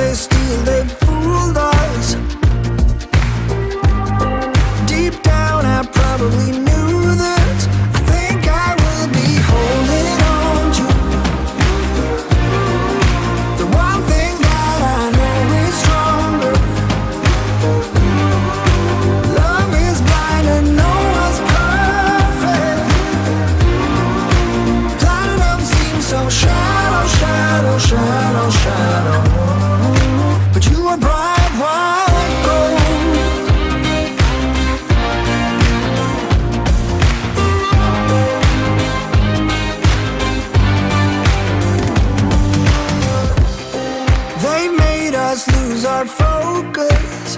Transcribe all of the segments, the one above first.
honesty, they fooled us. Deep down I probably knew this. I think I will be holding on to the one thing that I know is stronger. Love is blind and no one's perfect. Platinum seems so shallow, shallow, shallow, shallow. But you are bright white gold. They made us lose our focus.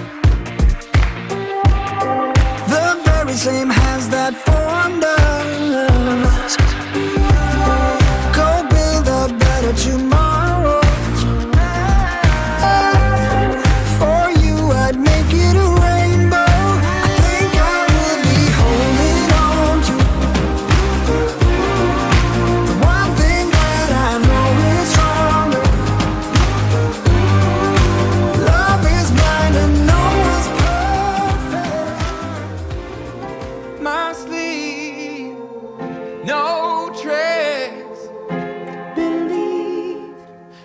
The very same hands that formed us. Go build a better tomorrow. For you I'd make it a rainbow. I think I will be holding on to the one thing that I know is stronger. Love is blind and no one's perfect. My sleep, no trace. Believe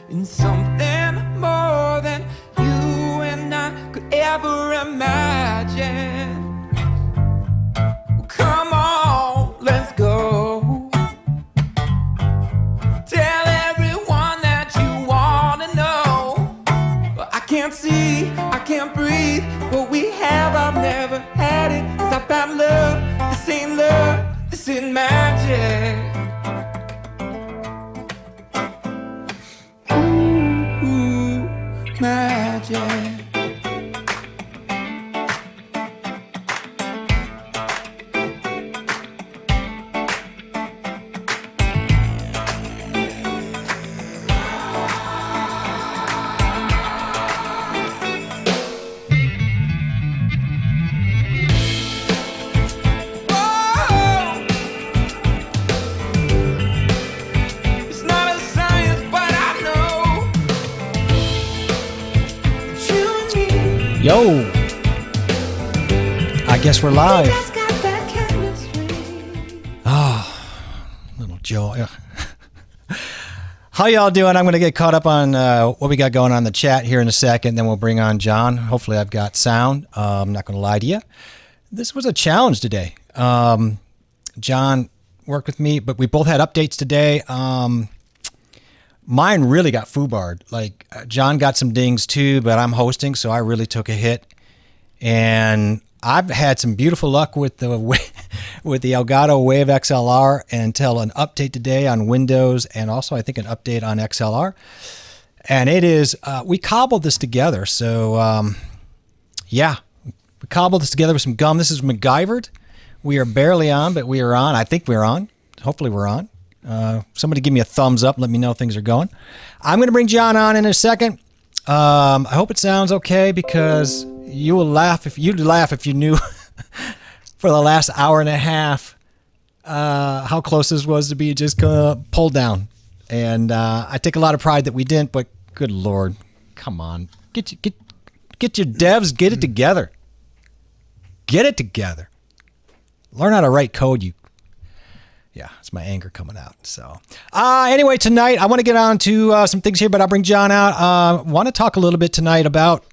in something more than you and I could ever imagine. Well, come on, let's go. Tell everyone that you wanna know. But I can't see, I can't breathe. What we have, I've never had it. 'Cause I found love, this ain't love, this ain't magic. Ooh, magic. It's not a science, but I know that you and me Yo. I guess we're live. just got that chemistry. Little Joe. How y'all doing? I'm going to get caught up on what we got going on in the chat here in a second. Then we'll bring on John. Hopefully I've got sound. I'm not going to lie to you. This was a challenge today. John worked with me, but we both had updates today. Mine really got foobarred. Like John got some dings too, but I'm hosting, so I really took a hit. And I've had some beautiful luck with the with the Elgato Wave XLR until an update today on Windows, and also I think an update on XLR. And it is we cobbled this together. So yeah, we cobbled this together with some gum. This is MacGyvered. We are barely on, but we are on. I think we're on. Hopefully we're on. Somebody give me a thumbs up. Let me know things are going. I'm going to bring John on in a second. I hope it sounds okay, because you will laugh if you knew for the last hour and a half how close this was to be just pulled down. And I take a lot of pride that we didn't. But good Lord, come on, get your devs, get it together. Get it together. Learn how to write code. Yeah, it's my anger coming out. So anyway, tonight I want to get on to some things here, but I'll bring John out. I want to talk a little bit tonight about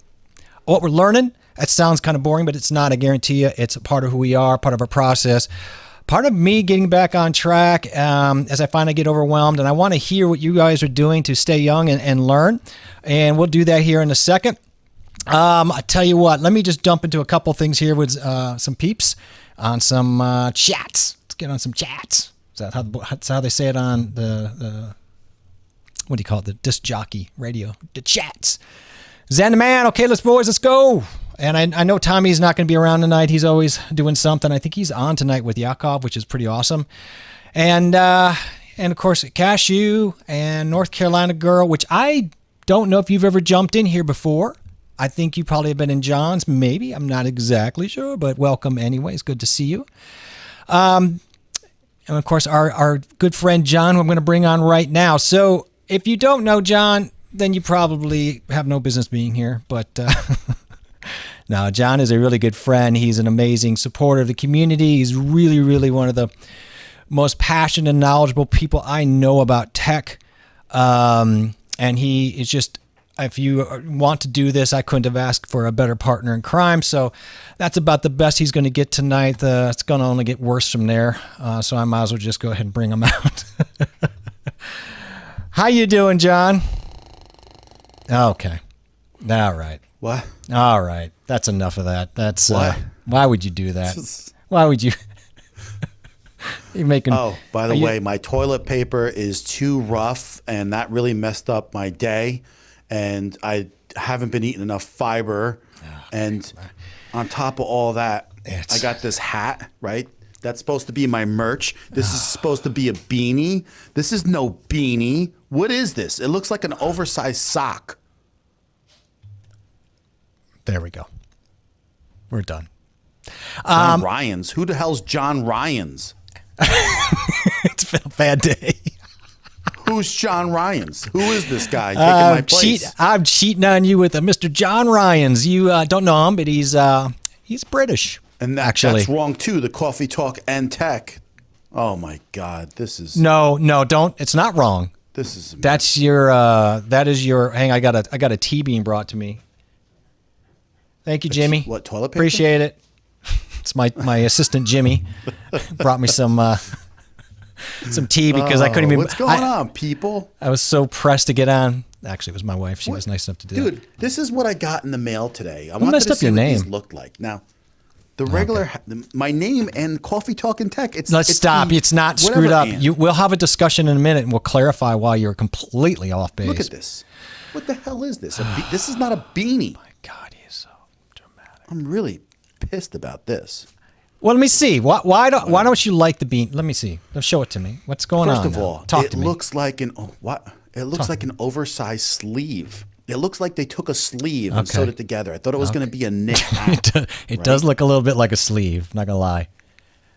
what we're learning. That sounds kind of boring, but it's not. I guarantee you it's a part of who we are, part of our process, part of me getting back on track as I finally get overwhelmed. And I want to hear what you guys are doing to stay young and learn. And we'll do that here in a second. I tell you what, let me just jump into a couple things here with some peeps on some chats. Let's get on some chats. That's how they say it on the what do you call it? The disc jockey radio, the chats. Xander Man, okay, let's go. And I know Tommy's not going to be around tonight. He's always doing something. I think he's on tonight with Yakov, which is pretty awesome. And of course, Cashew and North Carolina Girl, which I don't know if you've ever jumped in here before. I think you probably have been in John's, maybe. I'm not exactly sure, but welcome anyway. It's good to see you. And of course, our good friend John, who I'm going to bring on right now. So if you don't know John, then you probably have no business being here. But no, John is a really good friend. He's an amazing supporter of the community. He's really, really one of the most passionate and knowledgeable people I know about tech. And he is just, if you want to do this, I couldn't have asked for a better partner in crime. So that's about the best he's going to get tonight. It's going to only get worse from there. So I might as well just go ahead and bring him out. How you doing, John? Okay. All right. What? All right. That's enough of that. That's What? Why would you do that? Why would you? You're making. Oh, by the way, my toilet paper is too rough, and that really messed up my day. And I haven't been eating enough fiber. And on top of all that, I got this hat, right? That's supposed to be my merch. This is supposed to be a beanie. This is no beanie. What is this? It looks like an oversized sock. There we go. We're done. John Ryans. Who the hell's John Ryans? It's been a bad day. Who's John Ryans? Who is this guy taking my place? I'm cheating on you with Mr. John Ryans. You don't know him, but he's British. And that's wrong too. The Coffee Talk and Tech. Oh my God, this is no, don't. It's not wrong. This is that is your. Hang, I got a tea being brought to me. Thank you, Jimmy. What, toilet paper? Appreciate it. It's my assistant Jimmy brought me some tea because I couldn't even. What's going on, people? I was so pressed to get on. Actually, it was my wife. She was nice enough to do it. Dude, this is what I got in the mail today. I messed up your name. These looked like now. The regular, my name and Coffee Talk and Tech. Let's stop. It's not screwed up. We'll have a discussion in a minute, and we'll clarify why you're completely off base. Look at this. What the hell is this? This is not a beanie. My God, he is so dramatic. I'm really pissed about this. Well, let me see. Why don't you like the beanie? Let me see. Show it to me. What's going on? First of all, Talk to me. It looks like an oversized sleeve. It looks like they took a sleeve and sewed it together. I thought it was going to be a knit hat. It does look a little bit like a sleeve, not going to lie.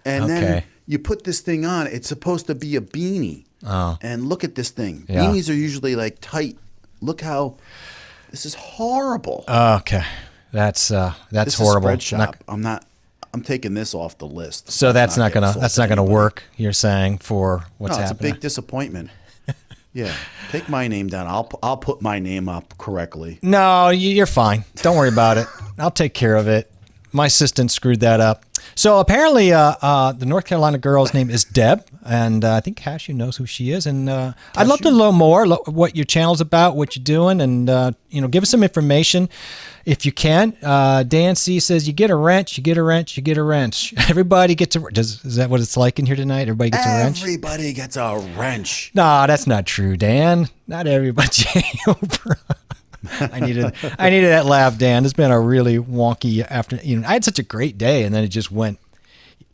And then you put this thing on. It's supposed to be a beanie. Oh. And look at this thing. Yeah. Beanies are usually like tight. Look how this is horrible. Okay. That's this horrible. Is Spreadshop. I'm taking this off the list. So that's not gonna work, you're saying, for what's happening. It's a big disappointment. Yeah, take my name down. I'll put my name up correctly. No, you're fine. Don't worry about it. I'll take care of it. My assistant screwed that up. So apparently, the North Carolina girl's name is Deb, and I think Cashew knows who she is. And I'd love to know more what your channel's about, what you're doing, and give us some information if you can. Dan C says, "You get a wrench, you get a wrench, you get a wrench." Everybody gets a. Is that what it's like in here tonight? Everybody gets a wrench. Everybody gets a wrench. No, that's not true, Dan. Not everybody. I needed that laugh, Dan. It's been a really wonky afternoon. I had such a great day, and then it just went.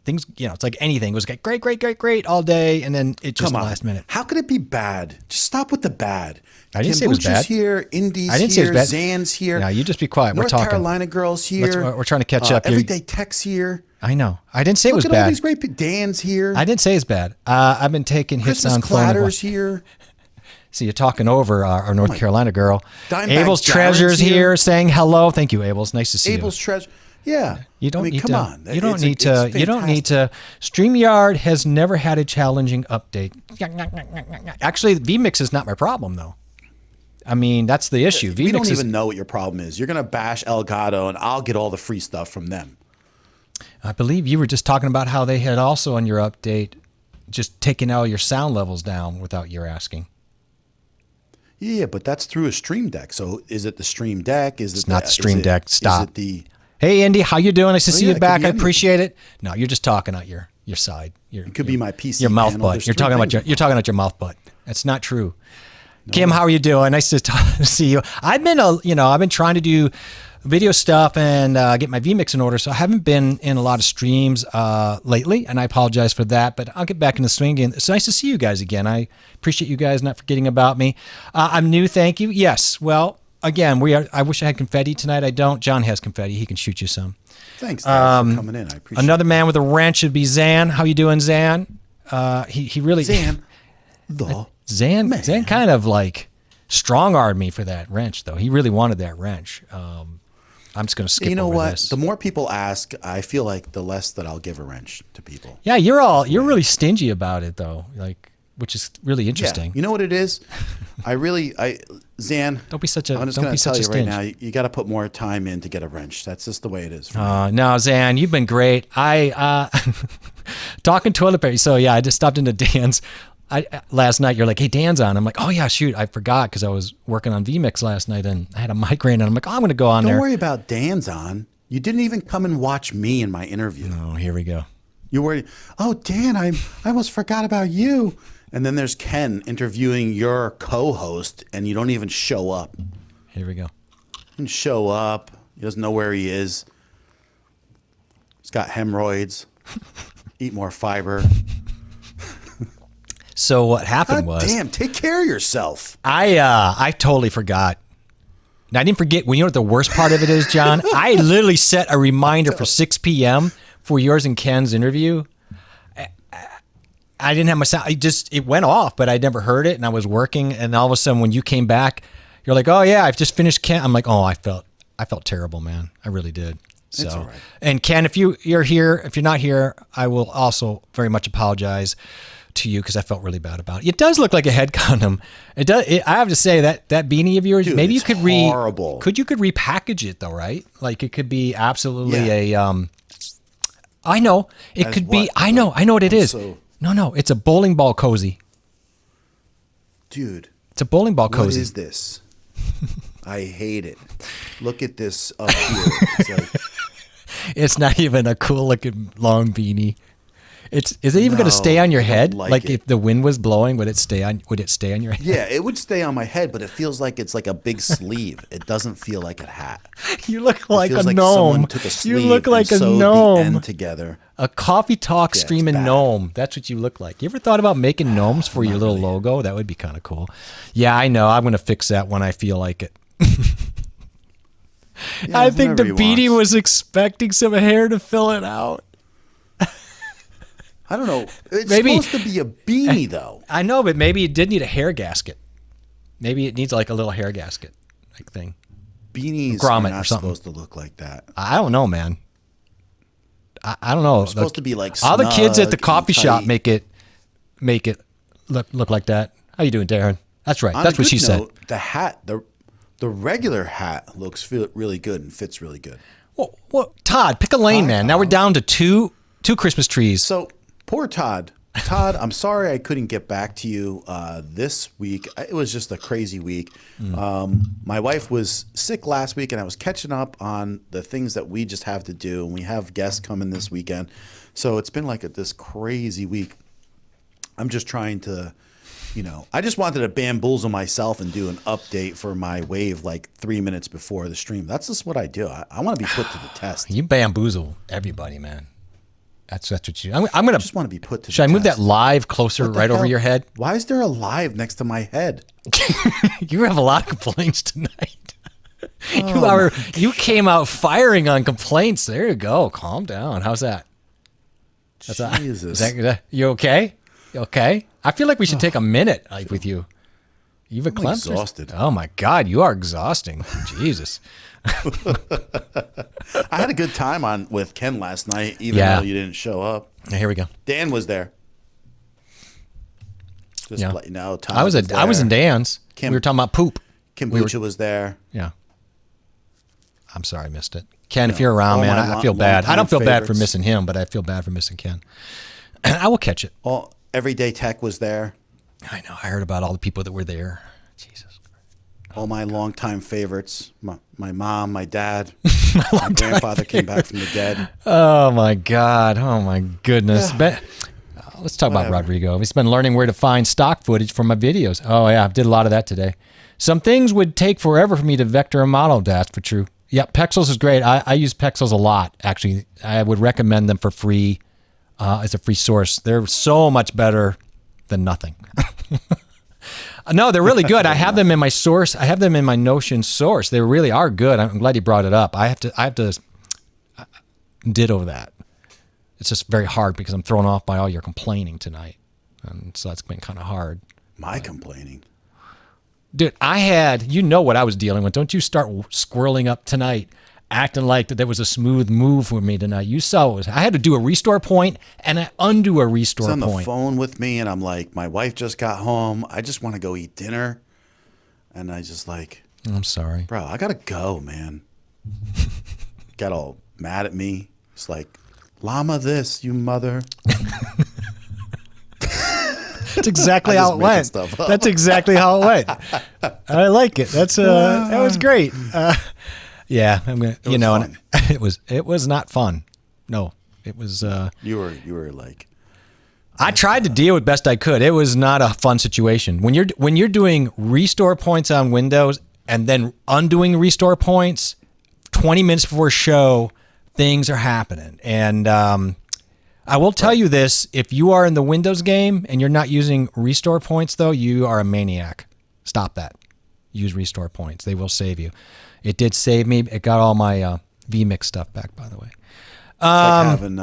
Things, it's like anything. It was like great all day, and then it just last minute. How could it be bad? Just stop with the bad. I didn't say it was bad. Here, Indies I didn't here, say it was bad. Zan's here. No, you just be quiet. North We're talking. Carolina girls here. We're trying to catch up. Everyday Tech's here. I know. I didn't say it was Look at bad. all these great people. Dan's here. I didn't say it's bad. I've been taking hits Christmas on Clatter's here. See, you're talking over our North Carolina girl. Abel's Treasure's here saying hello. Thank you, Abel's. Nice to see Abel's Treasure. Yeah. You don't need come to. on. You don't need to. You don't need to. StreamYard has never had a challenging update. Actually, vMix is not my problem, though. I mean, that's the issue. We don't even know what your problem is. You're going to bash Elgato, and I'll get all the free stuff from them. I believe you were just talking about how they had also on your update just taken all your sound levels down without your asking. Yeah, but that's through a Stream Deck. So is it the Stream Deck? It's not the Stream Deck. Stop. Is it the... Hey, Andy, how you doing? Nice to see you back. I appreciate it. No, you're just talking out your side. It could be my PC. Your mouth butt. You're talking about your mouth butt. That's not true. No. Kim, how are you doing? Nice to see you. I've been trying to do video stuff and get my vMix in order, so I haven't been in a lot of streams lately, and I apologize for that, but I'll get back in the swing again. It's nice to see you guys again. I appreciate you guys not forgetting about me. I'm new, thank you. Yes, well, again, I wish I had confetti tonight. I don't. John has confetti. He can shoot you some. Thanks, Dad, for coming in. I appreciate Another it. Man with a wrench should be Zan. How you doing, Zan? He really... Zan. The Zan man. Zan kind of like strong-armed me for that wrench, though. He really wanted that wrench. I'm just going to skip You know over what? this. The more people ask, I feel like the less that I'll give a wrench to people. Yeah, you're really stingy about it, though, like, which is really interesting. Yeah. You know what it is? Zan. Don't be such a I'm just don't going be to tell such you a right stinge. now. You got to put more time in to get a wrench. That's just the way it is. For me. No, Zan, you've been great. Talking toilet paper. So yeah, I just stopped into Dan's. Last night you're like, hey, Dan's on. I'm like, oh yeah, shoot, I forgot because I was working on VMix last night and I had a migraine and I'm like, oh, I'm going to go on Don't there. worry about Dan's on. You didn't even come and watch me in my interview. Oh, here we go. You were, oh, Dan, I almost forgot about you. And then there's Ken interviewing your co-host, and you don't even show up. Here we go. He didn't show up. He doesn't know where he is. He's got hemorrhoids. Eat more fiber. So what happened God was, damn, take care of yourself. I totally forgot. And I didn't forget. When you know what the worst part of it is, John? I literally set a reminder for 6 p.m. for yours and Ken's interview. I didn't have my sound. It went off, but I never heard it, and I was working. And all of a sudden, when you came back, you're like, "Oh yeah, I've just finished Ken." I'm like, "Oh, I felt terrible, man. I really did." So, It's all right. And Ken, if you're here, if you're not here, I will also very much apologize to you because I felt really bad about it. It does look like a head condom. It does. I have to say that beanie of yours, Dude, maybe you it's could horrible. you could repackage it though, right? Like it could be absolutely Yeah. I know it As could be. what? I know what it is. So- No, it's a bowling ball cozy. Dude, It's a bowling ball what cozy. is this? I hate it. Look at this up here. It's like, It's not even a cool looking long beanie. Is it even going No, to stay on your I don't head? like it. If the wind was blowing, would it stay on your head? yeah, it would stay on my head, but it feels like it's like a big sleeve. It doesn't feel like a hat. You look It like a feels like gnome. someone took a You sleeve look like and a sewed the gnome. end together. A coffee talk Yeah, it's streaming bad. gnome. That's what you look like. You ever thought about making gnomes for your little logo? That would be kind of cool. Yeah, I know. I'm going to fix that when I feel like it. Yeah, I think the whenever he beanie wants. was expecting some hair to fill it out. I don't know. It's Maybe- supposed to be a beanie, though. I know, but maybe it did need a hair gasket. Maybe it needs like a little hair gasket like thing. Beanies Grommet are or not something. supposed to look like that. I don't know, man. I don't know. It's supposed to be like all the kids at the snug and coffee shop tight. make it look like that. How you doing, Darren? That's right. On That's a what she good said. note, the hat, the regular hat looks really good and fits really good. Well, Todd, pick a lane, man. Now we're down to two Christmas trees. So poor Todd. Todd, I'm sorry I couldn't get back to you this week. It was just a crazy week. My wife was sick last week, and I was catching up on the things that we just have to do. And we have guests coming this weekend, so it's been like this crazy week. I'm just trying to, I just wanted to bamboozle myself and do an update for my wave like 3 minutes before the stream. That's just what I do. I want to be put to the test. You bamboozle everybody, man. That's what you. I'm gonna. I just want to be put to Should I the move that test. live closer What the right over hell? your head? Why is there a live next to my head? You have a lot of complaints tonight. Oh You came out firing on complaints. There you go. Calm down. How's that? Jesus. You okay? You okay? I feel like we should take a minute with you. You've been Clemson. exhausted. Oh my God, you are exhausting. Jesus. I had a good time with Ken last night, even Yeah. though you didn't show up. Here we go. Dan was there. Just Yeah. to let you know. Todd I was in there. Dan's. Kim- We were talking about poop. Kombucha was there. Yeah. I'm sorry I missed it. Ken, if you're around, all man, my I feel bad. I don't feel bad for favorites. missing him, but I feel bad for missing Ken. I will catch it. Everyday Tech was there. I know. I heard about all the people that were there. Jesus. All my longtime favorites. My mom, my dad. My grandfather came back from the dead. Oh my God. Oh my goodness. Let's talk about Whatever. Rodrigo. He's been learning where to find stock footage for my videos. Oh yeah, I did a lot of that today. Some things would take forever for me to vector a model. That's for true. Yeah, Pexels is great. I use Pexels a lot. Actually, I would recommend them for free as a free source. They're so much better than nothing. No, they're really good. I have them in my source. I have them in my Notion source. They really are good. I'm glad you brought it up. I have to ditto that. It's just very hard because I'm thrown off by all your complaining tonight. And so that's been kind of hard. My complaining. Dude, I had, you know what I was dealing with. Don't you start squirreling up tonight, acting like that there was a smooth move for me tonight. You saw it. I had to do a restore point and I undo a restore He's on the point. phone with me, and I'm like, my wife just got home. I just want to go eat dinner. And I just like, I'm sorry. bro, I got to go, man. Got all mad at me. It's like, llama this, you mother. That's exactly I'm how just it making went. stuff up. That's exactly how it went. I like it. That was great. Yeah, I'm gonna, you was know, fun. and it was not fun. No, it was. You were like, I tried to deal with best I could. It was not a fun situation. When you're doing restore points on Windows and then undoing restore points 20 minutes before show, things are happening. And I will tell you this, if you are in the Windows game and you're not using restore points though, you are a maniac. Stop that. Use restore points. They will save you. It did save me. It got all my vMix stuff back, by the way. it's like having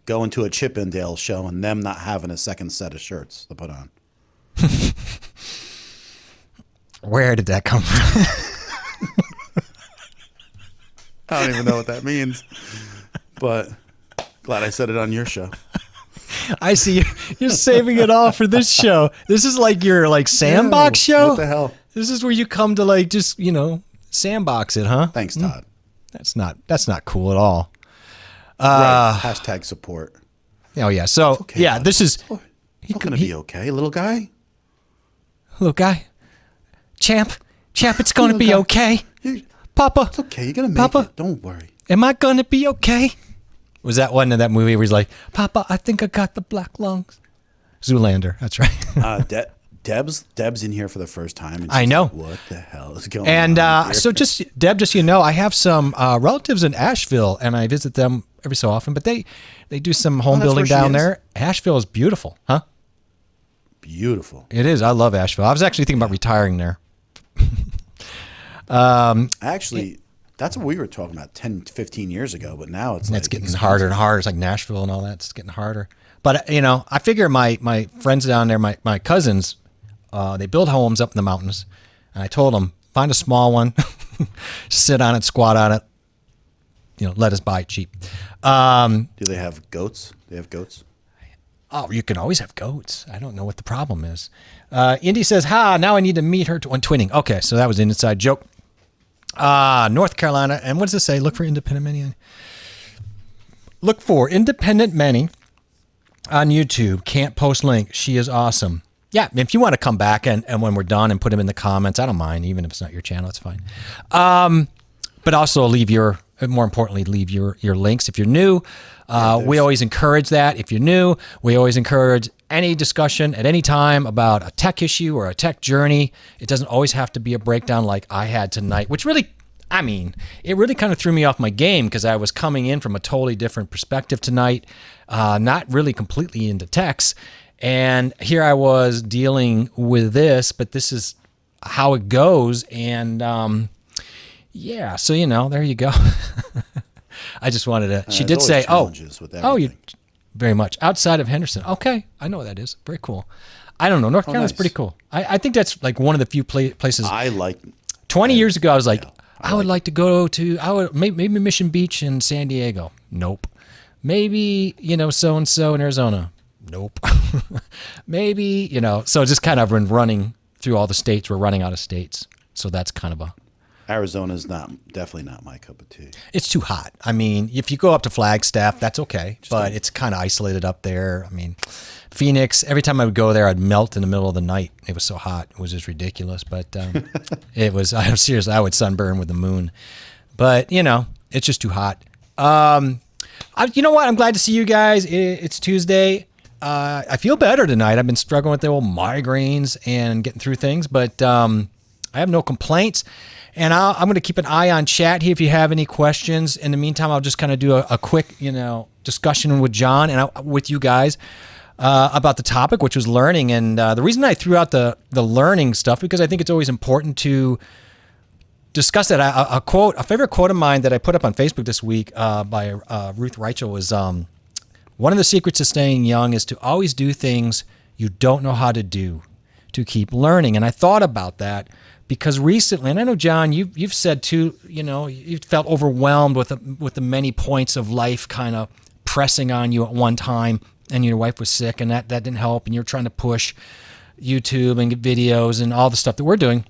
going to a Chippendale show and them not having a second set of shirts to put on. Where did that come from? I don't even know what that means, but glad I said it on your show. I see you're saving it all for this show. This is like your sandbox show. What the hell? This is where you come to just sandbox it, huh? Thanks, Todd. That's not cool at all. Right. Hashtag support. Oh yeah. So okay, yeah, bud. this is It's not gonna be okay, little guy. little guy, champ. It's gonna Little be guy. okay, You- Papa. It's okay. You're gonna make Papa. it. Don't worry. Am I gonna be okay? Was that one in that movie where he's like, Papa, I think I got the black lungs. Zoolander. That's right. Deb's in here for the first time. And I she's know. like, what the hell is going And on here? so Deb, just so you know, I have some relatives in Asheville, and I visit them every so often. But they do some home that's building where she down is? there. Asheville is beautiful, huh? Beautiful. It is. I love Asheville. I was actually thinking about retiring there. Actually, that's what we were talking about 10, 15 years ago, but now it's like It's getting harder and harder. It's like Nashville and all that. It's getting harder. But I figure my friends down there, my cousins, they build homes up in the mountains, and I told them find a small one, sit on it, squat on it. Let us buy it cheap. Do they have goats? They have goats? Oh, you can always have goats. I don't know what the problem is. Indy says, now I need to meet her on twinning. Okay, so that was an inside joke. North Carolina. And what does it say? Look for Independent Manny. Look for Independent Manny on YouTube. Can't post link. She is awesome. Yeah, if you want to come back and when we're done and put them in the comments, I don't mind. Even if it's not your channel, it's fine. But also more importantly, leave your links if you're new. We always encourage that. If you're new, we always encourage any discussion at any time about a tech issue or a tech journey. It doesn't always have to be a breakdown like I had tonight, which really, it really kind of threw me off my game because I was coming in from a totally different perspective tonight, not really completely into techs. And here I was dealing with this, but this is how it goes. And yeah, so, there you go. I just wanted to, she did There's say, always challenges with everything. very much outside of Henderson. Okay, I know what that is. Very cool. I don't know. North Carolina's nice. pretty cool. I think that's like one of the few places. I like 20 years ago, I was like, I I would like like to go to, maybe Mission Beach in San Diego. Nope. Maybe, so-and-so in Arizona. Nope. Maybe, so just kind of been running through all the states. We're running out of states. So that's kind of Arizona's definitely not my cup of tea. it's too hot. If you go up to Flagstaff, that's okay. But it's kind of isolated up there. Phoenix, every time I would go there, I'd melt in the middle of the night. It was so hot. It was just ridiculous. But I'm serious. I would sunburn with the moon. But, it's just too hot. You know what? I'm glad to see you guys. It's Tuesday. I feel better tonight. I've been struggling with the old migraines and getting through things, but I have no complaints. And I'm going to keep an eye on chat here if you have any questions. In the meantime, I'll just kind of do a quick, discussion with John and with you guys about the topic, which was learning. And the reason I threw out the learning stuff, because I think it's always important to discuss that. A favorite quote of mine that I put up on Facebook this week by Ruth Reichel was, one of the secrets of staying young is to always do things you don't know how to do. to keep learning. And I thought about that because recently, and I know, John, you've said too, you felt overwhelmed with the many points of life kind of pressing on you at one time, and your wife was sick, and that didn't help, and you're trying to push YouTube and get videos and all the stuff that we're doing.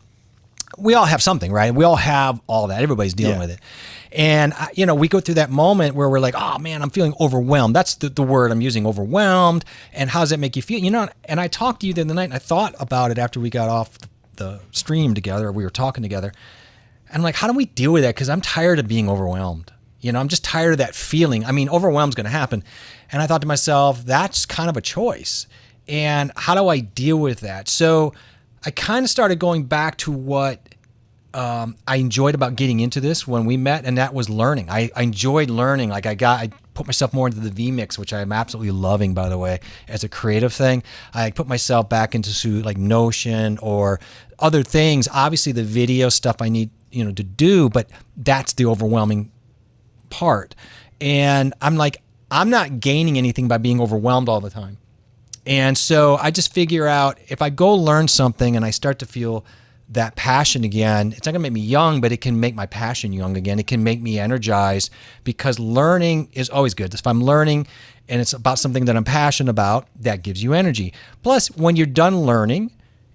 We all have something, right? We all have all that. Everybody's dealing with it. And, we go through that moment where we're like, oh man, I'm feeling overwhelmed. That's the word I'm using, overwhelmed. And how does that make you feel? And I talked to you the other night, and I thought about it after we got off the stream together, or we were talking together. And I'm like, how do we deal with that? Because I'm tired of being overwhelmed. I'm just tired of that feeling. I mean, overwhelm's going to happen. And I thought to myself, that's kind of a choice. And how do I deal with that? So I kind of started going back to what I enjoyed about getting into this when we met, and that was learning. I enjoyed learning. Like I put myself more into the vMix, which I am absolutely loving, by the way, as a creative thing. I put myself back into like Notion or other things. Obviously, the video stuff I need, to do, but that's the overwhelming part. And I'm like, I'm not gaining anything by being overwhelmed all the time. And so I just figure out if I go learn something and I start to feel that passion again, it's not gonna make me young, but it can make my passion young again. It can make me energized, because learning is always good. If I'm learning and it's about something that I'm passionate about, that gives you energy. Plus, when you're done learning,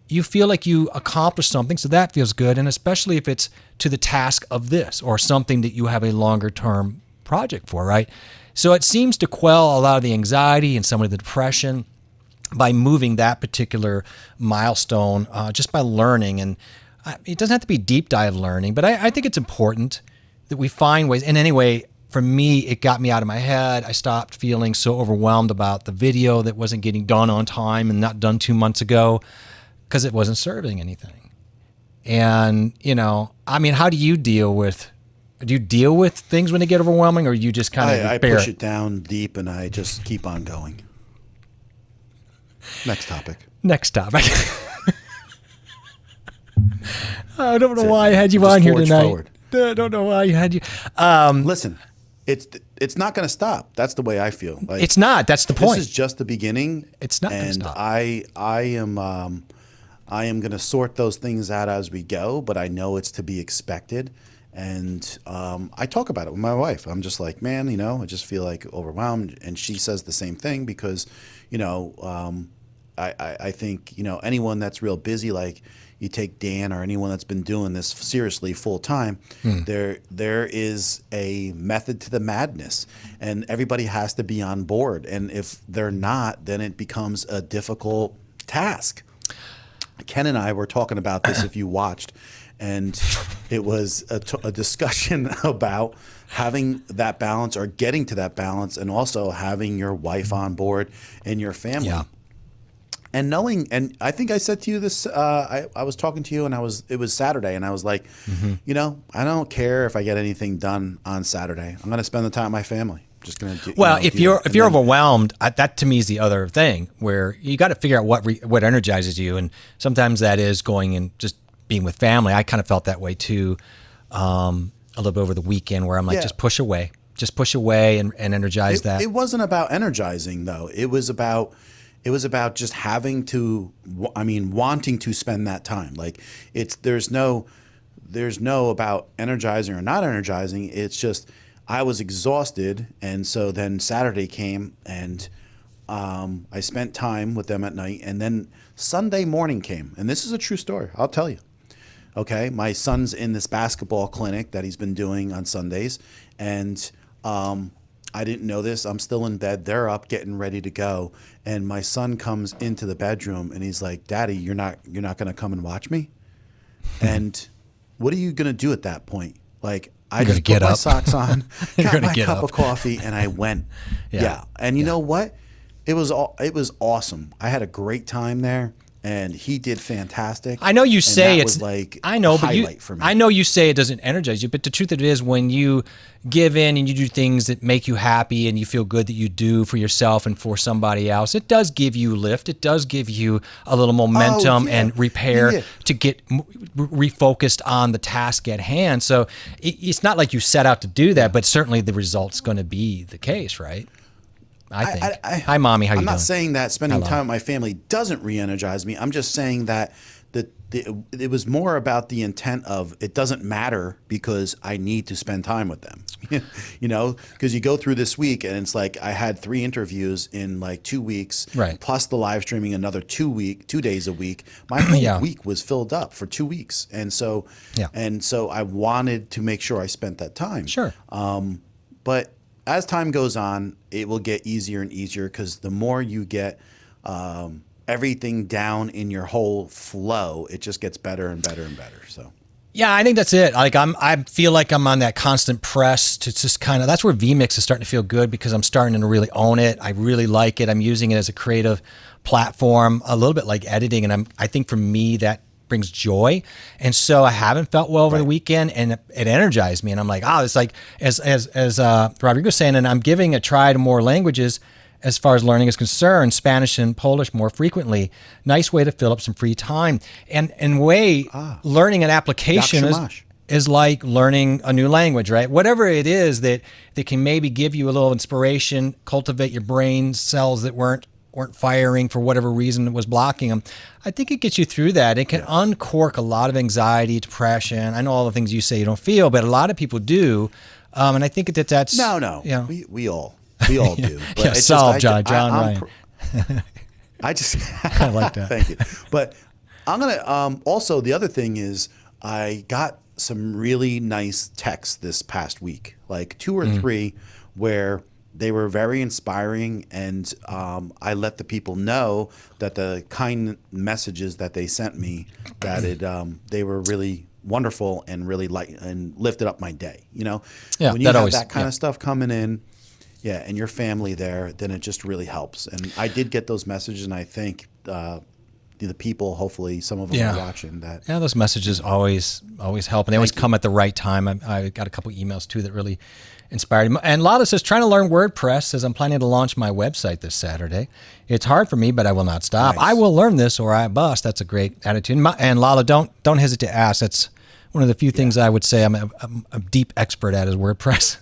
you feel like you accomplished something, so that feels good. And especially if it's to the task of this or something that you have a longer term project for, right? So it seems to quell a lot of the anxiety and some of the depression by moving that particular milestone, just by learning. And it doesn't have to be deep dive learning, but I think it's important that we find ways. And anyway, for me, it got me out of my head. I stopped feeling so overwhelmed about the video that wasn't getting done on time and not done 2 months ago, because it wasn't serving anything. And, how do you deal with things when they get overwhelming, or you just kind of I push it down deep and I just keep on going? Next topic. I don't know why I had you on here tonight. Forward. I don't know why I had you. Listen, it's not going to stop. That's the way I feel. Like, it's not. That's the point. This is just the beginning. It's not going to stop. I am going to sort those things out as we go, but I know it's to be expected. And I talk about it with my wife. I'm just like, man, I just feel like overwhelmed. And she says the same thing because, I think, anyone that's real busy, like you take Dan or anyone that's been doing this seriously full time, there is a method to the madness, and everybody has to be on board. And if they're not, then it becomes a difficult task. Ken and I were talking about this, if you watched, and it was a discussion about having that balance, or getting to that balance, and also having your wife on board and your family. Yeah. And knowing, and I think I said to you this, I was talking to you, and it was Saturday, and I was like, I don't care if I get anything done on Saturday. I'm going to spend the time with my family. Just going to do. Well, if you're overwhelmed, that to me is the other thing, where you got to figure out what energizes you, and sometimes that is going and just being with family. I kind of felt that way too, a little bit over the weekend, where I'm like, just push away and energize that. It wasn't about energizing though. It was about just having to, wanting to spend that time. Like there's no about energizing or not energizing. It's just, I was exhausted. And so then Saturday came, and I spent time with them at night. And then Sunday morning came, and this is a true story. I'll tell you. Okay. My son's in this basketball clinic that he's been doing on Sundays. And, I didn't know this. I'm still in bed. They're up getting ready to go. And my son comes into the bedroom, and he's like, Daddy, you're not going to come and watch me? And what are you going to do at that point? Like, I just put my socks on, got my cup of coffee, and I went. Yeah. And you know what? It was awesome. I had a great time there, and he did fantastic. I know you say it's like I know, but for me. I know you say it doesn't energize you, but the truth of it is, when you give in and you do things that make you happy and you feel good that you do for yourself and for somebody else, it does give you lift. It does give you a little momentum and repair to get refocused on the task at hand. So it's not like you set out to do that, but certainly the result's going to be the case, right? I think. Hi, Mommy. How you I'm doing? not saying that spending Hello. time with my family doesn't re-energize me. I'm just saying that it was more about the intent of it doesn't matter because I need to spend time with them. You know, because you go through this week and it's like I had 3 interviews in like 2 weeks, Right. plus the live streaming another 2 days a week. My whole Yeah. week was filled up for 2 weeks, and so Yeah. I wanted to make sure I spent that time. Sure. But as time goes on, it will get easier and easier because the more you get everything down in your whole flow, it just gets better and better and better. So Yeah, I think that's it. Like I feel like I'm on that constant press to just kind of, that's where vMix is starting to feel good because I'm starting to really own it. I really like it. I'm using it as a creative platform, a little bit like editing. And I think for me, that brings joy. And so I haven't felt well over the weekend, and it energized me. And I'm like, it's like, as Rodrigo was saying, and I'm giving a try to more languages as far as learning is concerned, Spanish and Polish more frequently. Nice way to fill up some free time. And learning an application is like learning a new language, right? Whatever it is that can maybe give you a little inspiration, cultivate your brain cells that weren't firing for whatever reason it was blocking them. I think it gets you through that. It can uncork a lot of anxiety, depression. I know all the things you say you don't feel, but a lot of people do. And I think that's... No. You know, we all do. But it's solve, just, John Ryan. I just... I like that. Thank you. But I'm going to... also, the other thing is I got some really nice texts this past week, like 2 or 3, where they were very inspiring, and I let the people know that the kind messages that they sent me, that they were really wonderful and really light and lifted up my day. You know, when you have that kind of stuff coming in, and your family there, then it just really helps. And I did get those messages, and I think the people, hopefully, some of them are watching that. Yeah, those messages always help, and they always come at the right time. I got a couple emails too that really inspired me. And Lala says, trying to learn WordPress, says, I'm planning to launch my website this Saturday. It's hard for me, but I will not stop. Nice. I will learn this or I bust. That's a great attitude. And Lala, don't hesitate to ask. That's one of the few things I would say I'm a deep expert at is WordPress.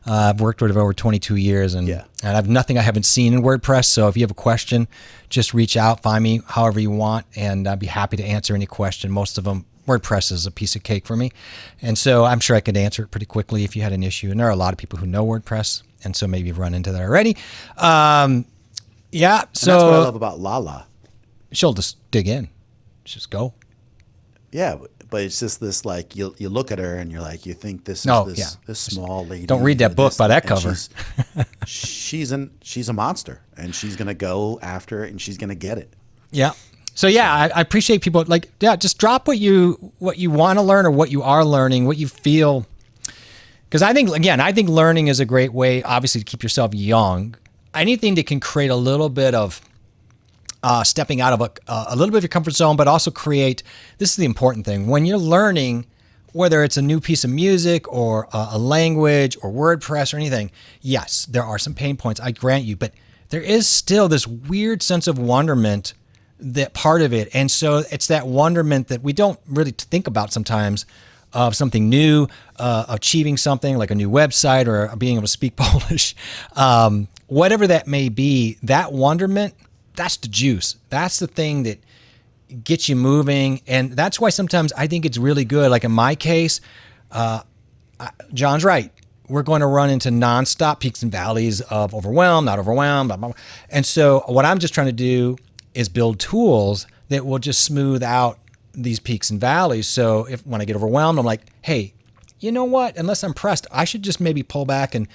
I've worked with it over 22 years, and I have nothing I haven't seen in WordPress. So if you have a question, just reach out, find me however you want, and I'd be happy to answer any question. Most of them, WordPress is a piece of cake for me. And so I'm sure I could answer it pretty quickly if you had an issue. And there are a lot of people who know WordPress, and so maybe you've run into that already. So and that's what I love about Lala. She'll just dig in. Just go. Yeah, but it's just this, like, you look at her and you're like, you think this is this small lady. Don't read that book by that cover. She's a monster, and she's gonna go after it, and she's gonna get it. Yeah. So I appreciate people just drop what you want to learn or what you are learning, what you feel. Because I think learning is a great way, obviously, to keep yourself young. Anything that can create a little bit of stepping out of a little bit of your comfort zone, but also create, this is the important thing, when you're learning, whether it's a new piece of music or a language or WordPress or anything, yes, there are some pain points, I grant you, but there is still this weird sense of wonderment, that part of it. And so it's that wonderment that we don't really think about sometimes, of something new, achieving something like a new website or being able to speak Polish, whatever that may be, that wonderment, that's the juice. That's the thing that gets you moving. And that's why sometimes I think it's really good. Like in my case, John's right. We're going to run into nonstop peaks and valleys of overwhelmed, not overwhelmed, blah, blah, blah. And so what I'm just trying to do is build tools that will just smooth out these peaks and valleys. So when I get overwhelmed, I'm like, hey, you know what? Unless I'm pressed, I should just maybe pull back and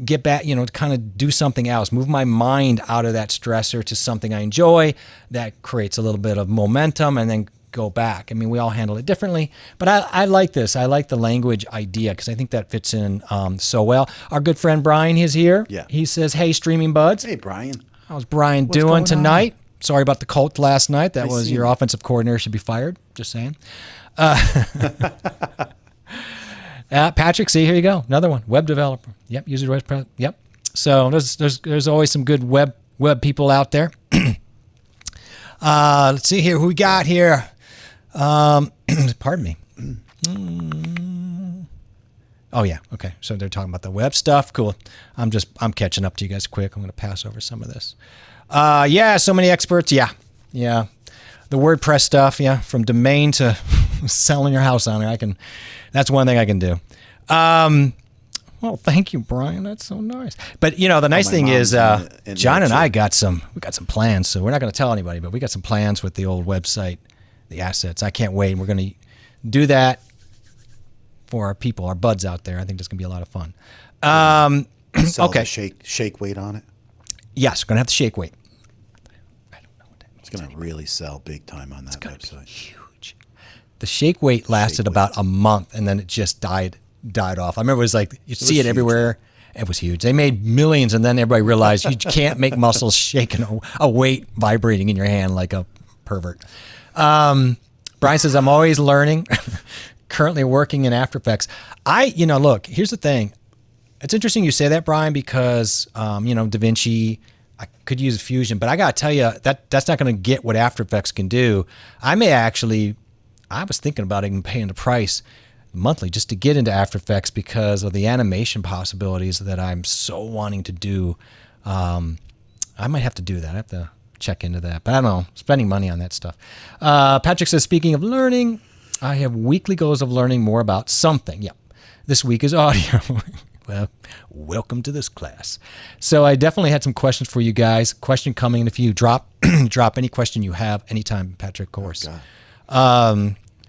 get back, kind of do something else, move my mind out of that stressor to something I enjoy that creates a little bit of momentum, and then go back. I mean, we all handle it differently, but I like this. I like the language idea because I think that fits in so well. Our good friend Brian is here. Yeah. He says, hey, streaming buds. Hey, Brian. How's Brian What's doing going tonight? Sorry about the cult last night. That I was see. your offensive coordinator should be fired. Just saying. Patrick, see, here you go. Another one. Web developer. Yep. User WordPress. Yep. So there's always some good web people out there. Let's see here. Who we got here? Pardon me. Oh yeah. Okay. So they're talking about the web stuff. Cool. I'm catching up to you guys quick. I'm going to pass over some of this. Yeah. So many experts. Yeah. Yeah. The WordPress stuff. Yeah. From domain to selling your house on there. That's one thing I can do. Well, thank you, Brian. That's so nice. But the nice thing is, John and I got some plans. So we're not going to tell anybody, but we got some plans with the old website, the assets. I can't wait. We're going to do that for our people, our buds out there. I think this is going to be a lot of fun. Sell okay. the shake weight on it. Yes, we're going to have the shake weight. I don't know what that means. It's going to really sell big time on that website. Huge. The shake weight lasted about a month, and then it just died off. I remember it was like, you'd see it everywhere. It was huge. They made millions, and then everybody realized you can't make muscles shaking a weight vibrating in your hand like a pervert. Brian says, I'm always learning. Currently working in After Effects. Look, here's the thing. It's interesting you say that, Brian, because, DaVinci, I could use Fusion, but I got to tell you, that's not going to get what After Effects can do. I was thinking about even paying the price monthly just to get into After Effects because of the animation possibilities that I'm so wanting to do. I might have to do that. I have to check into that. But I don't know, spending money on that stuff. Patrick says, speaking of learning, I have weekly goals of learning more about something. Yep. This week is audio. Well, welcome to this class. So I definitely had some questions for you guys. Question coming in if you drop any question you have anytime, Patrick, of course.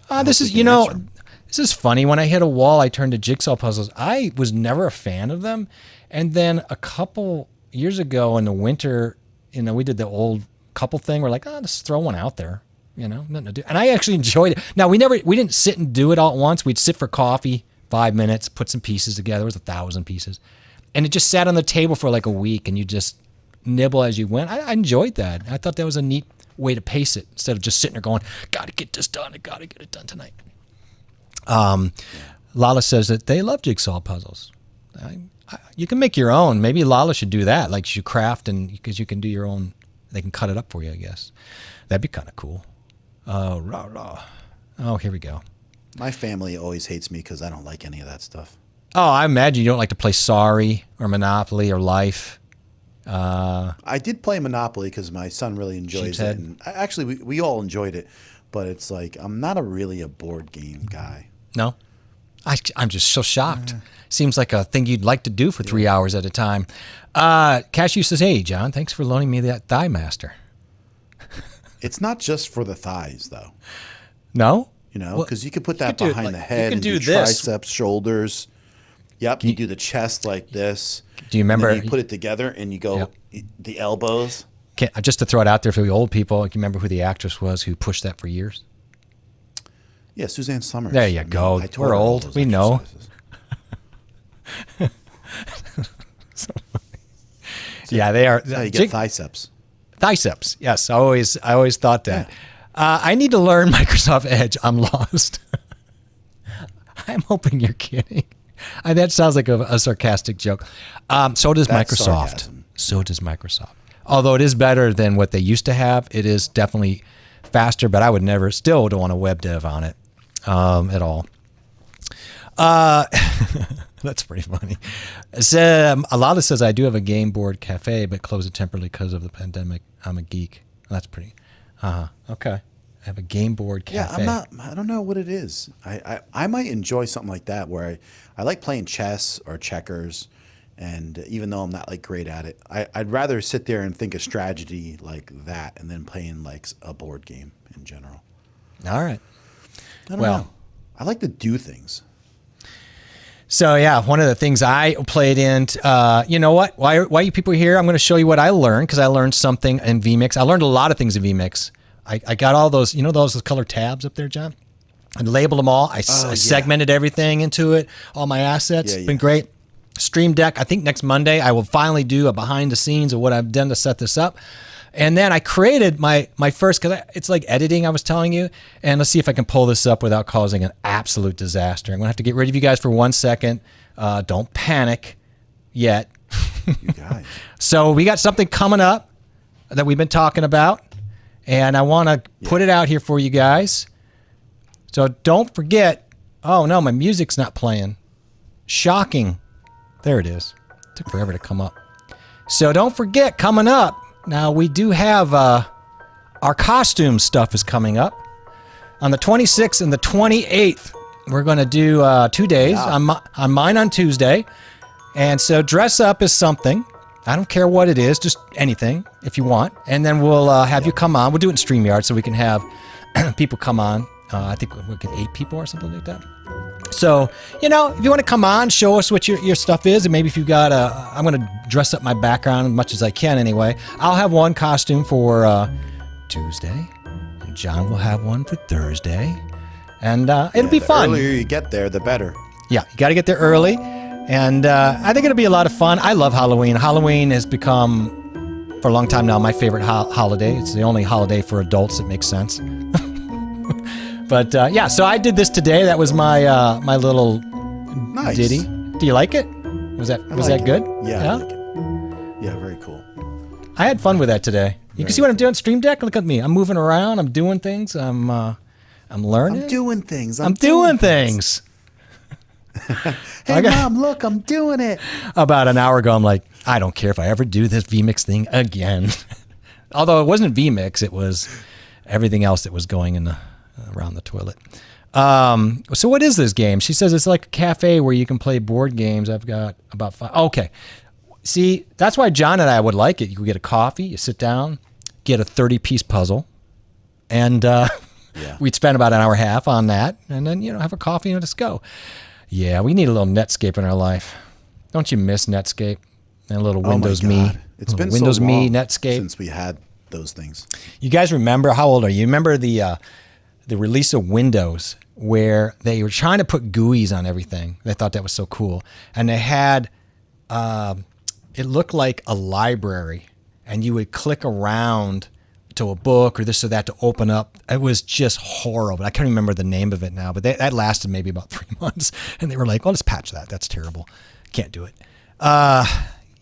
This is funny. When I hit a wall, I turned to jigsaw puzzles. I was never a fan of them. And then a couple years ago in the winter, we did the old couple thing. We're like, just throw one out there. Nothing to do. And I actually enjoyed it. Now, we didn't sit and do it all at once. We'd sit for coffee, 5 minutes, put some pieces together. It was 1,000 pieces. And it just sat on the table for like a week, and you just nibble as you went. I enjoyed that. I thought that was a neat way to pace it instead of just sitting there going, got to get this done. I got to get it done tonight. Lala says that they love jigsaw puzzles. You can make your own. Maybe Lala should do that. Like you craft, and because you can do your own, they can cut it up for you, I guess. That'd be kind of cool. Oh, here we go. My family always hates me because I don't like any of that stuff. Oh, I imagine you don't like to play Sorry or Monopoly or Life. I did play Monopoly because my son really enjoys it. And actually, we all enjoyed it. But it's like, I'm not really a board game guy. No? I'm just so shocked. Seems like a thing you'd like to do for 3 hours at a time. Cashew says, hey, John, thanks for loaning me that Thigh Master. It's not just for the thighs, though. No? Because you could put that behind the head and do triceps, shoulders. Yep, you do the chest like this. Do you remember? And then you put it together and you go the elbows. Just to throw it out there for the old people, can you remember who the actress was who pushed that for years? Yeah, Suzanne Summers. There you go. We're old. We know. Yeah, they are. That's how you get triceps. Triceps. Yes, I always thought that. Yeah. I need to learn Microsoft Edge. I'm lost. I'm hoping you're kidding. That sounds like a sarcastic joke. So does Microsoft. Sarcasm. So does Microsoft. Although it is better than what they used to have, it is definitely faster. But I would still don't want a web dev on it at all. That's pretty funny. Alala says, I do have a game board cafe, but closed it temporarily because of the pandemic. I'm a geek. That's pretty. Okay. I have a game board cafe. Yeah, I don't know what it is. I might enjoy something like that where I like playing chess or checkers. And even though I'm not like great at it, I'd rather sit there and think of strategy like that and then playing like a board game in general. All right. I don't know. I like to do things. So yeah, one of the things I played in, you know what? Why you people are here? I'm going to show you what I learned because I learned something in vMix. I learned a lot of things in vMix. I got all those, those color tabs up there, John? I labeled them all. I segmented everything into it, all my assets. It's been great. Stream Deck, I think next Monday I will finally do a behind the scenes of what I've done to set this up. And then I created my first, because it's like editing, I was telling you. And let's see if I can pull this up without causing an absolute disaster. I'm going to have to get rid of you guys for 1 second. Don't panic yet. You guys. So we got something coming up that we've been talking about. And I want to put it out here for you guys. So don't forget. Oh, no, my music's not playing. Shocking. There it is. Took forever to come up. So don't forget, coming up, now we do have our costume stuff is coming up. On the 26th and the 28th, we're going to do 2 days. Yeah. On mine on Tuesday. And so dress up as something. I don't care what it is, just anything if you want. And then we'll have you come on. We'll do it in StreamYard so we can have people come on. I think we'll get 8 people or something like that. So, if you want to come on, show us what your stuff is. And maybe if you've got I'm going to dress up my background as much as I can anyway. I'll have one costume for Tuesday. And John will have one for Thursday. And it'll be fun. The earlier you get there, the better. Yeah, you got to get there early. And I think it'll be a lot of fun. I love Halloween. Halloween has become, for a long time now, my favorite holiday. It's the only holiday for adults that makes sense. But yeah, so I did this today. That was my my little Nice. ditty. Do you like it? Was that good? Yeah, I like it. Yeah, very cool. I had fun with that today. You can see what I'm doing. Stream Deck. Look at me. I'm moving around. I'm doing things. I'm learning. I'm doing things. I'm doing things. Hey, Mom, look, I'm doing it. About an hour ago, I'm like, I don't care if I ever do this vMix thing again. Although it wasn't vMix, it was everything else that was going in around the toilet. So what is this game? She says it's like a cafe where you can play board games. I've got about 5. Okay. See, that's why John and I would like it. You could get a coffee, you sit down, get a 30-piece puzzle, and we'd spend about an hour and a half on that, and then, have a coffee and just go. Yeah, we need a little Netscape in our life. Don't you miss Netscape? And a little Windows Me. It's been Windows so long Me, Netscape. since we had those things. You guys remember, how old are you? You remember the release of Windows where they were trying to put GUIs on everything. They thought that was so cool. And they had, it looked like a library, and you would click around to a book or this or that to open up. It was just horrible. I can't remember the name of it now, but that lasted maybe about 3 months. And they were like, well, let's patch that. That's terrible. Can't do it.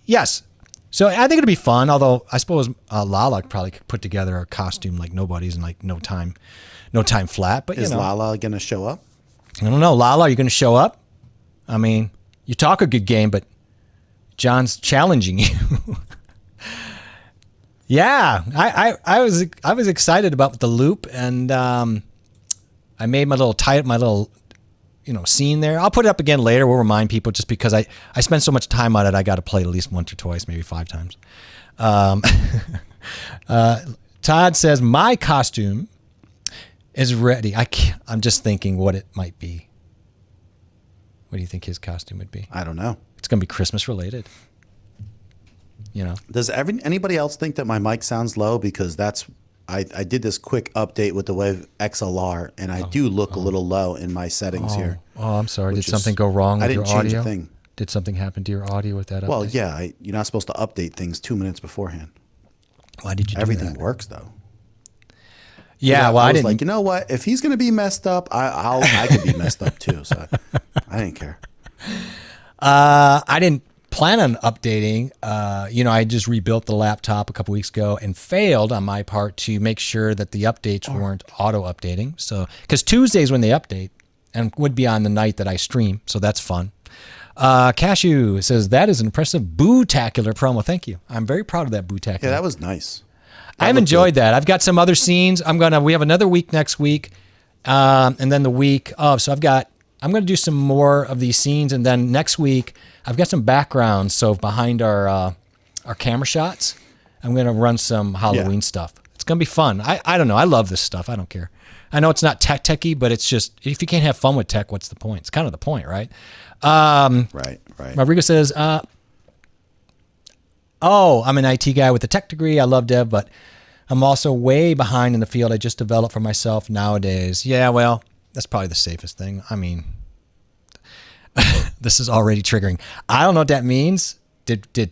Yes. So I think it'll be fun, although I suppose Lala probably could put together a costume like nobody's in like no time flat. But Is Lala going to show up? I don't know. Lala, are you going to show up? I mean, you talk a good game, but John's challenging you. Yeah, I was excited about the loop, and I made my little scene there. I'll put it up again later. We'll remind people, just because I spend so much time on it. I got to play it at least once or twice, maybe 5 times. Todd says my costume is ready. I'm just thinking what it might be. What do you think his costume would be? I don't know. It's going to be Christmas related. Does anybody else think that my mic sounds low? Because I did this quick update with the Wave XLR, and I do look a little low in my settings here. Oh, I'm sorry. Did something go wrong with your audio? I didn't change a thing. Did something happen to your audio with that update? Well, yeah. You're not supposed to update things 2 minutes beforehand. Why did you do Everything that? works, though. Yeah, I was didn't. like, you know what? If he's going to be messed up, I could be messed up too. So I didn't care. I didn't plan on updating. I just rebuilt the laptop a couple weeks ago and failed on my part to make sure that the updates weren't auto updating. So, because Tuesdays when they update, and would be on the night that I stream, so that's fun. Cashew says that is an impressive boo-tacular promo. Thank you. I'm very proud of that boo-tacular. Yeah, that was nice. I've enjoyed that. I've got some other scenes. We have another week next week, and then the week of. So I'm going to do some more of these scenes, and then next week I've got some backgrounds. So behind our camera shots, I'm going to run some Halloween stuff. It's going to be fun. I don't know. I love this stuff. I don't care. I know it's not techy, but it's just, if you can't have fun with tech, what's the point? It's kind of the point, right? Right. Rodrigo says, I'm an IT guy with a tech degree. I love dev, but I'm also way behind in the field I just developed for myself nowadays. Yeah, well, that's probably the safest thing. I mean, this is already triggering. I don't know what that means. Did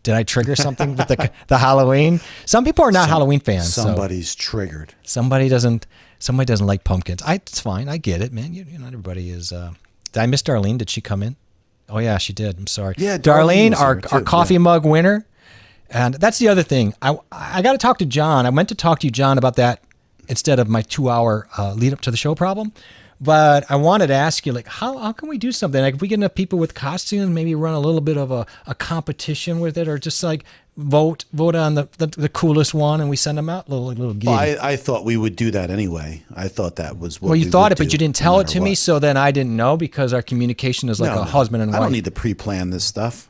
I trigger something with the Halloween? Some people are not Halloween fans. Somebody's triggered. Somebody doesn't like pumpkins. It's fine. I get it, man. Not everybody is. Did I miss Darlene? Did she come in? Oh yeah, she did. I'm sorry. Yeah, Darlene, our coffee mug winner. And that's the other thing. I got to talk to John. I meant to talk to you, John, about that instead of my 2-hour lead up to the show problem. But I wanted to ask you, like, how can we do something? Like, if we get enough people with costumes, maybe run a little bit of a competition with it, or just like vote on the coolest one, and we send them out little gig. Well, I thought we would do that anyway. I thought that was what. Well, you we thought would it, but do, you didn't no tell it matter to me, what. so then I didn't know, because our communication is like No, a no. husband and wife. I don't need to pre-plan this stuff.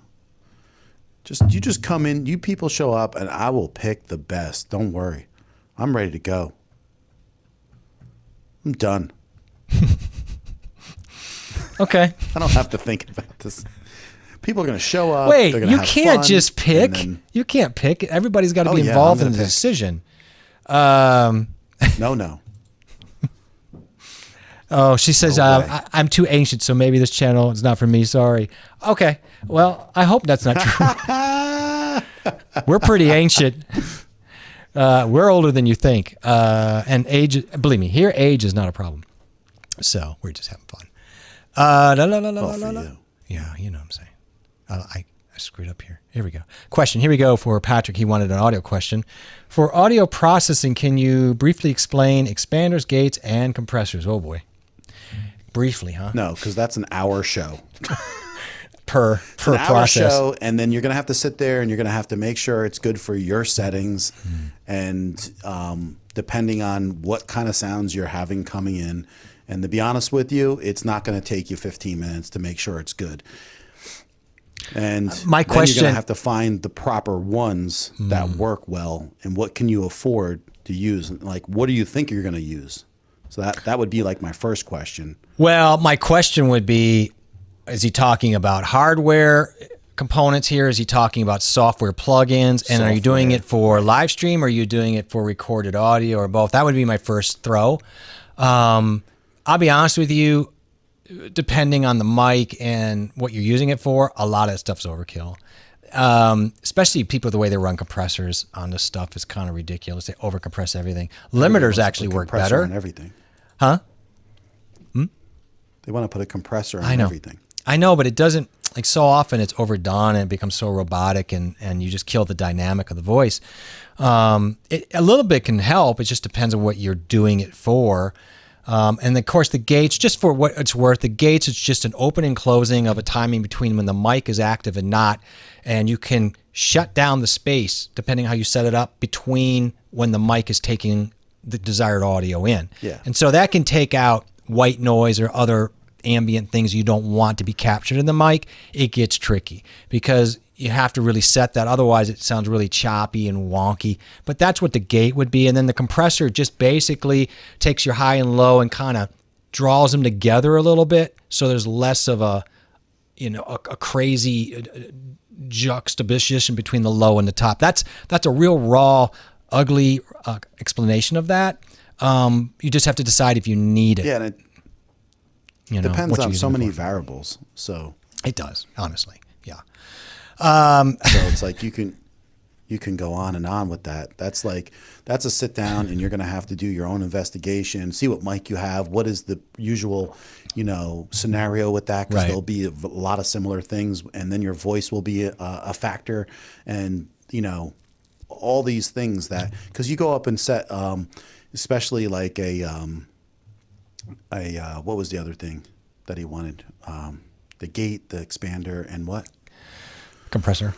You just come in, you people show up, and I will pick the best. Don't worry. I'm ready to go. I'm done. Okay. I don't have to think about this. People are going to show up. Wait, they're gonna you have can't fun, just pick. and then- You can't pick. Everybody's got to Oh, be yeah, involved I'm in the gonna pick. decision. No. Oh, she says, No way. I'm too ancient, so maybe this channel is not for me. Sorry. Okay. Well, I hope that's not true. We're pretty ancient. We're older than you think. And age, believe me, here, age is not a problem. So we're just having fun. Well, for you. Yeah, you know what I'm saying. I screwed up here. Here we go. Question. Here we go for Patrick. He wanted an audio question. For audio processing, can you briefly explain expanders, gates, and compressors? Oh, boy. Briefly, huh? No, because that's an hour show. Per An hour process. show, and then you're going to have to sit there and you're going to have to make sure it's good for your settings. And depending on what kind of sounds you're having coming in. And to be honest with you, it's not going to take you 15 minutes to make sure it's good. And My then you're question- going to have to find the proper ones that work well. And what can you afford to use? Like, what do you think you're going to use? So that would be like my first question. Well, my question would be, is he talking about hardware components here? Is he talking about software plugins? And are you doing it for live stream, or are you doing it for recorded audio, or both? That would be my first throw. I'll be honest with you, depending on the mic and what you're using it for, a lot of that stuff's overkill. Especially people, the way they run compressors on this stuff is kind of ridiculous. They overcompress everything. Limiters actually work Compressor better. on everything. Huh? They want to put a compressor on I know. everything. I know, but it doesn't, like, so often it's overdone and it becomes so robotic, and you just kill the dynamic of the voice. A little bit can help. It just depends on what you're doing it for. And of course the gates, just for what it's worth, the gates, it's just an open and closing of a timing between when the mic is active and not. And you can shut down the space, depending how you set it up, between when the mic is taking the desired audio in. Yeah. And so that can take out white noise or other ambient things you don't want to be captured in the mic. It gets tricky because you have to really set that. Otherwise, it sounds really choppy and wonky. But that's what the gate would be. And then the compressor just basically takes your high and low and kind of draws them together a little bit. So there's less of a crazy juxtaposition between the low and the top. That's a real raw, ugly explanation of that. You just have to decide if you need it. Yeah, and it depends what you're on so using it many for. variables. So It does, honestly. Yeah. so it's like you can go on and on with that. That's a sit down, and you're going to have to do your own investigation, see what mic you have, what is the usual, scenario with that, because Right. there'll be a lot of similar things, and then your voice will be a factor, and all these things that, because you go up and set, especially like what was the other thing that he wanted? The gate, the expander, and what? Compressor.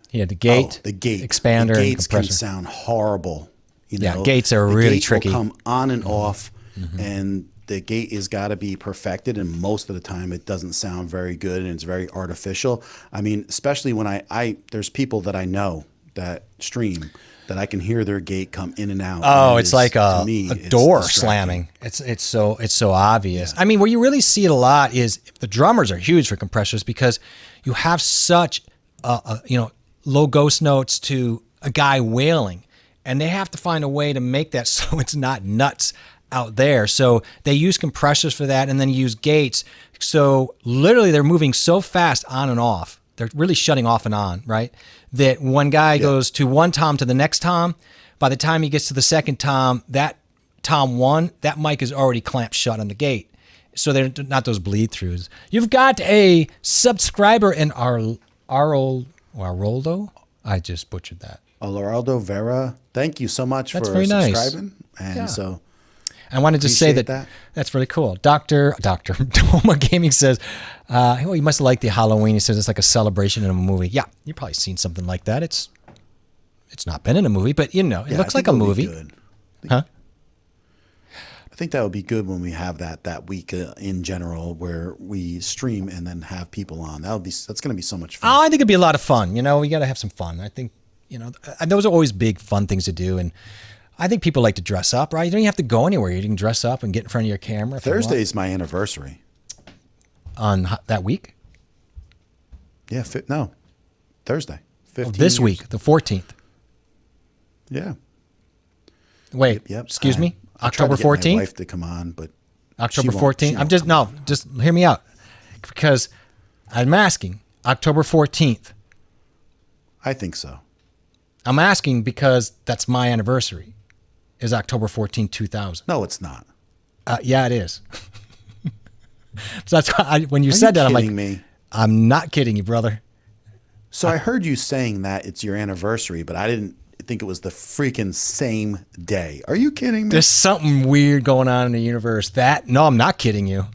He had the gate, the gate, expander, the and gates can compressor. sound horrible. Yeah, gates are The really gate tricky. Will come on and off, and the gate has got to be perfected. And most of the time, it doesn't sound very good, and it's very artificial. I mean, especially when I there's people that I know that stream that I can hear their gate come in and out. Oh, and it's like to a me, it's door distracting. slamming. It's so obvious. I mean, where you really see it a lot is the drummers are huge for compressors because you have such low ghost notes to a guy wailing, and they have to find a way to make that so it's not nuts out there. So they use compressors for that, and then use gates. So literally they're moving so fast on and off. They're really shutting off and on, right? That one guy goes to one tom to the next tom. By the time he gets to the second tom, that tom one, that mic is already clamped shut on the gate. So they're not those bleed throughs. You've got a subscriber in Aroldo. I just butchered that. Alaraldo Vera, thank you so much That's for very nice. subscribing. And Yeah. so I wanted to say Appreciate that, that. that's really cool. Dr. Doma Gaming says, well, you must have liked the Halloween. He says it's like a celebration in a movie. Yeah, you've probably seen something like that. It's not been in a movie, but it Yeah, looks I like think a it would be movie. good. Huh? I think that would be good when we have that week in general where we stream and then have people on. That's going to be so much fun. Oh, I think it'd be a lot of fun. We got to have some fun. I think, and those are always big fun things to do. And I think people like to dress up, right? You don't even have to go anywhere. You can dress up and get in front of your camera. if you want. Thursday's my anniversary. On that week? Yeah, no, Thursday. 15 This years. week, the 14th. Yeah. Wait, Yep. excuse me? I tried October to get my 14th? wife to come on, but October she won't- 14th? she I'm won't just, come no, just hear me out. Because I'm asking, October 14th. I think so. I'm asking because that's my anniversary, is October 14th, 2000. No, it's not. Yeah, it is. So that's why when you Are said you that, I'm like, kidding me? I'm not kidding you, brother. So I heard you saying that it's your anniversary, but I didn't think it was the freaking same day. Are you kidding me? There's something weird going on in the universe. No, I'm not kidding you.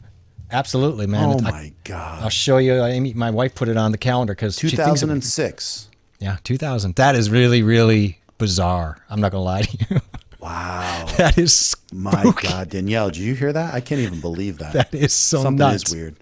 Absolutely, man. Oh I- my God. I'll show you. Amy, my wife put it on the calendar because she thinks of it. 2006. Yeah, 2000. That is really, really bizarre. I'm not gonna lie to you. Wow. That is My spooky. God, Danielle, did you hear that? I can't even believe that. That is so Something nuts. is weird.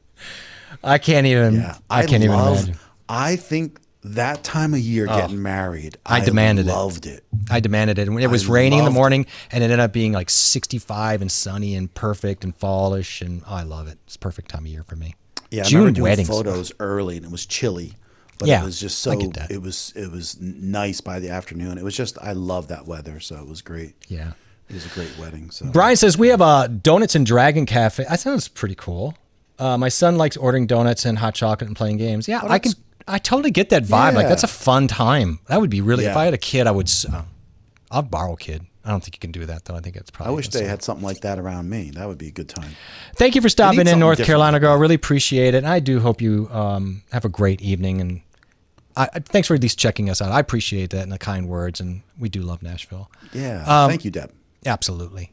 I can't even. Yeah. I can't even imagine. I think that time of year getting married, I demanded it. loved it. I demanded it. And it was I raining in the loved morning, and it ended up being like 65 and sunny and perfect and fallish, and I love it. It's a perfect time of year for me. Yeah, I June remember doing weddings. photos early and it was chilly. But Yeah, it was just I so get that. it was nice by the afternoon. It was just I love that weather, so it was great. Yeah. It was a great wedding. So Brian says we have a donuts and dragon cafe. That sounds pretty cool. My son likes ordering donuts and hot chocolate and playing games. Yeah, I can. I totally get that vibe. Like Yeah. that's a fun time. That would be really. If Yeah. I had a kid, I would. I'd borrow a kid. I don't think you can do that though. I think it's I probably. wish they had something like that around me. That would be a good time. Thank you for stopping in something North different Carolina, like girl. that. Really appreciate it. And I do hope you have a great evening. And thanks for at least checking us out. I appreciate that and the kind words. And we do love Nashville. Yeah. Thank you, Deb. Absolutely.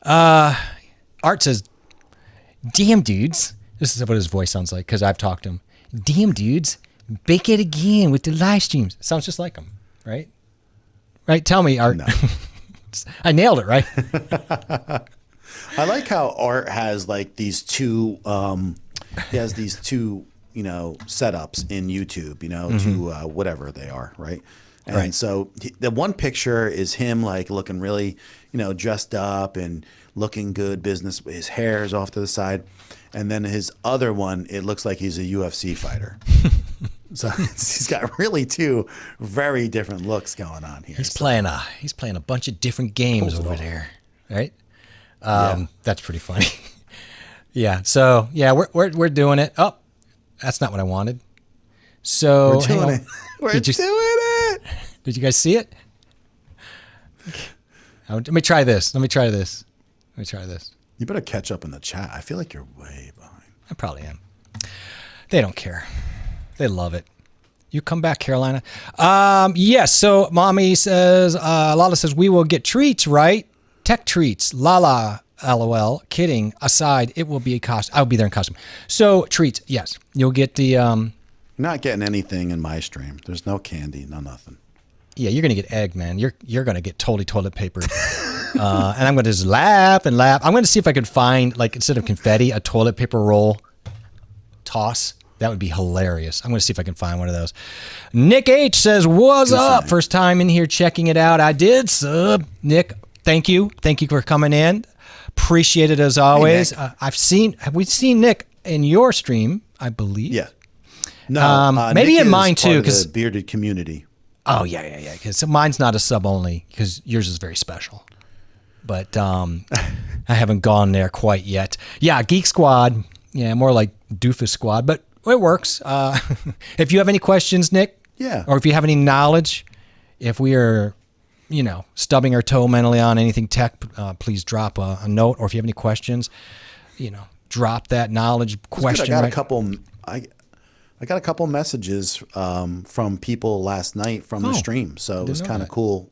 Art says, damn dudes. This is what his voice sounds like because I've talked to him. Damn dudes, bake it again with the live streams. Sounds just like him, right? Right? Tell me, Art. No. I nailed it, right? I like how Art has like these two he has these two, setups in YouTube, to whatever they are, right? And Right. so the one picture is him like looking really, dressed up and looking good business. His hair is off to the side. And then his other one, it looks like he's a UFC fighter. So he's got really two very different looks going on here. He's playing a bunch of different games over there, right? That's pretty funny. Yeah. So yeah, we're doing it. Oh, that's not what I wanted. So We're doing it. We're Did you- doing it. Did you guys see it? Let me try this. You better catch up in the chat. I feel like you're way behind. I probably am. They don't care. They love it. You come back, Carolina. Yes. So mommy says, Lala says, we will get treats, right? Tech treats. Lala, LOL. Kidding aside, it will be a costume. I'll be there in costume. So treats. Yes. You'll get the, You're not getting anything in my stream. There's no candy, no nothing. yeah, you're going to get egg, man. You're going to get totally toilet papered. And I'm going to just laugh and laugh. I'm going to see if I can find, like, instead of confetti, a toilet paper roll toss. That would be hilarious. I'm going to see if I can find one of those. Nick H says, what's up? First time in here checking it out. I did sub. Nick, thank you. Thank you for coming in. Appreciate it as always. Nick. Have we seen Nick in your stream, I believe? Yeah. No, maybe Nick in is mine part too, of the 'cause- bearded community. Oh, yeah. Because mine's not a sub only because yours is very special. But I haven't gone there quite yet. Yeah, Geek Squad. Yeah, more like Doofus Squad, but it works. If you have any questions, Nick, Yeah. or if you have any knowledge, if we are, stubbing our toe mentally on anything tech, please drop a note. Or if you have any questions, drop that knowledge Good. question. I got right? a couple. I I got a couple messages from people last night from the stream, so it was know kind of that. cool.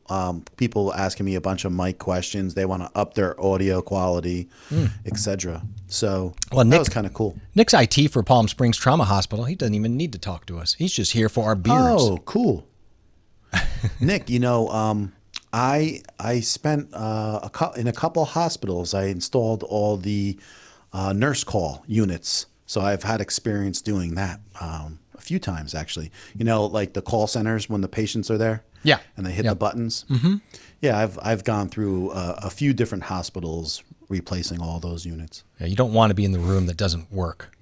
People asking me a bunch of mic questions. They want to up their audio quality, etc. So Well, that Nick- was kind of cool. Nick's IT for Palm Springs Trauma Hospital. He doesn't even need to talk to us. He's just here for our beers. Oh, cool. Nick, I spent in a couple hospitals. I installed all the nurse call units, so I've had experience doing that a few times actually. Like the call centers when the patients are there, Yeah. and they hit Yep. the buttons. Mm-hmm. Yeah, I've gone through a few different hospitals replacing all those units. Yeah, you don't want to be in the room that doesn't work.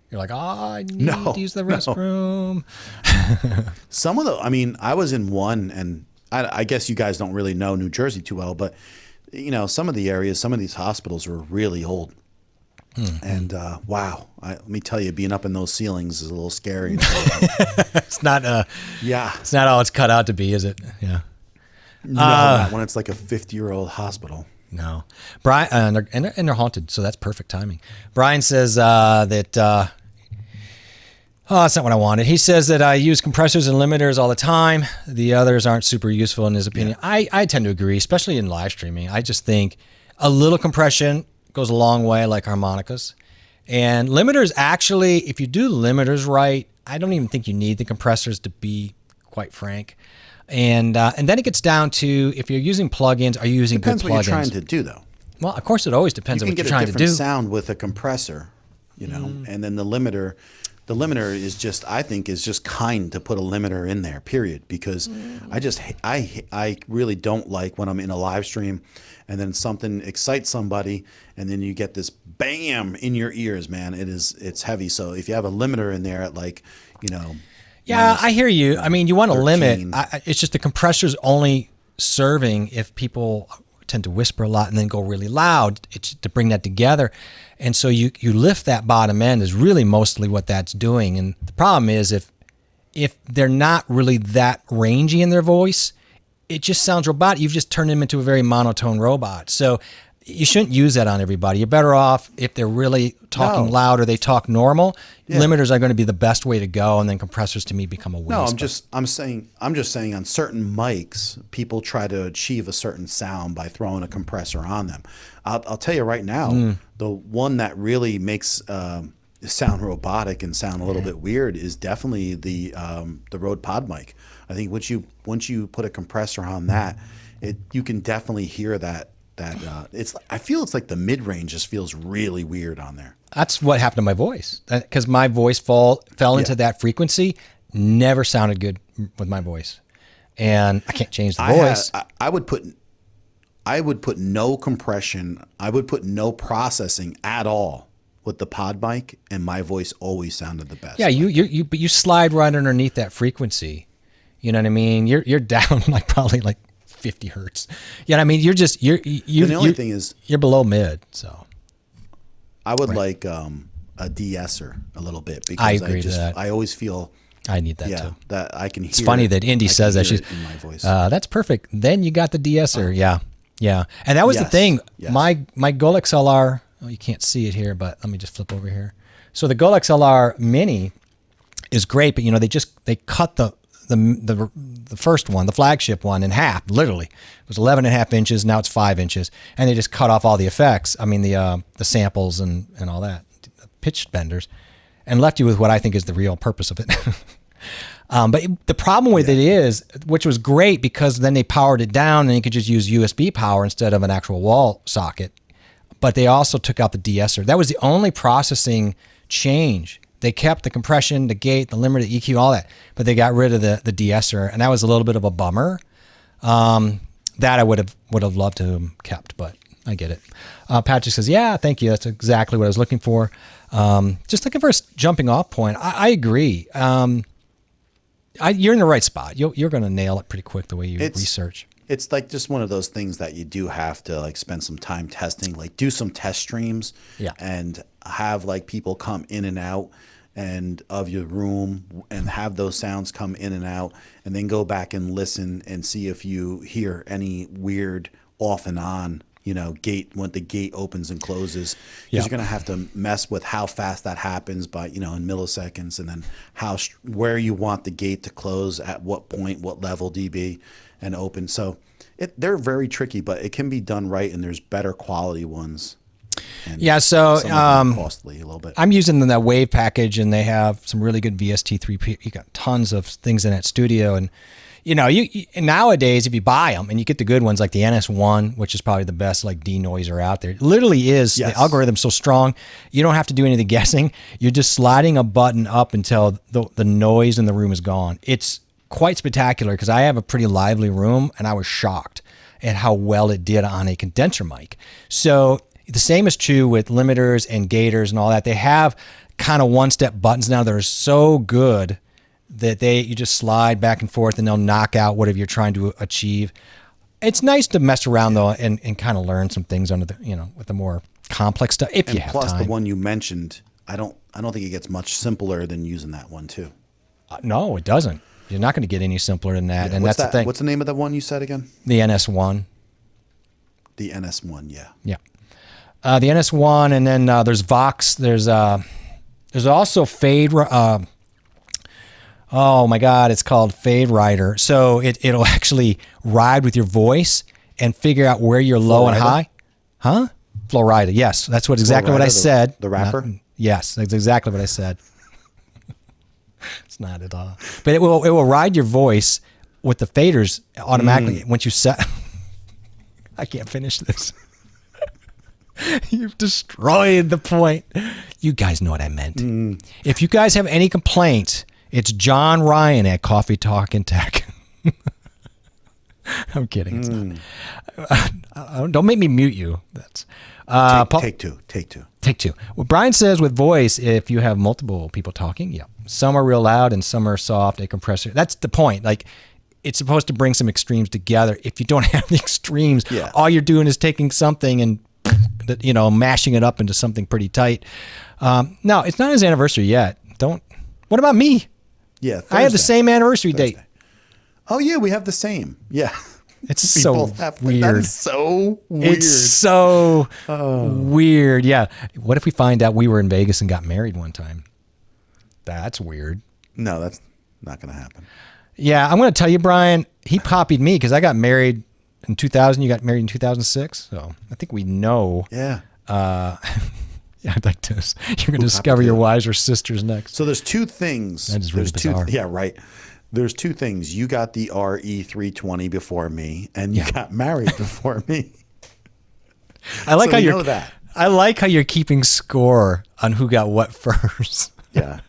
You're like, I need No, to use the no. restroom. Some of I was in one, and I guess you guys don't really know New Jersey too well, but some of the areas, some of these hospitals are really old. And wow, let me tell you, being up in those ceilings is a little scary. It's not. Yeah, It's not all it's cut out to be, is it? Yeah. no, not when it's like a 50-year-old hospital. No, Brian, and they're haunted, so that's perfect timing. Brian says that. Oh, that's not what I wanted. He says that I use compressors and limiters all the time. The others aren't super useful in his opinion. I tend to agree, especially in live streaming. I just think a little compression goes a long way, like harmonicas. And limiters, actually, if you do limiters right, I don't even think you need the compressors, to be quite frank. And then it gets down to, if you're using plugins, are you using Depends good what plugins? you're trying to do, though. Well, of course, it always depends You on can what get you're a trying to different do. sound with a compressor, and then the limiter. The limiter is just, I think, is just kind to put a limiter in there, period. Because I really don't like when I'm in a live stream and then something excites somebody and then you get this bam in your ears, man. It's heavy. So if you have a limiter in there at Yeah, I hear you. I mean, you want to limit. 13. It's just the compressor's only serving if people tend to whisper a lot and then go really loud. It's to bring that together. And so you lift that bottom end is really mostly what that's doing. And the problem is if they're not really that rangy in their voice, it just sounds robotic. You've just turned them into a very monotone robot. So you shouldn't use that on everybody. You're better off if they're really talking No. loud or they talk normal. Yeah. Limiters are going to be the best way to go, and then compressors to me become a waste. No, But- I'm just saying on certain mics, people try to achieve a certain sound by throwing a compressor on them. I'll tell you right now, the one that really makes sound robotic and sound a little bit weird is definitely the Rode Pod mic. I think once you put a compressor on that, you can definitely hear that. I feel it's like the mid range just feels really weird on there. That's what happened to my voice, because my voice fell into that frequency. Never sounded good with my voice, and I can't change the voice. I would put no compression. I would put no processing at all with the pod mic, and my voice always sounded the best. Yeah, but you slide right underneath that frequency. You know what I mean? You're down probably 50 hertz. You know what I mean? You're just And the only thing is, you're below mid. So I would like a de-esser a little bit because I agree to that. I always feel I need that too. that I can hear. It's funny that Indy says that. She's in my voice. That's perfect. Then you got the de-esser. Yeah. And that was the Yes, thing. yes. My Gold XLR. Oh, you can't see it here, but let me just flip over here. So the Gold XLR Mini is great, but they cut the first one, the flagship one, in half. Literally, it was 11 and a half inches. Now it's 5 inches, and they just cut off all the effects. I mean, the samples and all that, the pitch benders, and left you with what I think is the real purpose of it. But the problem with it is, which was great because then they powered it down and you could just use USB power instead of an actual wall socket. But they also took out the de-esser. That was the only processing change. They kept the compression, the gate, the limiter, the EQ, all that, but they got rid of the de-esser, and that was a little bit of a bummer. That I would have loved to have kept, but I get it. Patrick says, "Yeah, thank you. That's exactly what I was looking for. Just looking for a jumping off point." I agree. You're in the right spot. You're going to nail it pretty quick the way you research. It's like just one of those things that you do have to spend some time testing, do some test streams, and have people come in and out and of your room and have those sounds come in and out, and then go back and listen and see if you hear any weird off and on gate when the gate opens and closes. 'Cause Yeah. you're going to have to mess with how fast that happens by, in milliseconds, and then where you want the gate to close at what point, what level dB and open. So they're very tricky, but it can be done right, and there's better quality ones. And Yeah, so some of them are costly a little bit. I'm using the Wave package, and they have some really good VST3P. You got tons of things in that studio, and you nowadays if you buy them and you get the good ones like the NS1, which is probably the best like denoiser out there. It literally is. Yes. The algorithm's so strong, you don't have to do any of the guessing. You're just sliding a button up until the noise in the room is gone. It's quite spectacular because I have a pretty lively room, and I was shocked at how well it did on a condenser mic. So the same is true with limiters and gators and all that. They have kind of one-step buttons now that are so good that you just slide back and forth and they'll knock out whatever you're trying to achieve. It's nice to mess around though and kind of learn some things under with the more complex stuff if you have Plus, time. the one you mentioned, I don't think it gets much simpler than using that one too. No, it doesn't. You're not going to get any simpler than that, and What's that's the thing. What's the name of the one you said again? The NS1. The NS1, yeah. Yeah. The NS1, and then there's Vox. There's also Fade. Oh my God, it's called Fade Rider. So it'll actually ride with your voice and figure out where you're low and Flowrider? high. Huh? Flowrider. Yes, that's exactly what I Flowrider, said. the rapper? Yes, that's exactly what I said. It's not at all. But it will ride your voice with the faders automatically once you set. I can't finish this. You've destroyed the point. You guys know what I meant. If you guys have any complaints, it's John Ryan at Coffee Talk and Tech. I'm kidding. It's not. Don't make me mute you. That's Take two. Take two. Well, Brian says with voice, if you have multiple people talking, yeah, some are real loud and some are soft. A compressor. That's the point. Like, it's supposed to bring some extremes together. If you don't have the extremes, Yeah. all you're doing is taking something and mashing it up into something pretty tight. No, it's not his anniversary yet. What about me? Yeah, I have the Thursday. same anniversary date. Oh yeah, we have the same. Yeah. It's We so both have that. weird. That's so weird. It's so weird. Yeah. What if we find out we were in Vegas and got married one time? That's weird. No, that's not going to happen. Yeah, I'm going to tell you, Brian, he copied me because I got married in 2000. You got married in 2006. So I think we know. Yeah. Yeah, I'd like to. You're going to discover your wives or sisters next. So there's two things. That is really There's two. bizarre. Yeah, right. There's two things. You got the RE320 before me, and you got married before me. I like So how we you're. know that. I like how you're keeping score on who got what first. Yeah.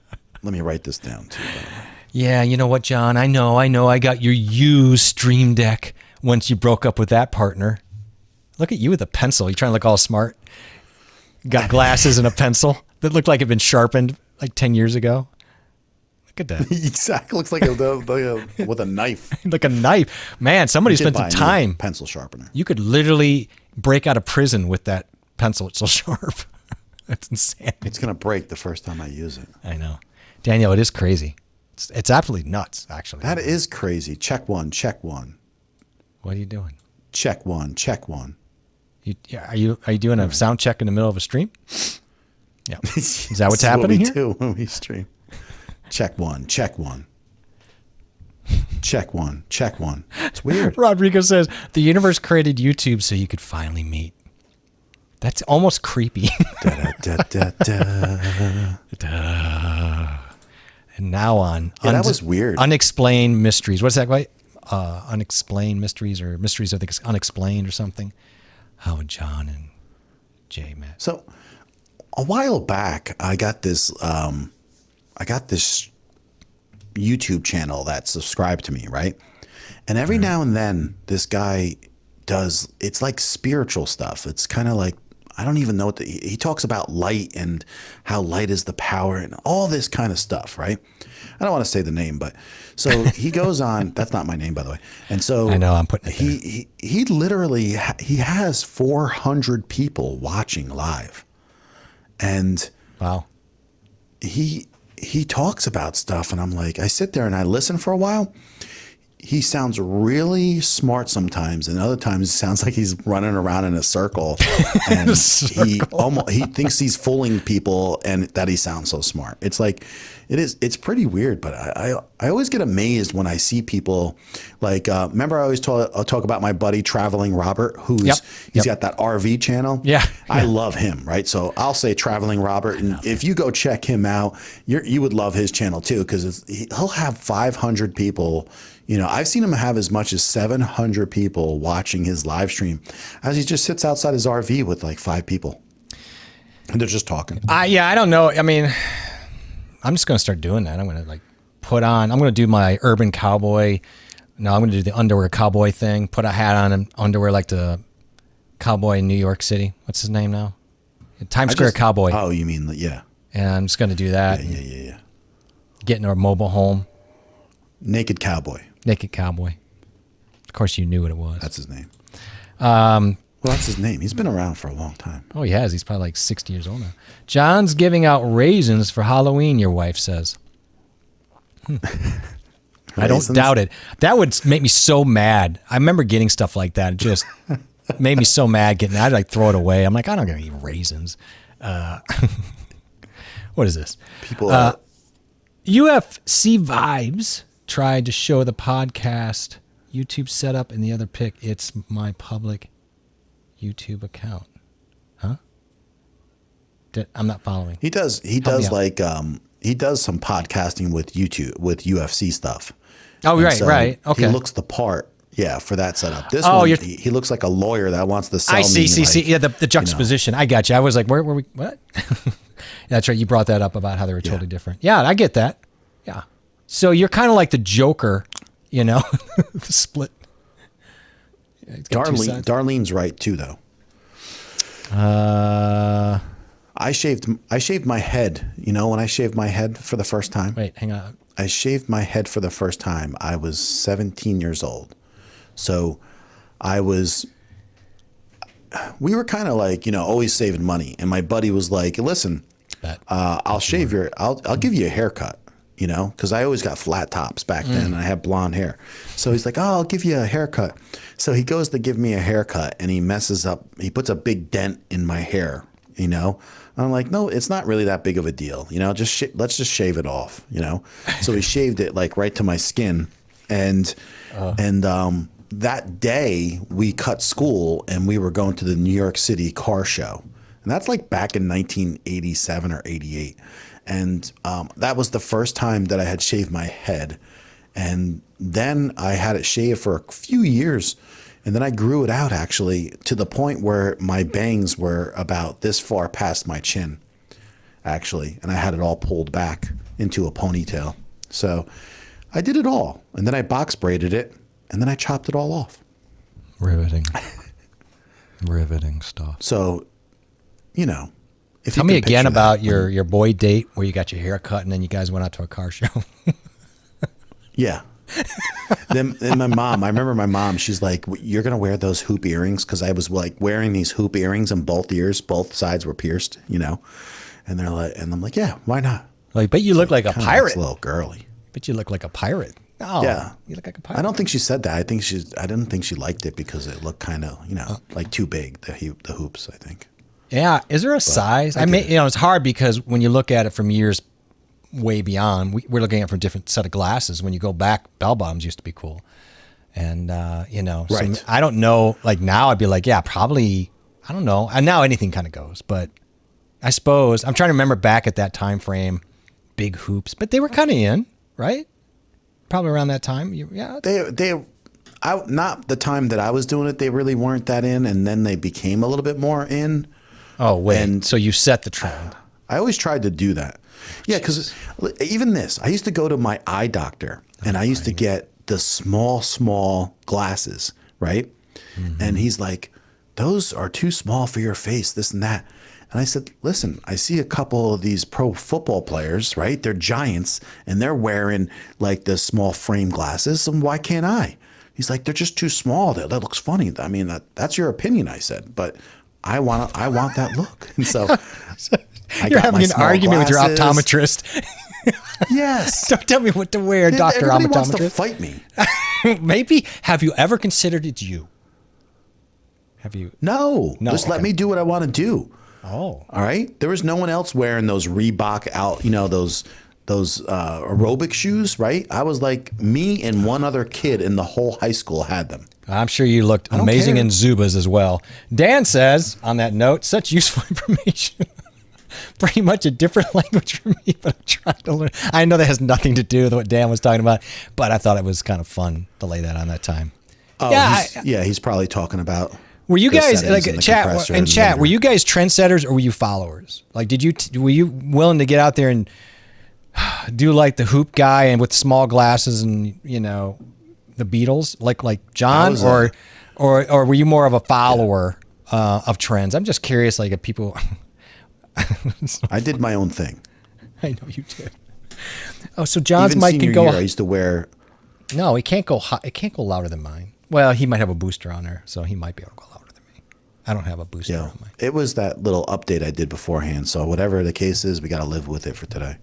Let me write this down too. By the way. Yeah, you know what, John? I know. I got your used Stream Deck once you broke up with that partner. Look at you with a pencil. You trying to look all smart. Got glasses and a pencil that looked like it'd been sharpened like 10 years ago. Look at that. Exactly. Looks like with a knife. Like a knife. Man, somebody spent some time. Pencil sharpener. You could literally break out of prison with that pencil. It's so sharp. That's insane. It's gonna break the first time I use it. I know. Daniel, it is crazy. It's absolutely nuts, actually. That is crazy. Check one. Check one. What are you doing? Check one. Check one. Are you doing a sound check in the middle of a stream? Yeah. Is that what's This happening we here? do when we stream. Check one. Check one. Check one. Check one. It's weird. Rodrigo says the universe created YouTube so you could finally meet. That's almost creepy. Da, da, da, da, da. And now on. Yeah, that was weird. Unexplained mysteries. What's that like? Unexplained mysteries or mysteries of the unexplained or something. Howard John and Jay met. So a while back, I got this YouTube channel that subscribed to me, right? And every now and then, this guy does. It's like spiritual stuff. It's kind of like, I don't even know what he talks about light and how light is the power and all this kind of stuff, right? I don't want to say the name, but so he goes on. That's not my name, by the way. And so I know, I'm putting it there. he literally he has 400 people watching live, and Wow. he talks about stuff, and I'm like, I sit there and I listen for a while. he sounds really smart sometimes, and other times it sounds like he's running around in a circle, and he thinks he's fooling people, and that he sounds so smart. It's like it's pretty weird. But I always get amazed when I see people like remember I always talk about my buddy Traveling Robert, who's he's got that RV channel. Yeah, I love him, right? So I'll say Traveling Robert, and if you go check him out, you would love his channel too, because he'll have 500 people. You know, I've seen him have as much as 700 people watching his live stream as he just sits outside his RV with like 5 people, and they're just talking. I don't know. I mean, I'm just going to start doing that. I'm going to like I'm going to do my urban cowboy. No, I'm going to do the underwear cowboy thing. Put a hat on and underwear like the cowboy in New York City. What's his name now? Times Square Cowboy. Oh, you mean, yeah. And I'm just going to do that. Yeah. Get in our mobile home. Naked Cowboy. Naked Cowboy. Of course, you knew what it was. That's his name. Well, that's his name. He's been around for a long time. Oh, he has. He's probably like 60 years old now. John's giving out raisins for Halloween, your wife says. I don't doubt it. That would make me so mad. I remember getting stuff like that. It just made me so mad. I'd like throw it away. I'm like, I don't gonna eat raisins. What is this? People UFC Vibes tried to show the podcast YouTube setup in the other pic. It's my public YouTube account. Huh? I'm not following. He does like he does some podcasting with YouTube with UFC stuff. Oh, And right. Okay. He looks the part. Yeah, for that setup. This one, he looks like a lawyer that wants to sell me. See. Yeah, the juxtaposition. I got you. I was like, where were we? What? That's right. You brought that up about how they were totally different. Yeah, I get that. Yeah. So you're kind of like the Joker, you know, the split. Yeah, Darlene's right too, though. I shaved my head. You know, when I shaved my head for the first time. Wait, hang on. I shaved my head for the first time. I was 17 years old. So we were kind of like, you know, always saving money. And my buddy was like, listen, I'll give you a haircut, you know, because I always got flat tops back then and I had blonde hair. So he's like, oh, I'll give you a haircut. So he goes to give me a haircut and he puts a big dent in my hair, you know. I'm like, no, it's not really that big of a deal. You know, let's just shave it off, you know? So he shaved it like right to my skin. And that day we cut school and we were going to the New York City car show. And that's like back in 1987 or 88. And that was the first time that I had shaved my head. And then I had it shaved for a few years. And then I grew it out, actually, to the point where my bangs were about this far past my chin, actually. And I had it all pulled back into a ponytail. So I did it all. And then I box braided it. And then I chopped it all off. Riveting. Riveting stuff. So, you know. Tell me again about your boy date where you got your hair cut and then you guys went out to a car show. Yeah. Then my mom, I remember my mom, she's like, you're going to wear those hoop earrings? Because I was like wearing these hoop earrings and both ears, both sides were pierced, you know? And they're like, and I'm like, yeah, why not? Like, but you look like a pirate. It's a little girly. But you look like a pirate. Oh, yeah. You look like a pirate. I don't think she said that. I didn't think she liked it because it looked kind of, you know, like too big, the hoops, I think. Yeah. Is there a size? I mean, you know, it's hard because when you look at it from years way beyond, we're looking at it from a different set of glasses. When you go back, bell bottoms used to be cool. And, you know, right. So I don't know, like now I'd be like, yeah, probably, I don't know. And now anything kind of goes, but I suppose I'm trying to remember back at that time frame, big hoops, but they were kind of in, right? Probably around that time. Yeah. Not the time that I was doing it, they really weren't that in. And then they became a little bit more in. Oh, wait. And so you set the trend. I always tried to do that. Yeah, because even this, I used to go to my eye doctor and I used to get the small glasses, right? Mm-hmm. And he's like, those are too small for your face, this and that. And I said, listen, I see a couple of these pro football players, right? They're giants and they're wearing like the small frame glasses. And why can't I? He's like, they're just too small. That looks funny. I mean, that's your opinion, I said, but I want that look. And so you're having an argument with your optometrist. Yes. Don't tell me what to wear, Doctor Everybody wants to Optometrist. fight me. Maybe. Have you ever considered it's you? Have you? No. No, Just let okay. me do what I want to do. Oh. All right. There was no one else wearing those Reebok out, those aerobic shoes, right? I was like, me and one other kid in the whole high school had them. I'm sure you looked don't amazing care. in Zubas as well. Dan says, on that note, such useful information. Pretty much a different language for me, but I'm trying to learn. I know that has nothing to do with what Dan was talking about, but I thought it was kind of fun to lay that on that time. Oh, Yeah, he's probably talking about. Were you the guys settings like and the chat compressor and and chat? the- Were you guys trendsetters or were you followers? Like, were you willing to get out there and do like the hoop guy and with small glasses and the Beatles, like John, was or were you more of a follower of trends? I'm just curious, like if people. I did my own thing. I know you did. Oh, so John's Even mic senior can go. year, I used to wear. No, it can't go high. It can't go louder than mine. Well, he might have a booster on there, so he might be able to go louder than me. I don't have a booster on mine. It was that little update I did beforehand. So whatever the case is, we got to live with it for today.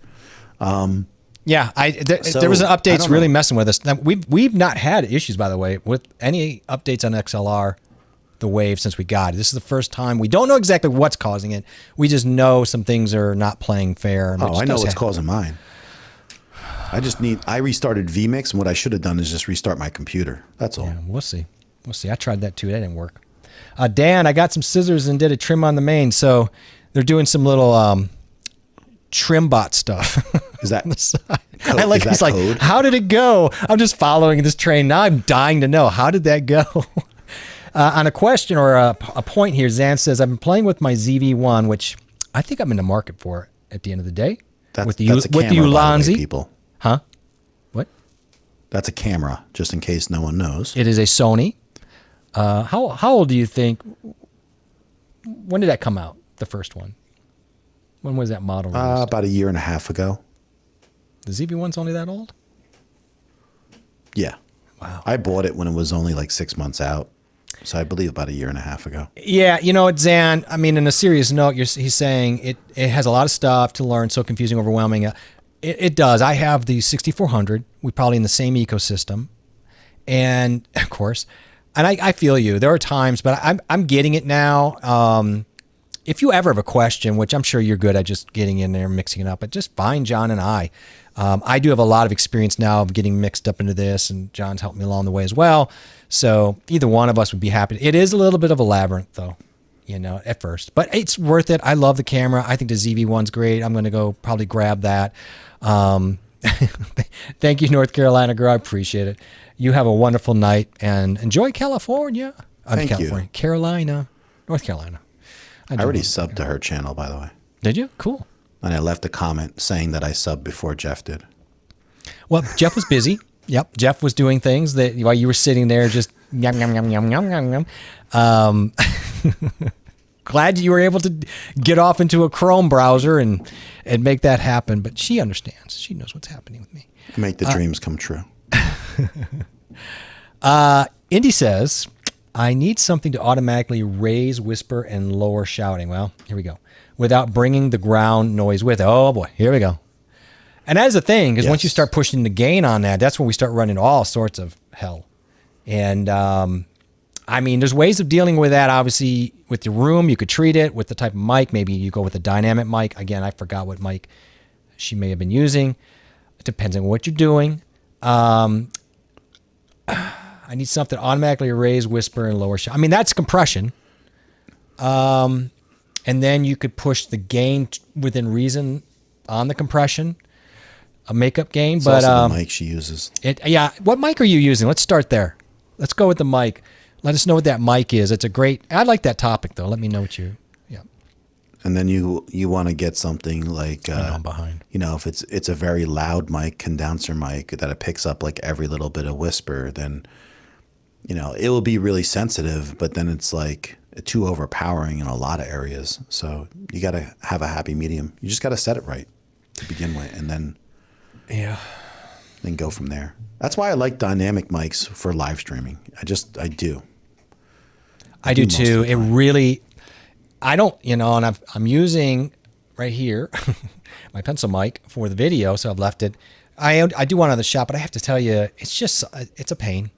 Yeah, So, there was an I updates don't really know. messing with us. Now, we've not had issues, by the way, with any updates on XLR, the Wave, since we got it. This is the first time. We don't know exactly what's causing it. We just know some things are not playing fair. And it Oh, just I know does what's happen. causing mine. I restarted vMix, and what I should have done is just restart my computer. That's all. Yeah, we'll see. We'll see. I tried that too. That didn't work. Dan, I got some scissors and did a trim on the main. So they're doing some little trim bot stuff. Is that I like. is that He's like, code? how did it go? I'm just following this train. Now I'm dying to know, how did that go? On a question or a point here, Zan says, I've been playing with my ZV-1, which I think I'm in the market for at the end of the day. That's, with the that's a with camera, the by the way, Ulanzi. people. Huh? What? That's a camera, just in case no one knows. It is a Sony. How old do you think? When did that come out? The first one. When was that model released? About a year and a half ago. The ZV-1's only that old? Yeah. Wow. I bought it when it was only like 6 months out. So I believe about a year and a half ago. Yeah, you know what, Zan? I mean, in a serious note, he's saying it has a lot of stuff to learn, so confusing, overwhelming. It does. I have the 6400. We're probably in the same ecosystem. And, of course, and I feel you. There are times, but I'm getting it now. If you ever have a question, which I'm sure you're good at just getting in there, mixing it up, but just find John and I. I do have a lot of experience now of getting mixed up into this, and John's helped me along the way as well. So either one of us would be happy. It is a little bit of a labyrinth, though, at first. But it's worth it. I love the camera. I think the ZV-1's great. I'm going to go probably grab that. Thank you, North Carolina girl. I appreciate it. You have a wonderful night, and enjoy California. Thank you. California. Carolina. North Carolina. I already subbed to her channel, by the way. Did you? Cool. And I left a comment saying that I subbed before Jeff did. Well, Jeff was busy. Yep, Jeff was doing things that while you were sitting there just yum, yum, yum, yum, yum, yum, yum. Glad you were able to get off into a Chrome browser and make that happen. But she understands. She knows what's happening with me. Make the dreams come true. Indy says, I need something to automatically raise, whisper, and lower shouting. Well, here we go. Without bringing the ground noise with it. Oh, boy. Here we go. And that is the thing, because once you Yes. start pushing the gain on that, that's when we start running all sorts of hell. And, I mean, there's ways of dealing with that. Obviously, with your room, you could treat it with the type of mic. Maybe you go with a dynamic mic. Again, I forgot what mic she may have been using. It depends on what you're doing. I need something to automatically raise, whisper, and lower shout. I mean, that's compression. And then you could push the gain within reason on the compression, a makeup gain. It's But also the mic she uses. what mic are you using? Let's start there. Let's go with the mic. Let us know what that mic is. It's a great. I like that topic though. Let me know what you. Yeah. And then you want to get something like I know I'm behind. if it's a very loud mic, condenser mic that it picks up like every little bit of whisper, then it will be really sensitive, but then it's like too overpowering in a lot of areas. So you got to have a happy medium. You just got to set it right to begin with, and then go from there. That's why I like dynamic mics for live streaming. I do. I do most too. of the It time. really. I don't. And I'm using right here. my pencil mic for the video, so I've left it. I do want it on the shop, but I have to tell you, it's a pain.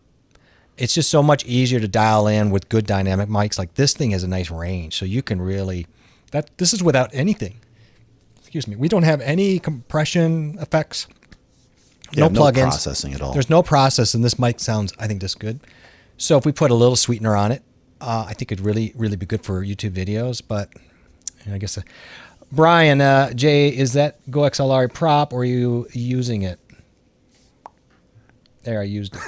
It's just so much easier to dial in with good dynamic mics. Like this thing has a nice range, so you can really this is without anything. Excuse me. We don't have any compression effects. Yeah, No plugins. No processing at all. There's no process, and this mic sounds, I think, just good. So if we put a little sweetener on it, I think it'd really, really be good for YouTube videos. But I guess, Brian, Jay, is that Go XLR prop, or are you using it? There, I used it.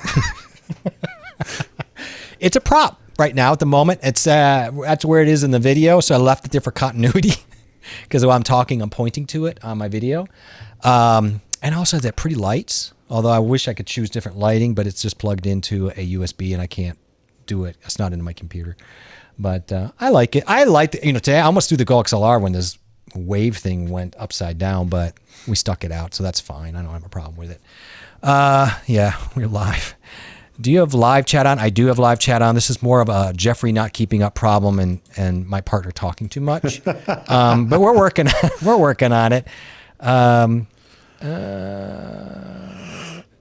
It's a prop right now at the moment. It's that's where it is in the video. So I left it there for continuity because while I'm talking, I'm pointing to it on my video. And also that pretty lights, although I wish I could choose different lighting, but it's just plugged into a USB and I can't do it. It's not in my computer. But I like it. I like it. Today I almost threw the Go XLR when this wave thing went upside down, but we stuck it out, so that's fine. I don't have a problem with it. Yeah, we're live. Do you have live chat on? I do have live chat on. This is more of a Jeffrey not keeping up problem and my partner talking too much. But we're working on it.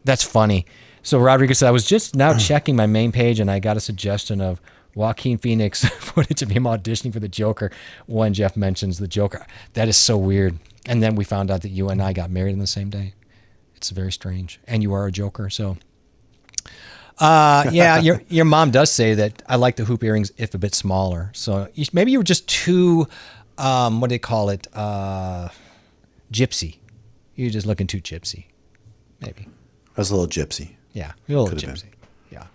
That's funny. So Rodriguez said, I was just now checking my main page and I got a suggestion of Joaquin Phoenix footage of him auditioning for the Joker when Jeff mentions the Joker. That is so weird. And then we found out that you and I got married on the same day. It's very strange. And you are a Joker, so... yeah, your mom does say that I like the hoop earrings if a bit smaller. So maybe you were just too, what do they call it? Gypsy. You're just looking too gypsy. Maybe. I was a little gypsy. Yeah, you're a little gypsy. Yeah.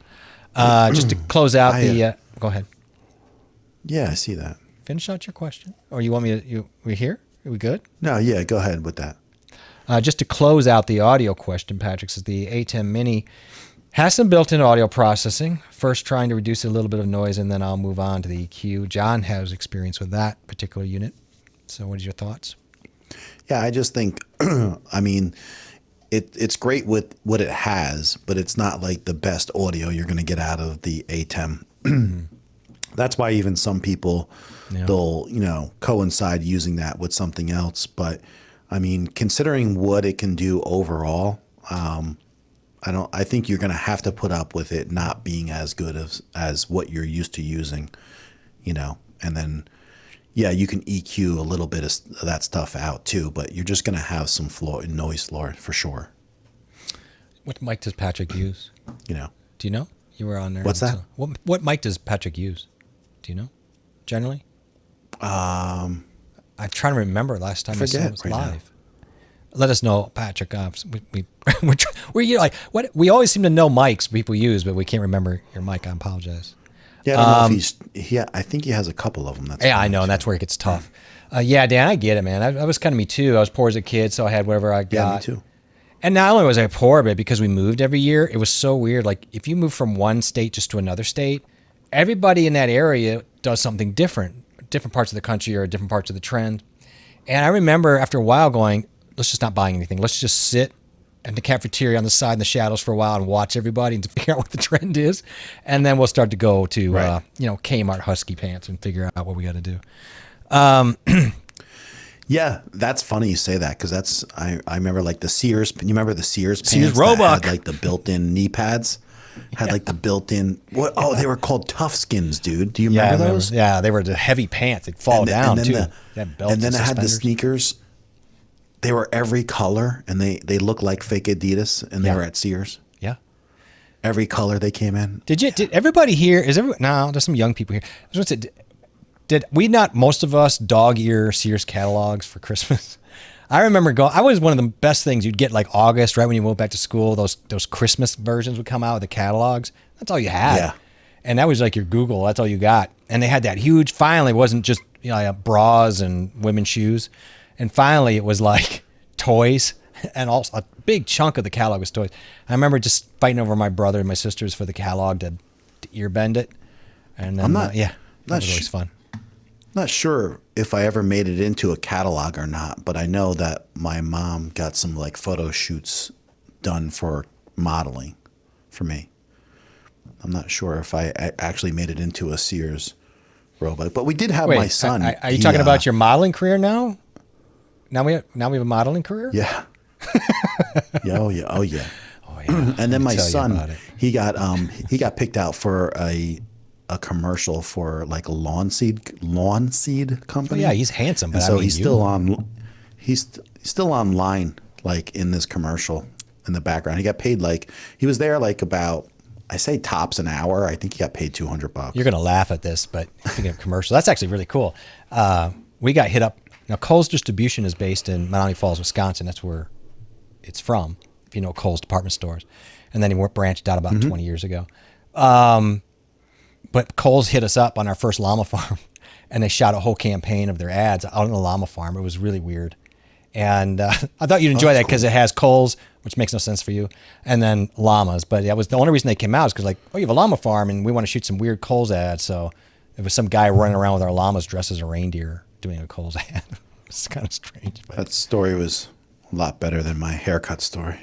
Just to close out go ahead. Yeah, I see that. Finish out your question. Or you want me to, we here? Are we good? No, yeah, go ahead with that. Just to close out the audio question, Patrick says the ATEM Mini has some built-in audio processing. First trying to reduce a little bit of noise, and then I'll move on to the EQ. John has experience with that particular unit. So what are your thoughts? Yeah, I just think, I mean, it's great with what it has, but it's not like the best audio you're going to get out of the ATEM. That's why even some people, they'll, coincide using that with something else. But, I mean, considering what it can do overall, I think you're going to have to put up with it not being as good as what you're used to using, and then, yeah, you can EQ a little bit of that stuff out too, but you're just going to have some noise floor for sure. What mic does Patrick use? Do you know? You were on there. What's that? So, what mic does Patrick use? Do you know? Generally? I'm trying to remember last time I saw it was live. Now. Let us know, Patrick. We always seem to know mics people use, but we can't remember your mic. I apologize. Yeah, I don't know if I think he has a couple of them. I know, and that's where it gets tough. Yeah, Dan, I get it, man. I was kind of me too. I was poor as a kid, so I had whatever I got. Yeah, me too. And not only was I poor, but because we moved every year, it was so weird. Like if you move from one state just to another state, everybody in that area does something different. Different parts of the country or different parts of the trend. And I remember after a while going, let's just not buying anything. Let's just sit in the cafeteria on the side in the shadows for a while and watch everybody and to figure out what the trend is. And then we'll start to go to, Kmart Husky pants and figure out what we got to do. Yeah, that's funny you say that because I remember like the Sears. You remember the Sears pants? Sears Roebuck. That had like the built-in knee pads. Had like the built-in. What? Oh, they were called Tough Skins, dude. Do you remember those? Yeah, they were the heavy pants. They'd fall down too. And then I had the sneakers. They were every color, and they looked like fake Adidas, and they were at Sears. Yeah, every color they came in. Did everybody here? No, there's some young people here. I was going to say, did we not, most of us, dog ear Sears catalogs for Christmas? I remember I was one of the best things. You'd get like August, right when you went back to school, those Christmas versions would come out with the catalogs. That's all you had. Yeah. And that was like your Google. That's all you got. And they had that huge, finally, it wasn't just bras and women's shoes. And finally it was like toys, and also a big chunk of the catalog was toys. I remember just fighting over my brother and my sisters for the catalog to ear bend it. And then, that was always fun. Not sure if I ever made it into a catalog or not, but I know that my mom got some like photo shoots done for modeling for me. I'm not sure if I actually made it into a Sears Roebuck, but we did have my son. Are you talking about your modeling career now? Now we have a modeling career. Yeah. Yeah. Oh yeah. Oh yeah. Oh yeah. And then my Tell you son, about it. he got picked out for a commercial for like a lawn seed company. Yeah, he's handsome, but And so I mean, he's still online, like in this commercial in the background. He got paid he was there like about, I say tops an hour. I think he got paid $200. You're gonna laugh at this, but speaking of commercials, that's actually really cool. We got hit up. Now, Kohl's distribution is based in Menomonee Falls, Wisconsin. That's where it's from. If you know Kohl's department stores, and then he branched out about 20 years ago. But Kohl's hit us up on our first llama farm, and they shot a whole campaign of their ads out on the llama farm. It was really weird. And I thought you'd enjoy that because it has Kohl's, which makes no sense for you, and then llamas. But that was the only reason they came out is because like, oh, you have a llama farm, and we want to shoot some weird Kohl's ads. So it was some guy running around with our llamas dressed as a reindeer doing a Kohl's ad. It's kind of strange. But. That story was a lot better than my haircut story.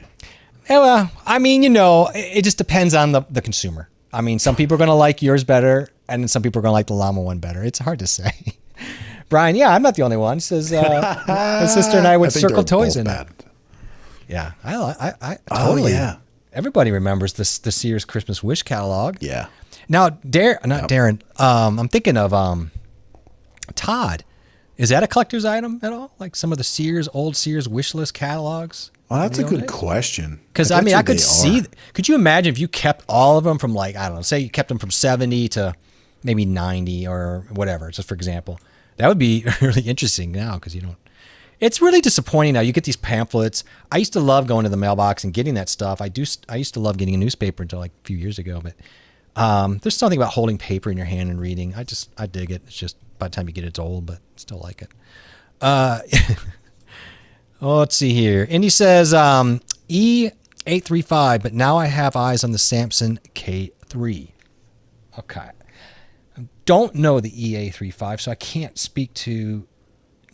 Yeah, well, I mean, it just depends on the consumer. I mean, some people are going to like yours better, and then some people are going to like the llama one better. It's hard to say. Brian, yeah, I'm not the only one. He says my sister and I would think circle they're toys both in bad. it. Yeah, I Oh, totally. yeah. Everybody remembers the Sears Christmas Wish catalog. Yeah. Now, Darren. I'm thinking of Todd. Is that a collector's item at all? Like some of the old Sears wish list catalogs? Well, that's a good question. Because I mean, I could see. Could you imagine if you kept all of them from like, I don't know, say you kept them from 70 to maybe 90 or whatever, just for example. That would be really interesting now because you don't. It's really disappointing now. You get these pamphlets. I used to love going to the mailbox and getting that stuff. I used to love getting a newspaper until like a few years ago. But there's something about holding paper in your hand and reading. I dig it. It's just by the time you get it, it's old, but still like it. Oh, let's see here. Indy says E835, but now I have eyes on the Samson K3. Okay. I don't know the EA35, so I can't speak to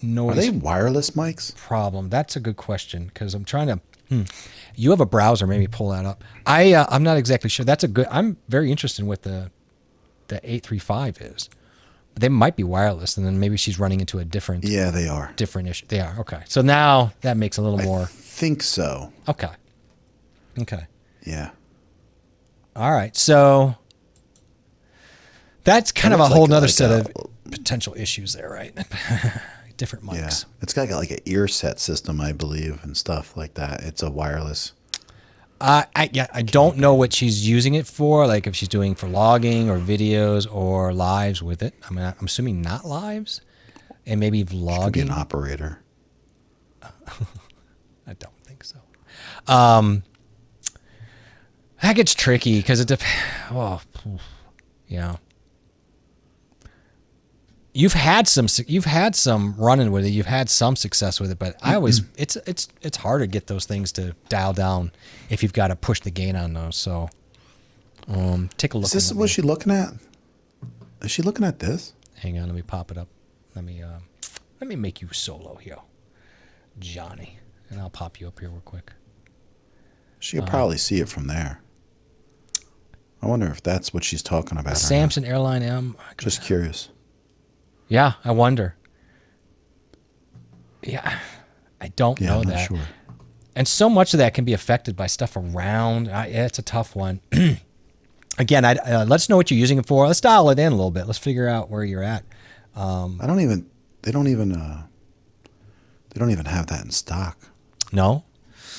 noise. Are they wireless mics? Problem. That's a good question because I'm trying to. You have a browser, maybe pull that up. I'm not exactly sure. I'm very interested in what the 835 is. They might be wireless, and then maybe she's running into a different. Yeah, they are. Different issue. They are. Okay. So now that makes a little more. I think so. Okay. Yeah. All right. So that's kind of a whole nother set of potential issues there, right? Different mics. Yeah. It's got like an ear set system, I believe, and stuff like that. It's a wireless. I don't know what she's using it for, like if she's doing for logging or videos or lives with it. I mean, I'm assuming not lives and maybe vlogging. Could be an operator. I don't think so. That gets tricky because it depends. Oh, yeah. You've had some running with it. You've had some success with it, but I always it's hard to get those things to dial down if you've got to push the gain on those. So, take a look. Is this what she's looking at? Is she looking at this? Hang on, let me pop it up. Let me make you solo here, Johnny, and I'll pop you up here real quick. She'll probably see it from there. I wonder if that's what she's talking about. Samson Airline M. Just curious. Yeah, I wonder. Yeah, I don't know I'm not that. sure. And so much of that can be affected by stuff around. It's a tough one. Again, let's know what you're using it for. Let's dial it in a little bit. Let's figure out where you're at. They don't even have that in stock. No?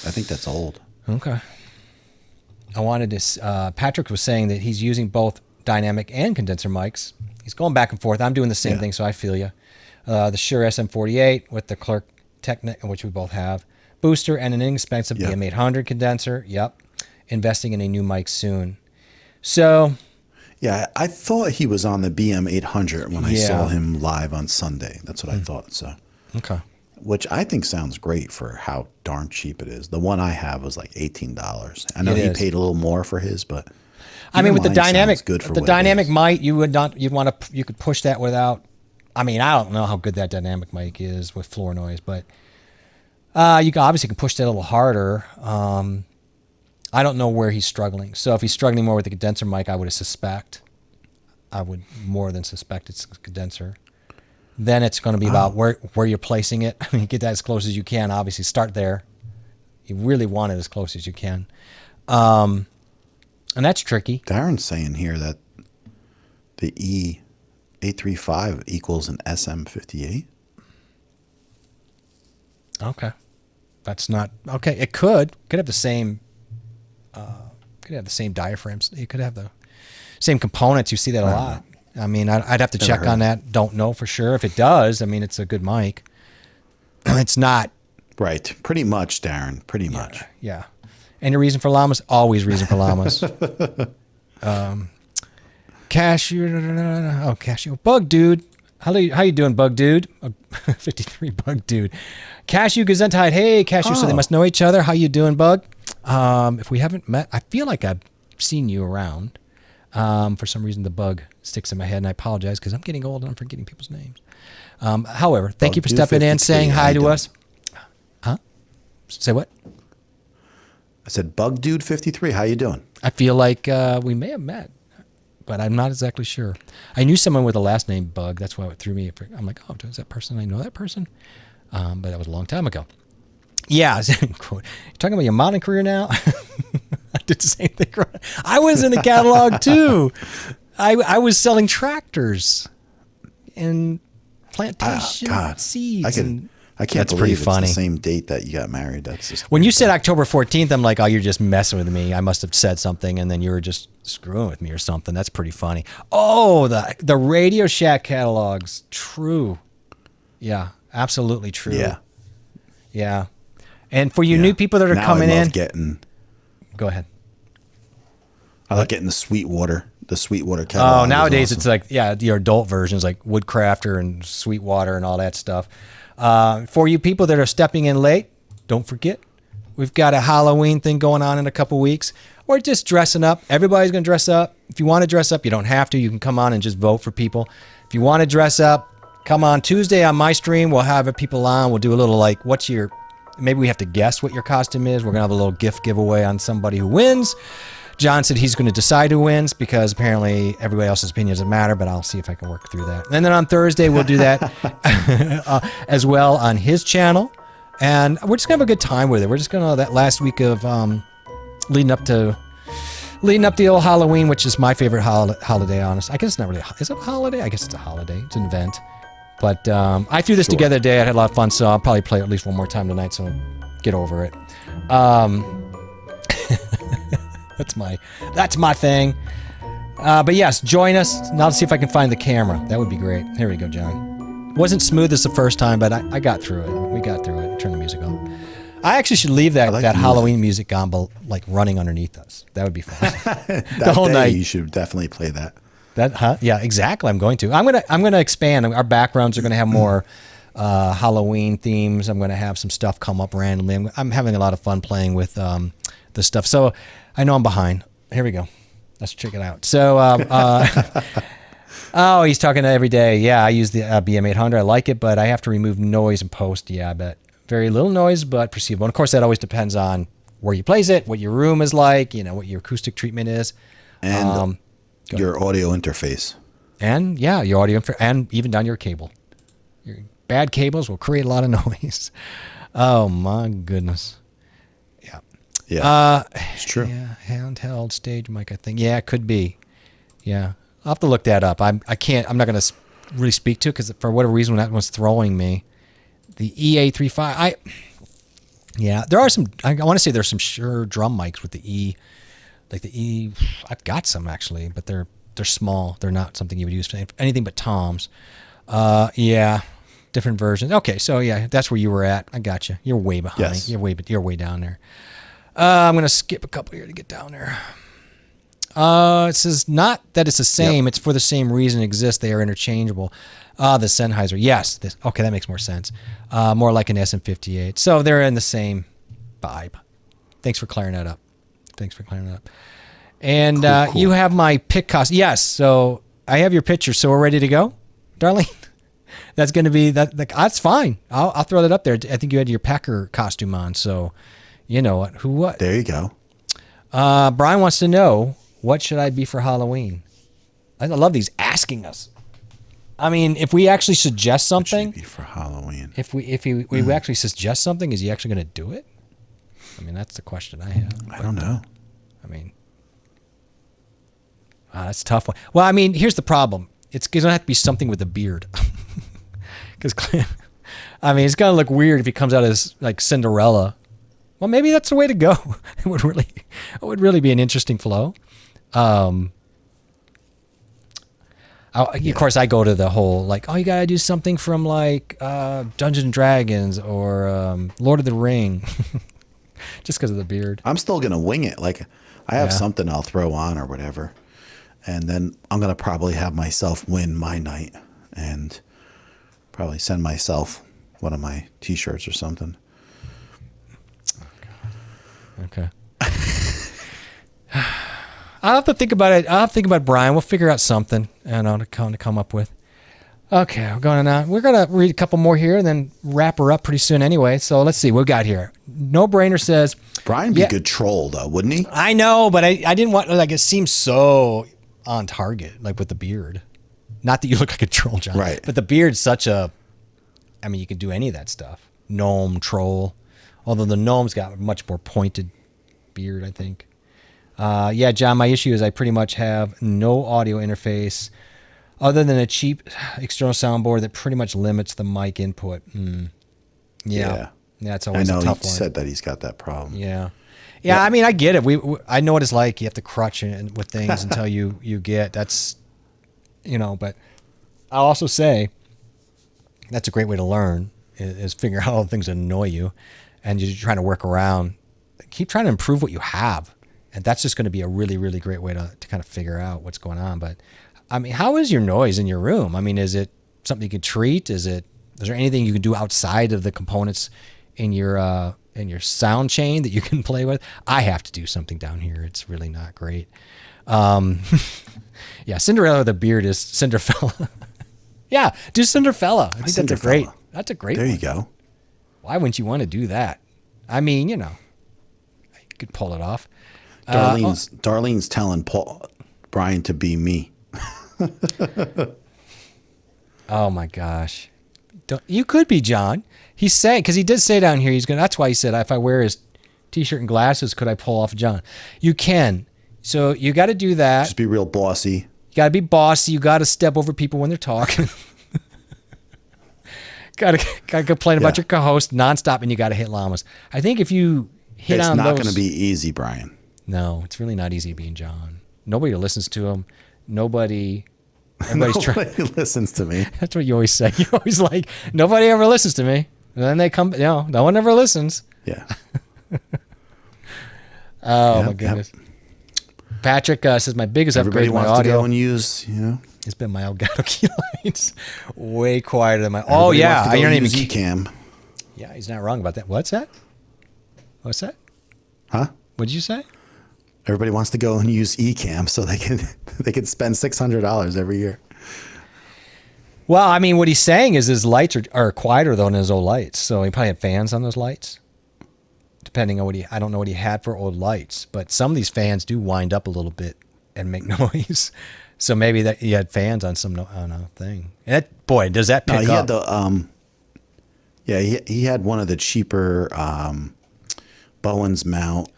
I think that's old. Okay. I wanted to, Patrick was saying that he's using both dynamic and condenser mics. He's going back and forth. I'm doing the same thing, so I feel you. The Shure SM48 with the Clerk Technic, which we both have. Booster and an inexpensive BM800 condenser. Yep. Investing in a new mic soon. So. Yeah, I thought he was on the BM800 when I saw him live on Sunday. That's what I thought. So. Okay. Which I think sounds great for how darn cheap it is. The one I have was like $18. I know he paid a little more for his, but I mean, with the dynamic, mic, you could push that without. I mean, I don't know how good that dynamic mic is with floor noise, but you can push that a little harder. I don't know where he's struggling. So if he's struggling more with the condenser mic, I would more than suspect it's a condenser. Then it's going to be about where you're placing it. I mean, get that as close as you can. Obviously, start there. You really want it as close as you can. And that's tricky. Darren's saying here that the E835 equals an SM58. Okay. That's not okay. It could have the same diaphragms. It could have the same components. You see that a lot. I mean, I'd have to check on that. Don't know for sure. If it does, I mean, it's a good mic. It's not. Right. Pretty much, Darren. Pretty much. Yeah. Any reason for llamas? Always reason for llamas. Cashew. Oh, Cashew. Bug Dude. How you doing, Bug Dude? 53 Bug Dude. Cashew Gesundheit. Hey, Cashew. So they must know each other. How you doing, Bug? If we haven't met, I feel like I've seen you around. For some reason, the bug sticks in my head, and I apologize because I'm getting old and I'm forgetting people's names. However, thank you for stepping in, saying hi to us. Huh? Say what? I said, Bug Dude 53. How you doing? I feel like we may have met, but I'm not exactly sure. I knew someone with a last name Bug. That's why it threw me. I'm like, oh, is that person? I know that person. But that was a long time ago. Yeah. You're talking about your modeling career now? I did the same thing. I was in a catalog too. I was selling tractors and plantation seeds. I can't that's believe pretty it's funny. the same date that you got married. That's just when you said October 14th, I'm like, oh, you're just messing with me. I must have said something, and then you were just screwing with me or something. That's pretty funny. Oh, the Radio Shack catalogs. True. Yeah, absolutely true. Yeah. Yeah. And for you new people that are coming in. Go ahead. I like getting the Sweetwater catalog. Oh, nowadays it's like, your adult versions like Woodcrafter and Sweetwater and all that stuff. For you people that are stepping in late, don't forget, we've got a Halloween thing going on in a couple weeks. We're just dressing up. Everybody's going to dress up. If you want to dress up, you don't have to. You can come on and just vote for people. If you want to dress up, come on Tuesday on my stream. We'll have people on. We'll do a little like, maybe we have to guess what your costume is. We're going to have a little gift giveaway on somebody who wins. John said he's going to decide who wins because apparently everybody else's opinion doesn't matter, but I'll see if I can work through that. And then on Thursday, we'll do that as well on his channel. And we're just going to have a good time with it. We're just going to, that last week of leading up the old Halloween, which is my favorite holiday, honestly. I guess it's not really, is it a holiday? I guess it's a holiday. It's an event. But I threw this together today. I had a lot of fun, so I'll probably play it at least one more time tonight, so get over it. That's my thing. But yes, join us. Now let's see if I can find the camera. That would be great. Here we go, John. Wasn't smooth as the first time, but I got through it. We got through it. Turn the music on. I actually should leave that Halloween music on, like running underneath us. That would be fun. The whole night. You should definitely play that. Yeah, exactly. I'm going to. I'm gonna expand. Our backgrounds are gonna have more Halloween themes. I'm gonna have some stuff come up randomly. I'm having a lot of fun playing with the stuff. So I know I'm behind. Here we go. Let's check it out. So, oh, he's talking to every day. Yeah, I use the BM800. I like it, but I have to remove noise in post. Yeah, I bet. Very little noise, but perceivable. And of course, that always depends on where you place it, what your room is like, what your acoustic treatment is. And your audio interface. And yeah, your audio, and even down your cable. Your bad cables will create a lot of noise. Oh my goodness. Yeah, it's true. Yeah, handheld stage mic, I think. Yeah, it could be. Yeah, I'll have to look that up. I'm not going to really speak to it because for whatever reason that one's throwing me. The E835. There are some. I want to say there's some Shure drum mics with the E, like the E. I've got some actually, but they're small. They're not something you would use for anything but toms. Yeah, different versions. Okay, so yeah, that's where you were at. I got you. You're way behind. Yes. You're way down there. I'm going to skip a couple here to get down there. It says not that it's the same. Yep. It's for the same reason it exists. They are interchangeable. The Sennheiser. Yes. Okay, that makes more sense. More like an SM58. So they're in the same vibe. Thanks for clearing that up. And cool. You have my pick cost. Yes. So I have your picture. So we're ready to go, darling? That's going to be that. That's fine. I'll throw that up there. I think you had your Packer costume on. So you know what? What? There you go. Brian wants to know, what should I be for Halloween? I love these asking us. I mean, if we actually suggest something, Maybe for Halloween. if we actually suggest something, is he actually going to do it? I mean, that's the question I have. I don't know. I mean, wow, that's a tough one. Well, I mean, here's the problem. It's going to have to be something with a beard. Because, I mean, it's going to look weird if he comes out as like Cinderella. Well, maybe that's the way to go. It would really be an interesting flow. Of course, I go to the whole like, oh, you gotta do something from like Dungeons and Dragons or Lord of the Ring, just because of the beard. I'm still gonna wing it. Like I have something I'll throw on or whatever, and then I'm gonna probably have myself win my night and probably send myself one of my T-shirts or something. Okay. I'll have to think about it. I'll have to think about Brian. We'll figure out something to come up with. Okay, we're going on. We're going to read a couple more here and then wrap her up pretty soon anyway. So let's see what we got here. No Brainer says, Brian be a good troll though, wouldn't he? I know, but I didn't want, like, it seems so on target, like with the beard. Not that you look like a troll, John. Right. But the beard's such a, I mean, you could do any of that stuff. Gnome, troll. Although the gnome's got a much more pointed beard, I think. Yeah, John, my issue is I pretty much have no audio interface other than a cheap external soundboard that pretty much limits the mic input. Yeah, it's always a tough one. I know he said that he's got that problem. Yeah. I mean, I get it. I know what it's like. You have to crutch with things until you get, that's, but I'll also say that's a great way to learn is figure out all the things that annoy you and you're trying to work around. Keep trying to improve what you have. And that's just going to be a really, really great way to kind of figure out what's going on. But I mean, how is your noise in your room? I mean, is it something you could treat? Is there anything you can do outside of the components in your sound chain that you can play with? I have to do something down here. It's really not great. Yeah, Cinderella the beard is Cinderfella. Yeah, do Cinderfella. I think that's a great There one. you go. Why wouldn't you want to do that? I mean, you could pull it off. Darlene's telling Brian to be me. Oh my gosh. You could be John. He's saying, because he did say down here, that's why he said, if I wear his t-shirt and glasses, could I pull off John? You can. So you got to do that. Just be real bossy. You got to be bossy. You got to step over people when they're talking. got to complain about your co-host nonstop, and you got to hit llamas. I think if you hit it's on those. not going to be easy, Brian. No, it's really not easy being John. Nobody listens to him. Everybody's Nobody listens to me. That's what you always say. You're always like, nobody ever listens to me. And then they come, no one ever listens. Yeah. My goodness. Patrick says my biggest Everybody upgrade in my wants audio to go and use, it's been my Elgato key lines. Way quieter than my. Everybody wants to go I don't even. use Ecamm. Yeah, he's not wrong about that. What's that? Huh? What did you say? Everybody wants to go and use Ecamm so they can spend $600 every year. Well, I mean, what he's saying is his lights are quieter than his old lights. So he probably had fans on those lights. Depending on I don't know what he had for old lights, but some of these fans do wind up a little bit and make noise. So maybe that he had fans on on a thing. And does that pick he up? Had he had one of the cheaper Bowens mount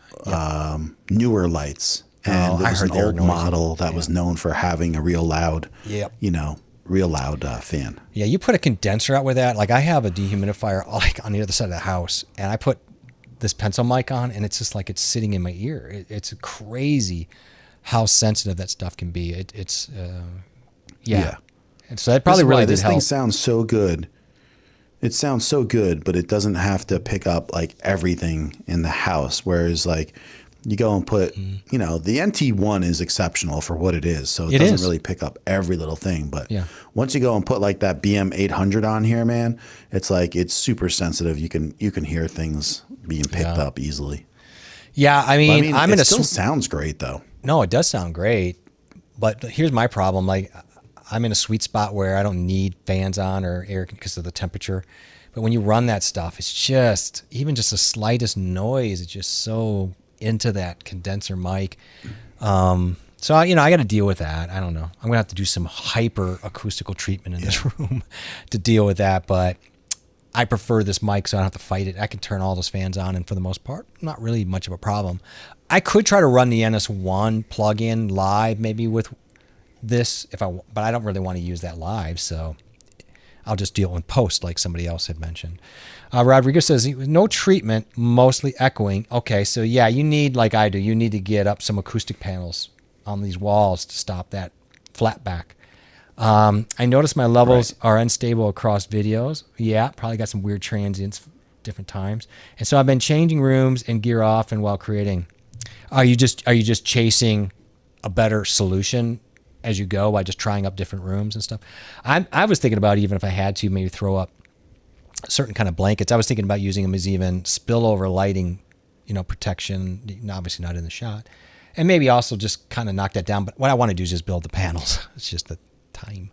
newer lights, and there was an old model that was known for having a real loud, fan. Yeah, you put a condenser out with that. Like I have a dehumidifier like on the other side of the house, and I put this pencil mic on, and it's just like it's sitting in my ear. It's crazy how sensitive that stuff can be. And so that probably really did help. This thing sounds so good. It sounds so good, but it doesn't have to pick up like everything in the house. Whereas like you go and put, the NT1 is exceptional for what it is. So it doesn't really pick up every little thing. But once you go and put like that BM800 on here, man, it's like, it's super sensitive. You can hear things being picked up easily. Yeah. I mean, it still sounds great though. No, it does sound great. But here's my problem. Like I'm in a sweet spot where I don't need fans on or air because of the temperature. But when you run that stuff, it's just, even just the slightest noise, it's just so into that condenser mic. So So, I got to deal with that. I don't know. I'm going to have to do some hyper acoustical treatment in this room to deal with that. But I prefer this mic so I don't have to fight it. I can turn all those fans on, and for the most part, not really much of a problem. I could try to run the NS1 plug-in live maybe with this, but I don't really want to use that live, so I'll just deal with post like somebody else had mentioned. Rodriguez says, no treatment, mostly echoing. Okay, so yeah, you need, like I do, you need to get up some acoustic panels on these walls to stop that flat back. I noticed my levels are unstable across videos. Yeah, probably got some weird transients different times. And so I've been changing rooms and gear off and while creating. Are you just chasing a better solution as you go by just trying up different rooms and stuff? I was thinking about, even if I had to, maybe throw up certain kind of blankets. I was thinking about using them as even spillover lighting, protection, obviously not in the shot. And maybe also just kind of knock that down. But what I want to do is just build the panels. It's just the time.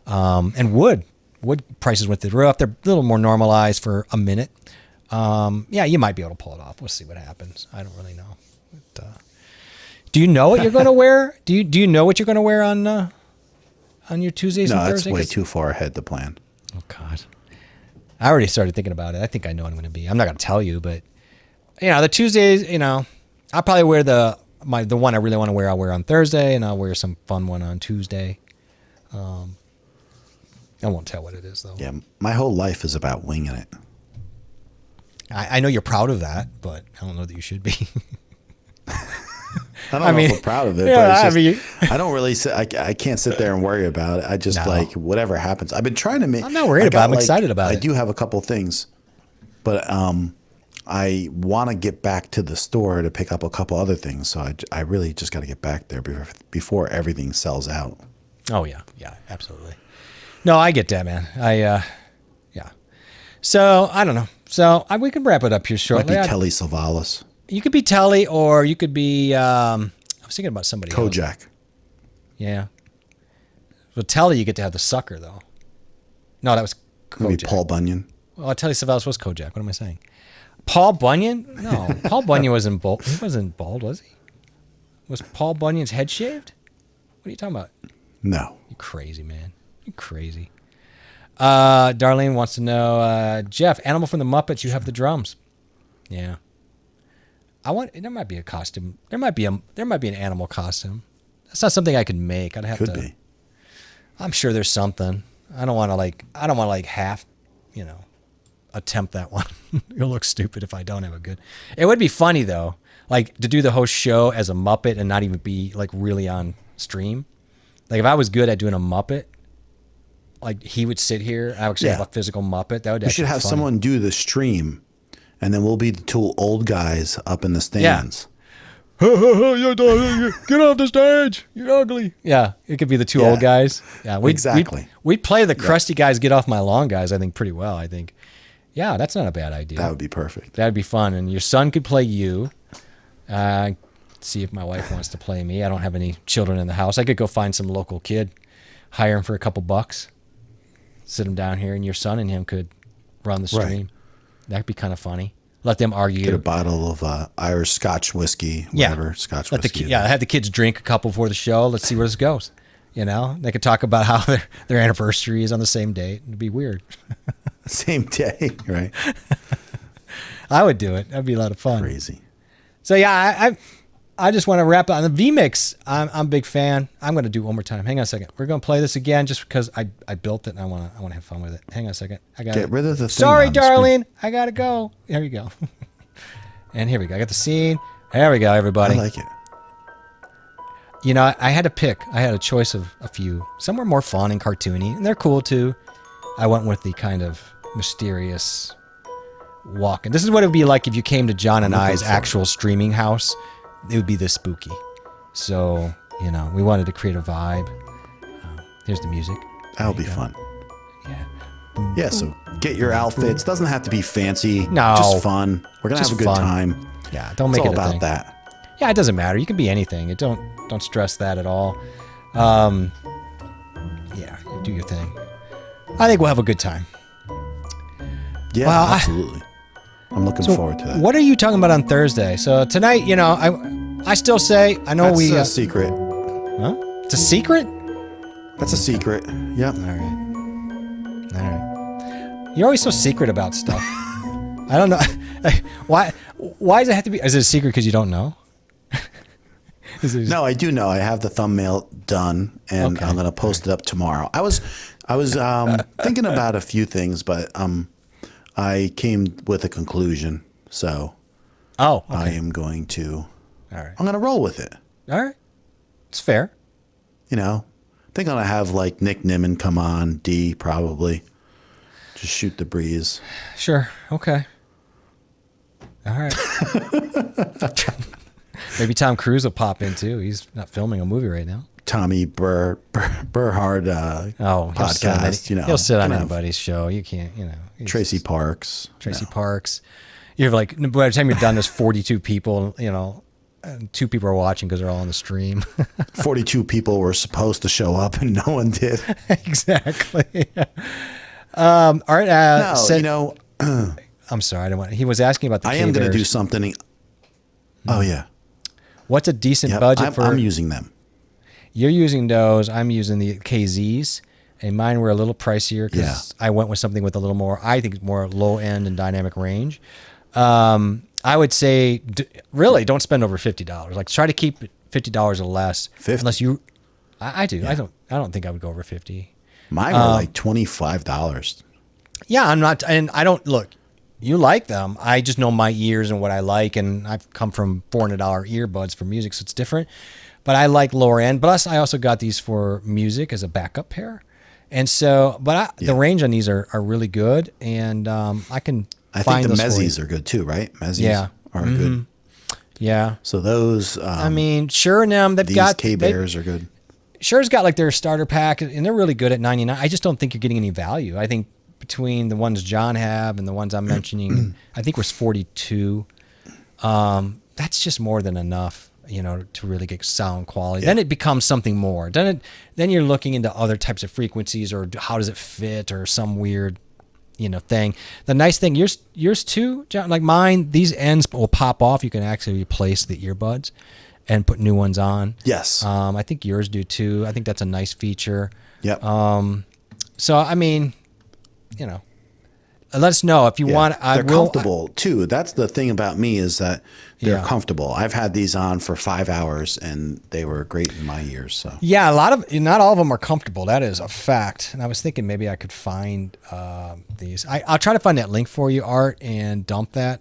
And wood prices went through the roof. They're a little more normalized for a minute. Yeah, you might be able to pull it off. We'll see what happens. I don't really know. But, do you know what you're going to wear? Do you know what you're going to wear on your Tuesdays and Thursdays? No, that's way too far ahead to plan. Oh God, I already started thinking about it. I think I know what I'm going to be. I'm not going to tell you, but the Tuesdays, I'll probably wear the one I really want to wear. I'll wear on Thursday, and I'll wear some fun one on Tuesday. I won't tell what it is though. Yeah, my whole life is about winging it. I know you're proud of that, but I don't know that you should be. I don't know if I'm proud of it, but it's just, I don't really I can't sit there and worry about it. I just like whatever happens. I've been trying to make. I'm not worried about it. I'm excited about it. I do have a couple things, but I want to get back to the store to pick up a couple other things. So I really just got to get back there before everything sells out. Oh yeah, absolutely. No, I get that, man. Yeah. So I don't know. So we can wrap it up here shortly. Might be Telly Savalas. You could be Telly, or you could be. I was thinking about somebody else. Kojak. Yeah. Well, Telly, you get to have the sucker though. No, that was Kojak. Maybe Paul Bunyan. Well, Telly Savalas was Kojak. What am I saying? Paul Bunyan? No, Paul Bunyan wasn't bald. He wasn't bald, was he? Was Paul Bunyan's head shaved? What are you talking about? No. You crazy, man. You crazy. Darlene wants to know, Jeff, Animal from the Muppets, you have the drums. Yeah. There might be a costume. There might be an animal costume. That's not something I could make. I'd have to. Could be. I'm sure there's something. I don't want to half, attempt that one. It'll look stupid if I don't have a good. It would be funny though, like to do the whole show as a Muppet and not even be like really on stream. Like if I was good at doing a Muppet, like he would sit here. I would actually have a physical Muppet. That would. We should have someone do the stream, and then we'll be the two old guys up in the stands. Yeah. Get off the stage. You're ugly. Yeah, it could be the two old guys. Yeah, exactly. We'd play the crusty guys, get off my lawn guys. I think pretty well. I think. Yeah, that's not a bad idea. That would be perfect. That'd be fun. And your son could play you. See if my wife wants to play me. I don't have any children in the house. I could go find some local kid, hire him for a couple bucks, sit him down here, and your son and him could run the stream. Right. That'd be kind of funny. Let them argue. Get a bottle of Irish Scotch whiskey, whatever Scotch whiskey. Have the kids drink a couple before the show. Let's see where this goes. They could talk about how their anniversary is on the same date. It'd be weird. Same day, right? I would do it. That'd be a lot of fun. Crazy. So yeah, I just want to wrap up on the VMix. I'm a big fan. I'm going to do it one more time. Hang on a second. We're going to play this again just because I built it and I want to have fun with it. Hang on a second. I got get rid of the thing. Sorry, darling. I got to go. Here we go. And here we go. I got the scene. There we go, everybody. I like it. I had to pick. I had a choice of a few. Some were more fun and cartoony, and they're cool too. I went with the kind of mysterious walk-in. This is what it would be like if you came to John and I's actual streaming house. It would be this spooky. So, we wanted to create a vibe. Here's the music. That'll be fun. Yeah. Yeah, so get your outfits. Doesn't have to be fancy. No. Just fun. We're going to have a good time. Yeah, don't make it a about thing. that. Yeah, it doesn't matter. You can be anything. Don't stress that at all. Yeah, do your thing. I think we'll have a good time. Yeah, absolutely. I'm looking forward to that. What are you talking about on Thursday? So tonight, I still say, I know That's a secret. Huh? It's a secret? That's a secret. Yep. All right. You're always so secret about stuff. I don't know. Why does it have to be? Is it a secret because you don't know? No, I do know. I have the thumbnail done, and Okay. I'm going to post it up tomorrow. I was thinking about a few things, but I came with a conclusion. So Oh, I okay. am going to. All right. I'm going to roll with it. All right. It's fair. You know, I think I'm going to have like Nick Nimmin come on, D probably. Just shoot the breeze. Sure. Okay. All right. Maybe Tom Cruise will pop in too. He's not filming a movie right now. Tommy Burhard Oh, he'll sit on, podcast. he'll sit on gonna have anybody's show. You can't, he's Tracy just- Parks. Tracy No. Parks. You have like, by the time you're done, there's 42 people, and 2 people are watching because they're all on the stream. 42 people were supposed to show up and no one did. Exactly. All right. No, I'm sorry. I don't want. He was asking about the. I am going to do K-Bears. something. Oh yeah. What's a decent Yep, budget for? I'm using them. You're using those. I'm using the KZs, and mine were a little pricier because I went with something with a little more. I think more low end and dynamic range. I would say, really, don't spend over $50. Like, try to keep it $50 or less. 50? Unless you, I do. I don't think I would go over 50. Mine were like $25. Yeah, I'm not, and I don't look. You like them. I just know my ears and what I like, and I've come from $400 earbuds for music, so it's different. But I like lower end. Plus, I also got these for music as a backup pair, and so. But the range on these are really good, and I can. I find think the those for you. Mezzies are good too, right? Mezzies Yeah. are good. Yeah, So those, I mean, Shure and them, they've these got K-Bears are good. Shure's got like their starter pack, and they're really good at $99. I just don't think you're getting any value. I think between the ones John have and the ones I'm mentioning, I think was 42. That's just more than enough, to really get sound quality. Then it becomes something more. Then you're looking into other types of frequencies, or how does it fit, or some weird, thing. The nice thing, yours too, John, like mine, these ends will pop off. You can actually replace the earbuds and put new ones on. Yes. I think yours do too. I think that's a nice feature. Yep. So I mean, let us know if you want. They're comfortable too. That's the thing about me, is that they're Yeah. comfortable. I've had these on for 5 hours and they were great in my ears. So Yeah, not all of them are comfortable. That is a fact. And I was thinking maybe I could find these. I'll try to find that link for you, Art, and dump that.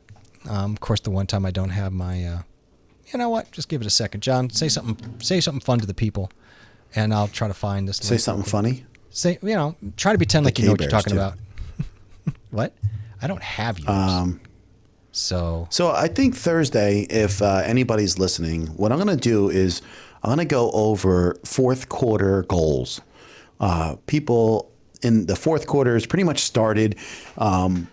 Of course, the one time I don't have my. You know what? Just give it a second, John. Say something fun to the people, and I'll try to find this. say link. something funny. Say try to pretend like you know what you're K-Bears, talking too. about. What? I don't have yours. So So I think Thursday, if anybody's listening, what I'm going to do is I'm going to go over fourth quarter goals. People in the fourth quarter has pretty much started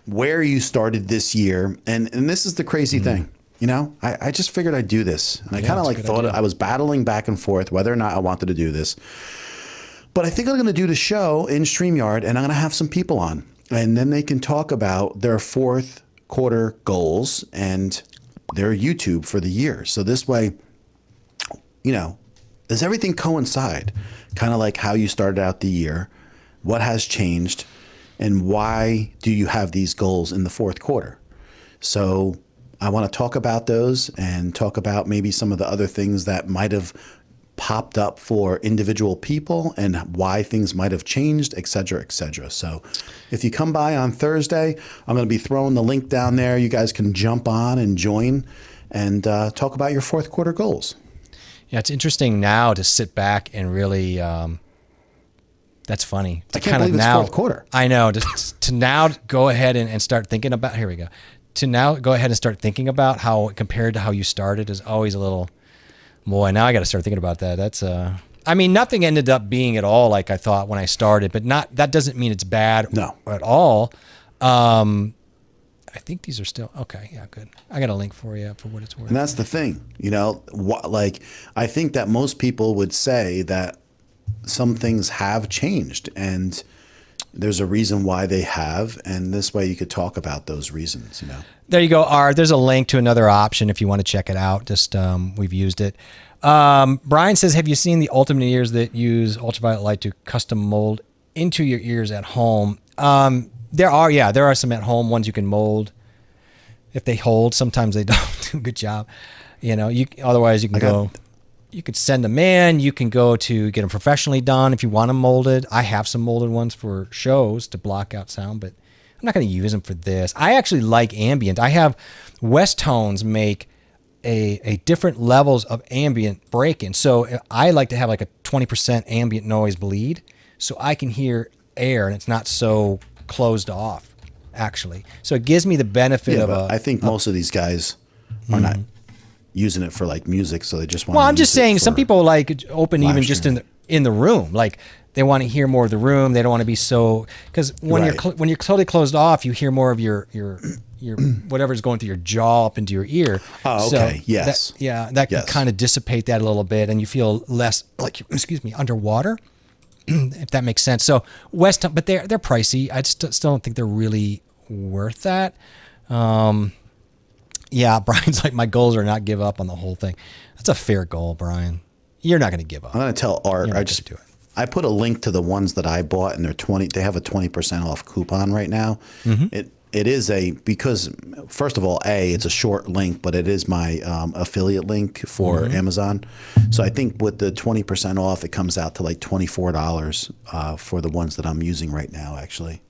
where you started this year. And this is the crazy thing. I just figured I'd do this. And I kind of it's a like good thought idea. I was battling back and forth whether or not I wanted to do this. But I think I'm going to do the show in StreamYard, and I'm going to have some people on. And then they can talk about their fourth quarter goals and their YouTube for the year. So this way, does everything coincide? Kind of like how you started out the year, what has changed, and why do you have these goals in the fourth quarter? So I want to talk about those and talk about maybe some of the other things that might have popped up for individual people and why things might have changed, et cetera, et cetera. So if you come by on Thursday, I'm going to be throwing the link down there. You guys can jump on and join and talk about your fourth quarter goals. yeah, it's interesting now to sit back and really. That's funny. I can't believe it's fourth quarter. I know. To now go ahead and start thinking about. Here we go. To now go ahead and start thinking about how compared to how you started is always a little. Boy, now I got to start thinking about that. That's I mean, nothing ended up being at all like I thought when I started, but that doesn't mean it's bad No. at all. I think these are still okay. Yeah, good. I got a link for you for what it's worth. And that's the thing, I think that most people would say that some things have changed, and there's a reason why they have, and this way you could talk about those reasons, There you go, Art. There's a link to another option if you want to check it out. Just we've used it. Brian says, have you seen the Ultimate ears that use ultraviolet light to custom mold into your ears at home? There are some at home ones you can mold. If they hold, sometimes they don't do a good job. Otherwise you can go. You could send them in. You can go to get them professionally done if you want them molded. I have some molded ones for shows to block out sound, but I'm not going to use them for this. I actually like ambient. I have West Tones make a different levels of ambient break-in. So I like to have like a 20% ambient noise bleed so I can hear air and it's not so closed off, actually. So it gives me the benefit of I think most of these guys are not using it for like music, so they just want. Well, I'm just saying some people like open even just in the room, like they want to hear more of the room. They don't want to be so because when you're totally closed off, you hear more of your whatever's going through your jaw up into your ear. Oh, okay. Yes. That can kind of dissipate that a little bit, and you feel less like underwater. If that makes sense. So but they're pricey. I just still don't think they're really worth that. Yeah, Brian's like, my goals are not give up on the whole thing. That's a fair goal, Brian. You're not going to give up. I'm going to tell Art. I put a link to the ones that I bought, and they have a 20% off coupon right now. Mm-hmm. It is because first of all, it's a short link, but it is my affiliate link for Amazon. So I think with the 20% off, it comes out to like $24 for the ones that I'm using right now, actually.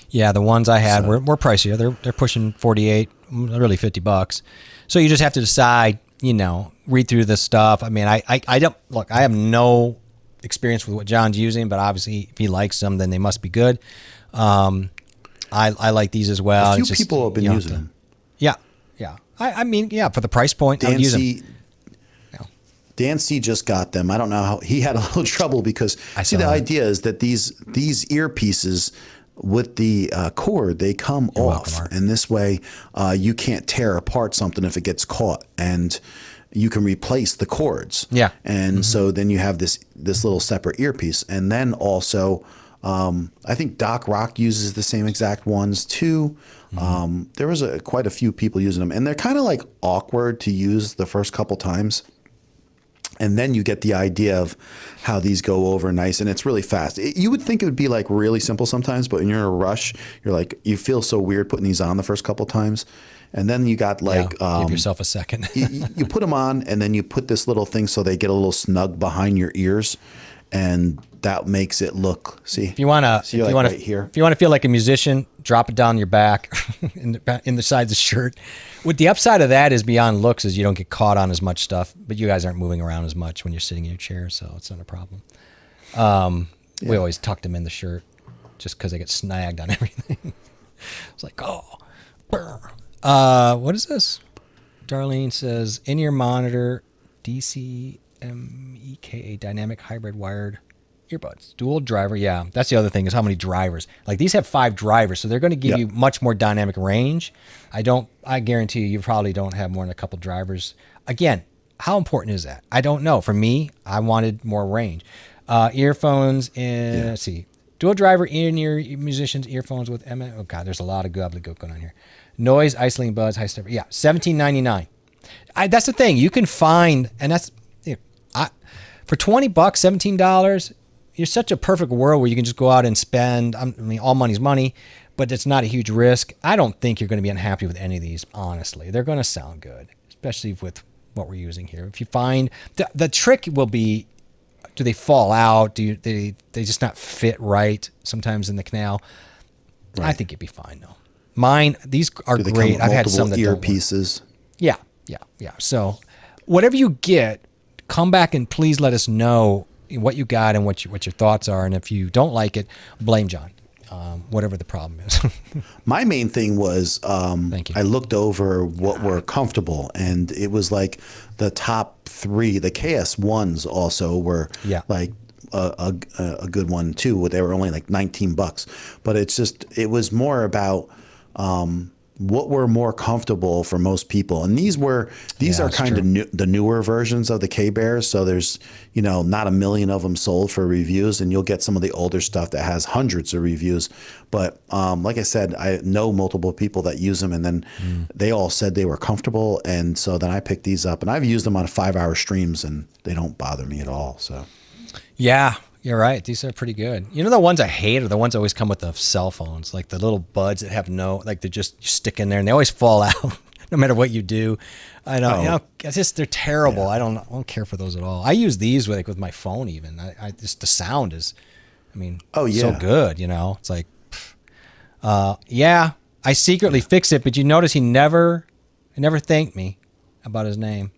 Yeah, the ones I had were pricier. They're pushing 48, really $50. So you just have to decide, read through this stuff. I mean, I don't look. I have no experience with what John's using, but obviously, if he likes them, then they must be good. I like these as well. A few people have been using them. Yeah. I mean, for the price point, I would use them. Dan C just got them. I don't know how he had a little trouble because the idea is that these earpieces with the cord, they come off, and this way you can't tear apart something if it gets caught, and you can replace the cords. Yeah, and so then you have this little separate earpiece, and then also I think Doc Rock uses the same exact ones too. There was quite a few people using them, and they're kind of like awkward to use the first couple times. And then you get the idea of how these go over nice, and it's really fast. You would think it would be like really simple sometimes, but when you're in a rush, you feel so weird putting these on the first couple times. And then you got like give yourself a second. you put them on, and then you put this little thing so they get a little snug behind your ears, and that makes it look. See, if you want to feel like a musician, drop it down your back in the sides of the shirt. With the upside of that is beyond looks is you don't get caught on as much stuff, but you guys aren't moving around as much when you're sitting in your chair, so it's not a problem. We always tucked them in the shirt just because they get snagged on everything. It's like, what is this? Darlene says, in-ear monitor, DCMEKA, dynamic hybrid wired earbuds, dual driver. Yeah, that's the other thing is how many drivers. Like these have 5 drivers, so they're going to give you much more dynamic range. I guarantee you probably don't have more than a couple drivers. Again, how important is that? I don't know. For me, I wanted more range. Earphones and let's see, dual driver in-ear musicians earphones with oh god, there's a lot of gobbledygook going on here. Noise isolating buds, high step. Yeah, $17.99. That's the thing. You can find, and that's for $20, $17. You're such a perfect world where you can just go out and spend. I mean, all money's money, but it's not a huge risk. I don't think you're going to be unhappy with any of these. Honestly, they're going to sound good, especially with what we're using here. If you find the trick will be, do they fall out? Do they just not fit right? Sometimes in the canal. Right. I think you'd be fine though. Mine, these are great. I've had some that earpieces. Yeah. So, whatever you get, come back and please let us know what you got and what your thoughts are. And if you don't like it, blame John, whatever the problem is. My main thing was I looked over what were comfortable, and it was like the top 3. The KS1s also were like a good one too. They were only like $19, but it was more about what were more comfortable for most people. And these are that's kind true. of the newer versions of the K-Bears. So there's, not a million of them sold for reviews, and you'll get some of the older stuff that has hundreds of reviews. But like I said, I know multiple people that use them, and then they all said they were comfortable. And so then I picked these up, and I've used them on 5-hour streams, and they don't bother me at all. So Yeah, you're right. These are pretty good. The ones I hate are the ones that always come with the cell phones, like the little buds that have they're just you stick in there and they always fall out no matter what you do. I know, it's just they're terrible. Yeah. I don't care for those at all. I use these with my phone even. I just the sound is, so good. It's like, I secretly fix it, but you notice he never thanked me about his name,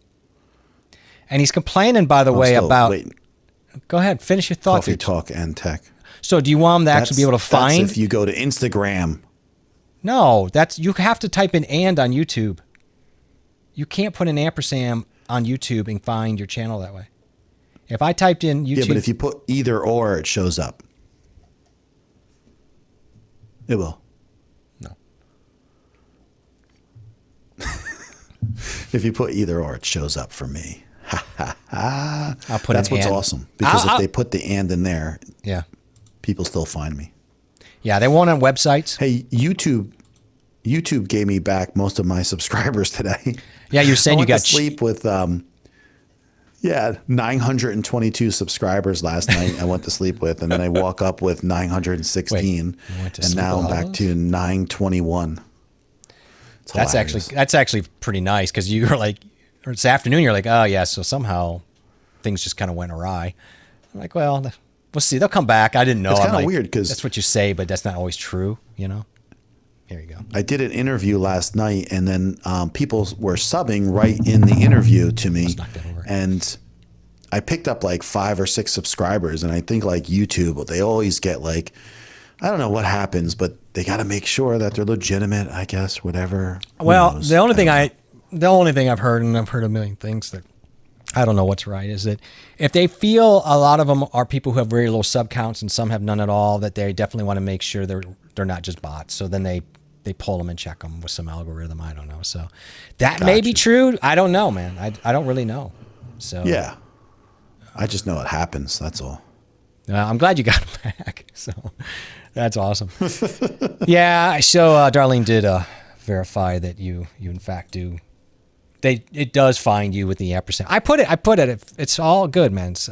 and he's complaining, by the way, about. Wait. Go ahead, finish your thought. Coffee Talk and Tech. So do you want him to actually be able to find? That's if you go to Instagram. No, you have to type in "and" on YouTube. You can't put an ampersand on YouTube and find your channel that way. If I typed in YouTube, Yeah, but if you put either or, it shows up. It will. No. If you put either or, it shows up for me. I'll put That's an what's "and." awesome. Because if they put the "and" in there, Yeah, people still find me. yeah, they won't on websites. Hey, YouTube gave me back most of my subscribers today. Yeah, you're saying I you went got to sleep with 922 subscribers last night. I went to sleep with, and then I woke up with 916, Wait, you went to and sleep now with I'm all back those? to 921. It's hilarious. That's actually pretty nice because you were like, or this afternoon you're like, oh yeah, so somehow things just kind of went awry. I'm like, well, we'll see. They'll come back. I didn't know. It's I'm kinda like, weird 'cause- that's what you say, but that's not always true. Here you go. I did an interview last night, and then people were subbing right in the interview to me, knock that over. and I picked up like 5 or 6 subscribers. And I think like YouTube, they always get like, I don't know what happens, but they got to make sure that they're legitimate, I guess, whatever. Who Well, knows? the only thing I the only thing I've heard, and I've heard a million things that I don't know what's right, is that if they feel a lot of them are people who have very low sub counts and some have none at all, that they definitely want to make sure they're not just bots. So then they pull them and check them with some algorithm. I don't know. So that may be Gotcha. true. I don't know, man. I don't really know. So Yeah. I just know it happens. That's all. I'm glad you got them back. So that's awesome. Yeah. So Darlene did verify that you in fact do. It does find you with the ampersand. I put it. It's all good, man. It's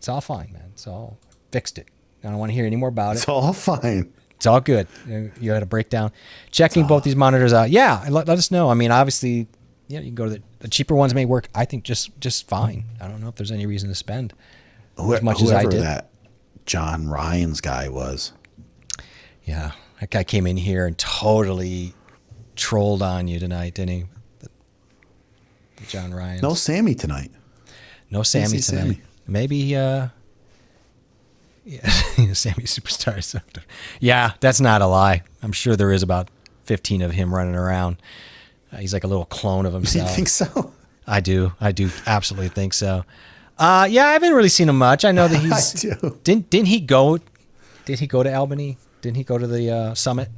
all fine, man. It's all fixed it. I don't want to hear any more about It's it. all fine. It's all good. You had a breakdown. Checking both these monitors out. Yeah, let us know. Obviously, you can go to the cheaper ones may work. I think just fine. I don't know if there's any reason to spend as much as I Whoever did. that John Ryan's guy was. Yeah, that guy came in here and totally trolled on you tonight, didn't he? The John Ryan. No Sammy tonight. No Sammy see tonight. Sammy. Maybe, yeah, Sammy Superstar. So, yeah, that's not a lie. I'm sure there is about 15 of him running around. He's like a little clone of You himself. think so? I do absolutely think so. Yeah, I haven't really seen him much. I know that he's. I do. Didn't he go? Did he go to Albany? Didn't he go to the summit?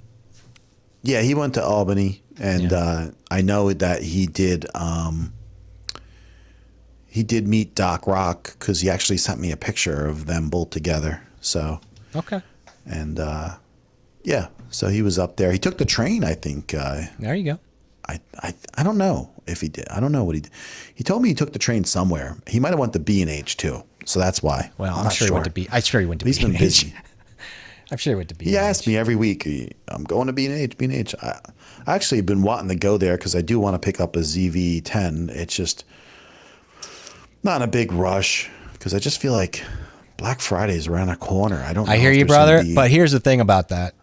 Yeah, he went to Albany, and I know that he did. He did meet Doc Rock because he actually sent me a picture of them both together. So, Okay. and yeah, so he was up there. He took the train, I think. There you go. I don't know if he did. I don't know what he did. He told me he took the train somewhere. He might have went to B&H too, so that's why. Well, I'm not sure he went to B. I'm sure he went to He's been B&H. busy. I'm sure he went to B. He asked me every week, I'm going to B&H, B&H. I actually have been wanting to go there because I do want to pick up a ZV-10. It's just not in a big rush because I just feel like Black Friday is around the corner. I don't know I hear if you, there's gonna brother. be- But here's the thing about that: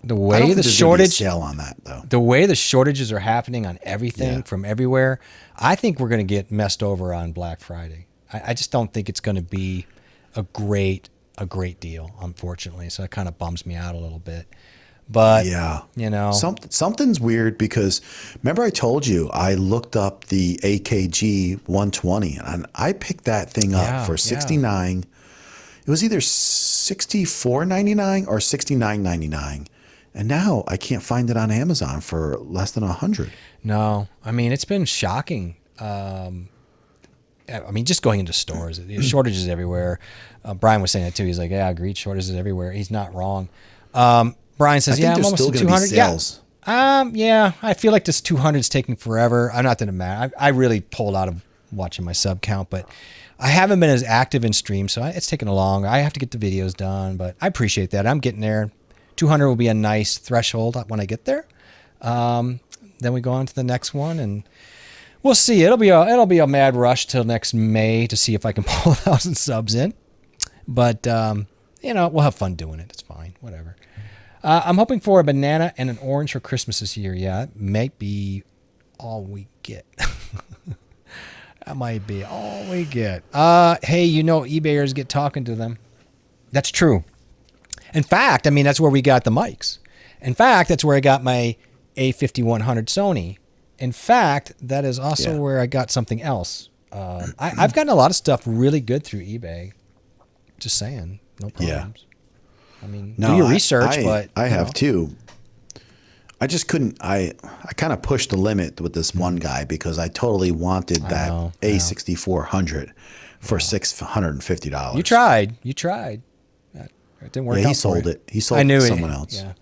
the I don't way think the there's gonna be a shortage, sale on that though. the way the shortages are happening on everything Yeah. from everywhere, I think we're going to get messed over on Black Friday. I just don't think it's going to be a great deal, unfortunately. So it kind of bums me out a little bit. But Yeah. you know, Something's weird because remember I told you I looked up the AKG 120 and I picked that thing up Yeah, for yeah. 69. It was either $64.99 or $69.99. And now I can't find it on Amazon for less than 100. No, I mean, it's been shocking. I mean, just going into stores, shortages everywhere. Brian was saying it too. He's like, yeah, I agree, shortages everywhere. He's not wrong. Brian says, I think yeah, I'm there's almost still at going to be 200. Yeah. sales. Yeah, I feel like this 200 is taking forever. I'm not that it matter. I really pulled out of watching my sub count, but I haven't been as active in stream, so it's taken long. I have to get the videos done, but I appreciate that. I'm getting there. 200 will be a nice threshold when I get there. Then we go on to the next one, and we'll see. It'll be a mad rush till next May to see if I can pull 1,000 subs in. But we'll have fun doing it. It's fine. Whatever. I'm hoping for a banana and an orange for Christmas this year. Yeah, it might be all we get. That might be all we get. Hey, eBayers get talking to them. That's true. In fact, I mean, that's where we got the mics. In fact, that's where I got my A5100 Sony. In fact, that is also where I got something else. I've gotten a lot of stuff really good through eBay. Just saying. No problems. I mean, do your research, but I have too. I just couldn't. I kind of pushed the limit with this one guy because I totally wanted that A6400 for $650. You tried. It didn't work out. Yeah, he sold it. He sold it to someone else. Yeah.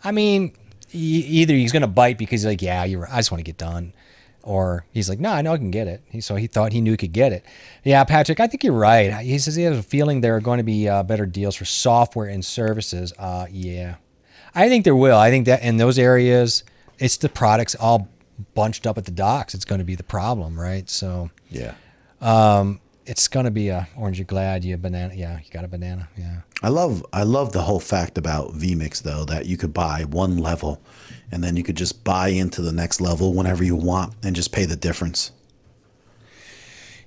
I mean, either he's going to bite because he's like, yeah, you're right, I just want to get done. Or he's like, no, I know I can get it. So he thought he knew he could get it. Yeah, Patrick, I think you're right. He says he has a feeling there are going to be better deals for software and services. Yeah. I think there will. I think that in those areas, it's the products all bunched up at the docks. It's going to be the problem, right? So yeah. It's going to be orange, you're glad, you banana. Yeah, you got a banana. Yeah. I love the whole fact about vMix, though, that you could buy one level and then you could just buy into the next level whenever you want and just pay the difference.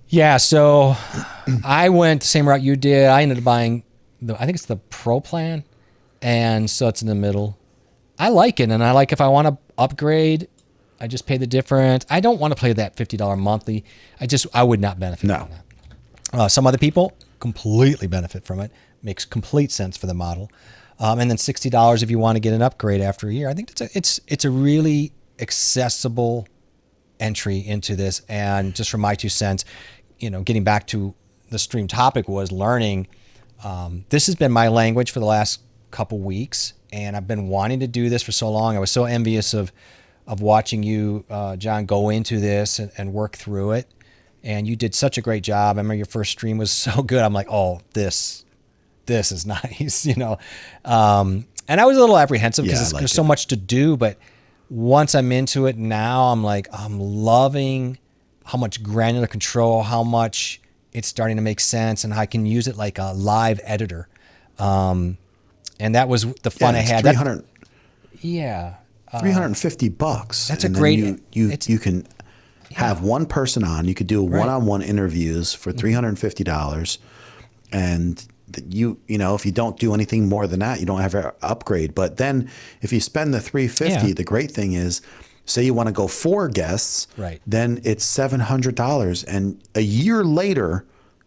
Yeah, so I went the same route you did. I ended up buying, I think it's the Pro plan, and so it's in the middle. I like it, and I like if I want to upgrade, I just pay the difference. I don't want to pay that $50 monthly. I would not benefit from that. Some other people completely benefit from it. Makes complete sense for the model. And then $60 if you want to get an upgrade after a year. I think it's a really accessible entry into this. And just from my 2 cents, getting back to the stream topic was learning. This has been my language for the last couple weeks, and I've been wanting to do this for so long. I was so envious of watching you, John, go into this and work through it. And you did such a great job. I remember your first stream was so good. I'm like, oh, this is nice, And I was a little apprehensive because there's so much to do. But once I'm into it now, I'm like, I'm loving how much granular control, how much it's starting to make sense, and I can use it like a live editor. And that was the fun I had. 300. $350. $350. That's a great. You can have one person on. You could do one-on-one interviews for $350, and if you don't do anything more than that, you don't have an upgrade. But then if you spend the $350, the great thing is, say you want to go 4 guests, then it's $700, and a year later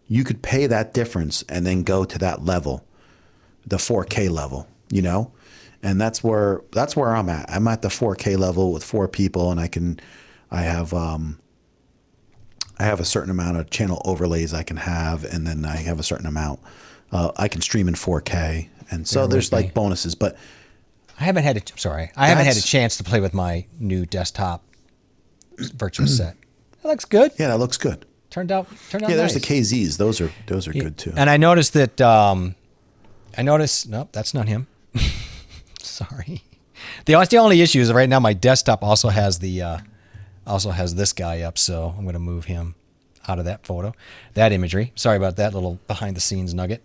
you could pay that difference and then go to that level, the 4K level, and that's where I'm at. I'm at the 4K level with 4 people, and I have a certain amount of channel overlays I can have, and then I have a certain amount. I can stream in 4K, and so there's like bonuses. But I haven't had a chance to play with my new desktop virtual set. That looks good. Yeah, that looks good. Turned out Yeah, nice. there's the KZs. Those are good too. And I noticed that. Nope, that's not him. Sorry. The only issue is right now my desktop also has this guy up, so I'm going to move him out of that photo, that imagery. Sorry about that little behind the scenes nugget.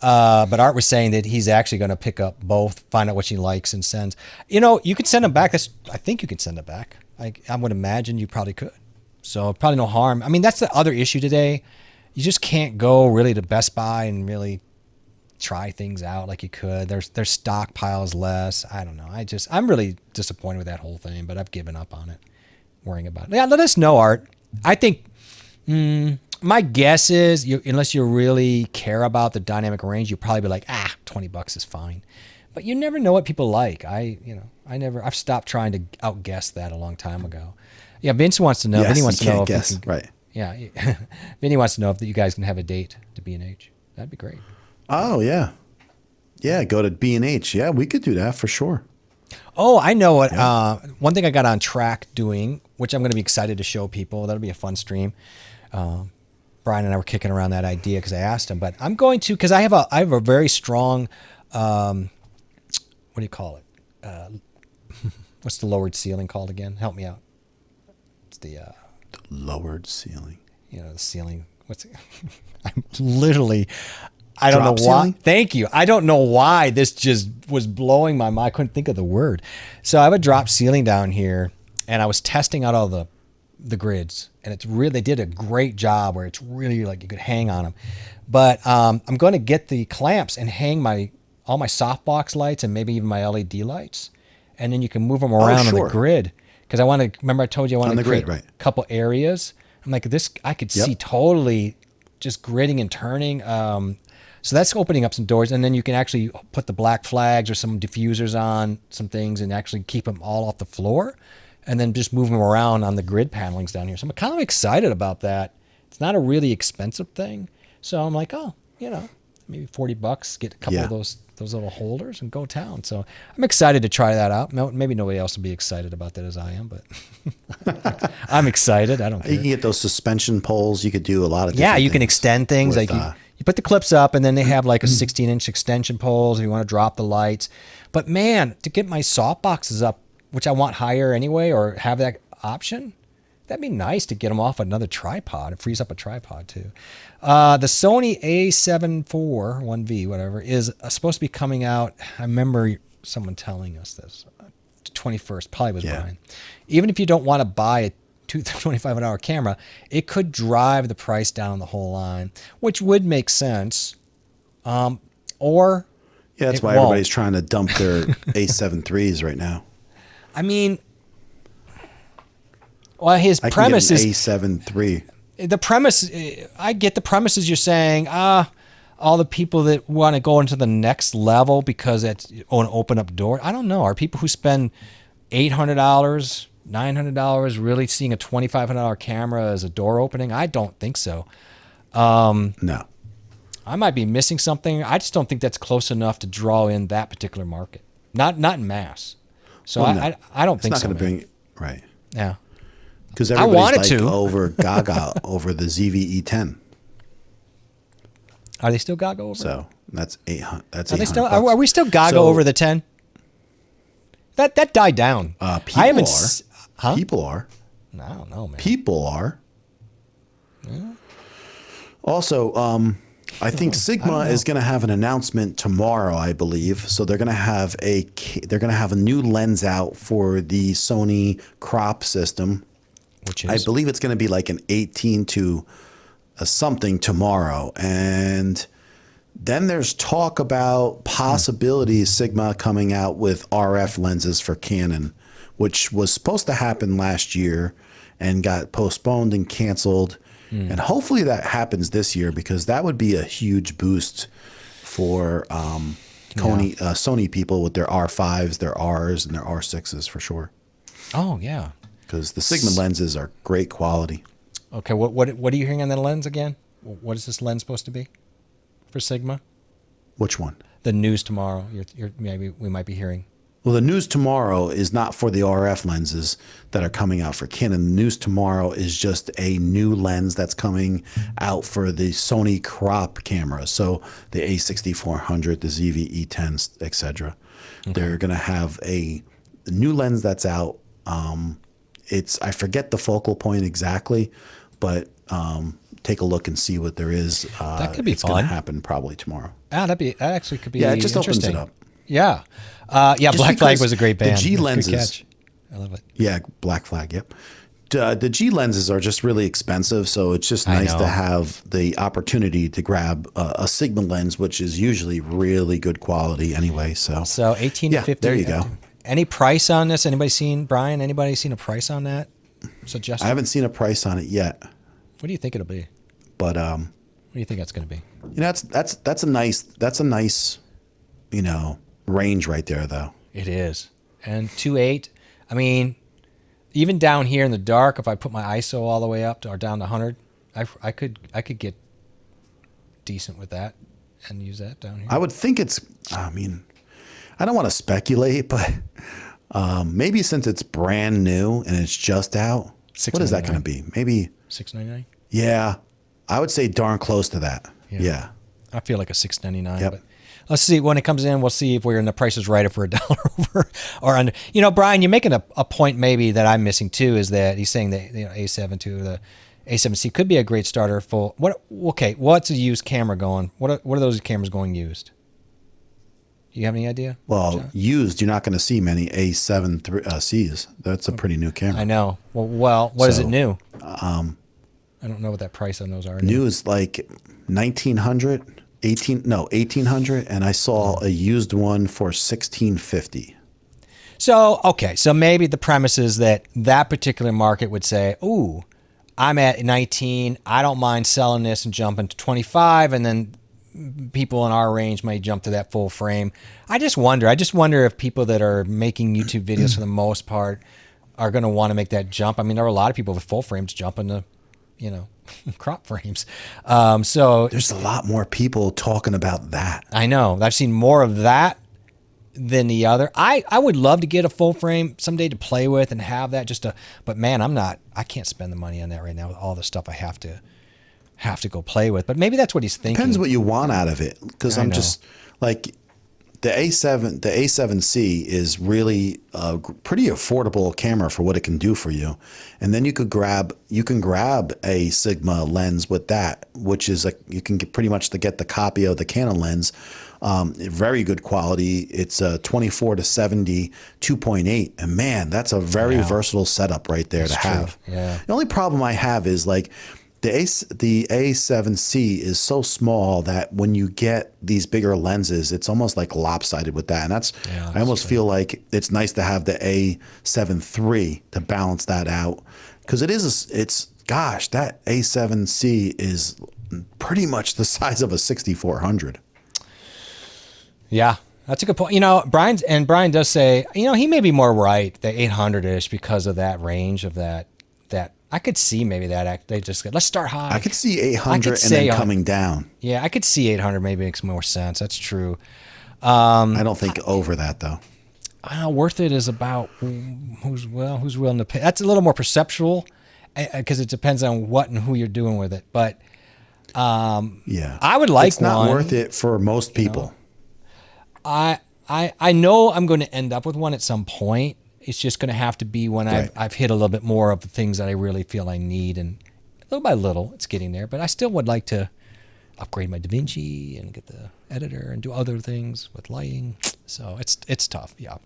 But Art was saying that he's actually going to pick up both, find out what she likes and sends. You could send them back. I think you can send it back. I would imagine you probably could. So probably no harm. I mean, that's the other issue today. You just can't go really to Best Buy and really try things out like you could. Their stockpile's less. I don't know. I'm really disappointed with that whole thing, but I've given up on it, worrying about it. Yeah, let us know, Art. I think my guess is, unless you really care about the dynamic range, you'll probably be like, $20 is fine. But you never know what people like. I've stopped trying to outguess that a long time ago. Yeah, Vince wants to know. Yes, Vinny wants to you know can't if guess. we can, Right. Yeah, Vinny wants to know if you guys can have a date to B&H. That'd be great. Oh yeah, yeah. Go to B&H. Yeah, we could do that for sure. Oh, I know what. One thing I got on track doing, which I'm going to be excited to show people. That'll be a fun stream. Brian and I were kicking around that idea because I asked him, but I'm going to because I have a very strong. What do you call it? What's the lowered ceiling called again? Help me out. It's the Lowered ceiling. the ceiling. What's it? I'm literally. I don't Drop know why. ceiling? Thank you. I don't know why this just was blowing my mind. I couldn't think of the word. So I have a drop ceiling down here, and I was testing out all the grids, and it's really they did a great job where it's really like you could hang on them. But I'm going to get the clamps and hang all my softbox lights and maybe even my LED lights, and then you can move them around on sure. the grid. Because I want to remember I told you I want On to the create grid, right. a couple areas. I'm like this. I could Yep. see totally just gridding and turning. So that's opening up some doors, and then you can actually put the black flags or some diffusers on some things and actually keep them all off the floor, and then just move them around on the grid panelings down here. So I'm kind of excited about that. It's not a really expensive thing, so I'm like, maybe $40, get a couple Yeah. of those little holders and go town. So I'm excited to try that out. Maybe nobody else will be excited about that as I am, but I'm excited. I don't care. You can get those suspension poles. You could do a lot of Yeah, different you can things extend things. with, Like you put the clips up, and then they have like a 16-inch extension poles if you want to drop the lights. But man, to get my soft boxes up, which I want higher anyway, or have that option, that'd be nice to get them off another tripod. It frees up a tripod too. The Sony A7 IV 1V, whatever, is supposed to be coming out. I remember someone telling us this. 21st, probably was Yeah. Brian. Even if you don't want to buy a $2,500 camera, it could drive the price down the whole line, which would make sense. Or Yeah, that's it why won't. everybody's trying to dump their A7 IIIs right now. I mean, well, his I premise can get an is A7 III. the premise. I get the premises you're saying. All the people that want to go into the next level because it's an open up door. I don't know. Are people who spend $800, $900 really seeing a $2,500 camera as a door opening? I don't think so. No. I might be missing something. I just don't think that's close enough to draw in that particular market. Not in mass. So Well, no. I don't It's think not so. going to man. bring right Yeah. because I wanted everybody's like to. over Gaga over the ZV-E10. Are they still Gaga over? So that's 800. That's Are they 800 still? bucks. Are we still Gaga So, over the 10? That died down. People I haven't. are. Huh? People are. I don't know, man. People are. Also, I think Sigma is going to have an announcement tomorrow, I believe. So they're going to have a new lens out for the Sony crop system. Which I is believe it's going to be like an 18 to a something tomorrow. And then there's talk about possibilities Sigma coming out with RF lenses for Canon, which was supposed to happen last year and got postponed and canceled. And hopefully that happens this year because that would be a huge boost for Sony people with their R5s, their Rs, and their R6s for sure. Oh yeah. Because the Sigma lenses are great quality. Okay. What are you hearing on the lens again? What is this lens supposed to be for Sigma? Which one? The news tomorrow. Maybe we might be hearing. Well, the news tomorrow is not for the RF lenses that are coming out for Canon. The news tomorrow is just a new lens that's coming out for the Sony crop camera. So the A6400, the ZV-E10s, etc. They're going to have a new lens that's out. I forget the focal point exactly, but take a look and see what there is. That could be it's going fun. to happen probably tomorrow. That actually could be. Yeah, it just opens it interesting. up. Yeah. Just Black Flag because was a great the band. G Good lenses- catch. I love it. Yeah, Black Flag. Yep. The G lenses are just really expensive, so it's just I nice know. to have the opportunity to grab a Sigma lens, which is usually really good quality anyway. So So 18 Yeah, to 50. there you go. Any price on this? Anybody seen, Brian? Anybody seen a price on that? Suggested. I haven't seen a price on it yet, What do you think it'll be? but What do you think that's going to be? that's a nice range right there, though. It is. And 2.8, I mean, even down here in the dark, if I put my ISO all the way up to, or down to 100, I could get decent with that and use that down here. I would think it's, I mean, I don't want to speculate, but maybe since it's brand new and it's just out, what is that going to be? Maybe $699. Yeah, I would say darn close to that. Yeah. I feel like a $699. Yep. But let's see when it comes in. We'll see if we're in the Price is Right, if we're $1 over or under. You know, Brian, you're making a point maybe that I'm missing too. Is that he's saying that A7 to the A7C could be a great starter for what? Okay, what's a used camera going? What are those cameras going used? You have any idea? Well, John? used, you're not going to see many A7 Cs. That's a pretty new camera. I know. Well, what is it new? I don't know what that price on those are. New is like 1800, and I saw a used one for 1650. So, okay, so maybe the premise is that particular market would say, ooh, I'm at 19, I don't mind selling this and jumping to 25, and then people in our range may jump to that full frame. I just wonder if people that are making YouTube videos for the most part are going to want to make that jump. I mean, there are a lot of people with full frames jumping to, crop frames. So there's a lot more people talking about that. I know. I've seen more of that than the other. I would love to get a full frame someday to play with and have that but man, I can't spend the money on that right now with all the stuff I have to go play with. But maybe that's what he's thinking. Depends what you want out of it. Because I'm just like the A7C is really a pretty affordable camera for what it can do for you. And then you can grab a Sigma lens with that, which is you can pretty much get the copy of the Canon lens. Very good quality. It's a 24-70 2.8, and man, that's a very versatile setup right there to have. Yeah. The only problem I have is like the A7C is so small that when you get these bigger lenses, it's almost like lopsided with that. And I almost feel like it's nice to have the A7 III to balance that out, because that A7C is pretty much the size of a 6400. Yeah, that's a good point. Brian does say, he may be more right, the 800-ish, because of that range of that. I could see maybe that they just let's start high. I could see 800 and then coming down. Yeah, I could see 800 maybe makes more sense. That's true. I don't think over that though. Worth it is about who's willing to pay. That's a little more perceptual because it depends on what and who you're doing with it. But yeah, I would like it's not worth it for most people. I know I'm going to end up with one at some point. It's just going to have to be when I've hit a little bit more of the things that I really feel I need, and little by little, it's getting there. But I still would like to upgrade my DaVinci and get the editor and do other things with lighting. So it's tough. Yeah,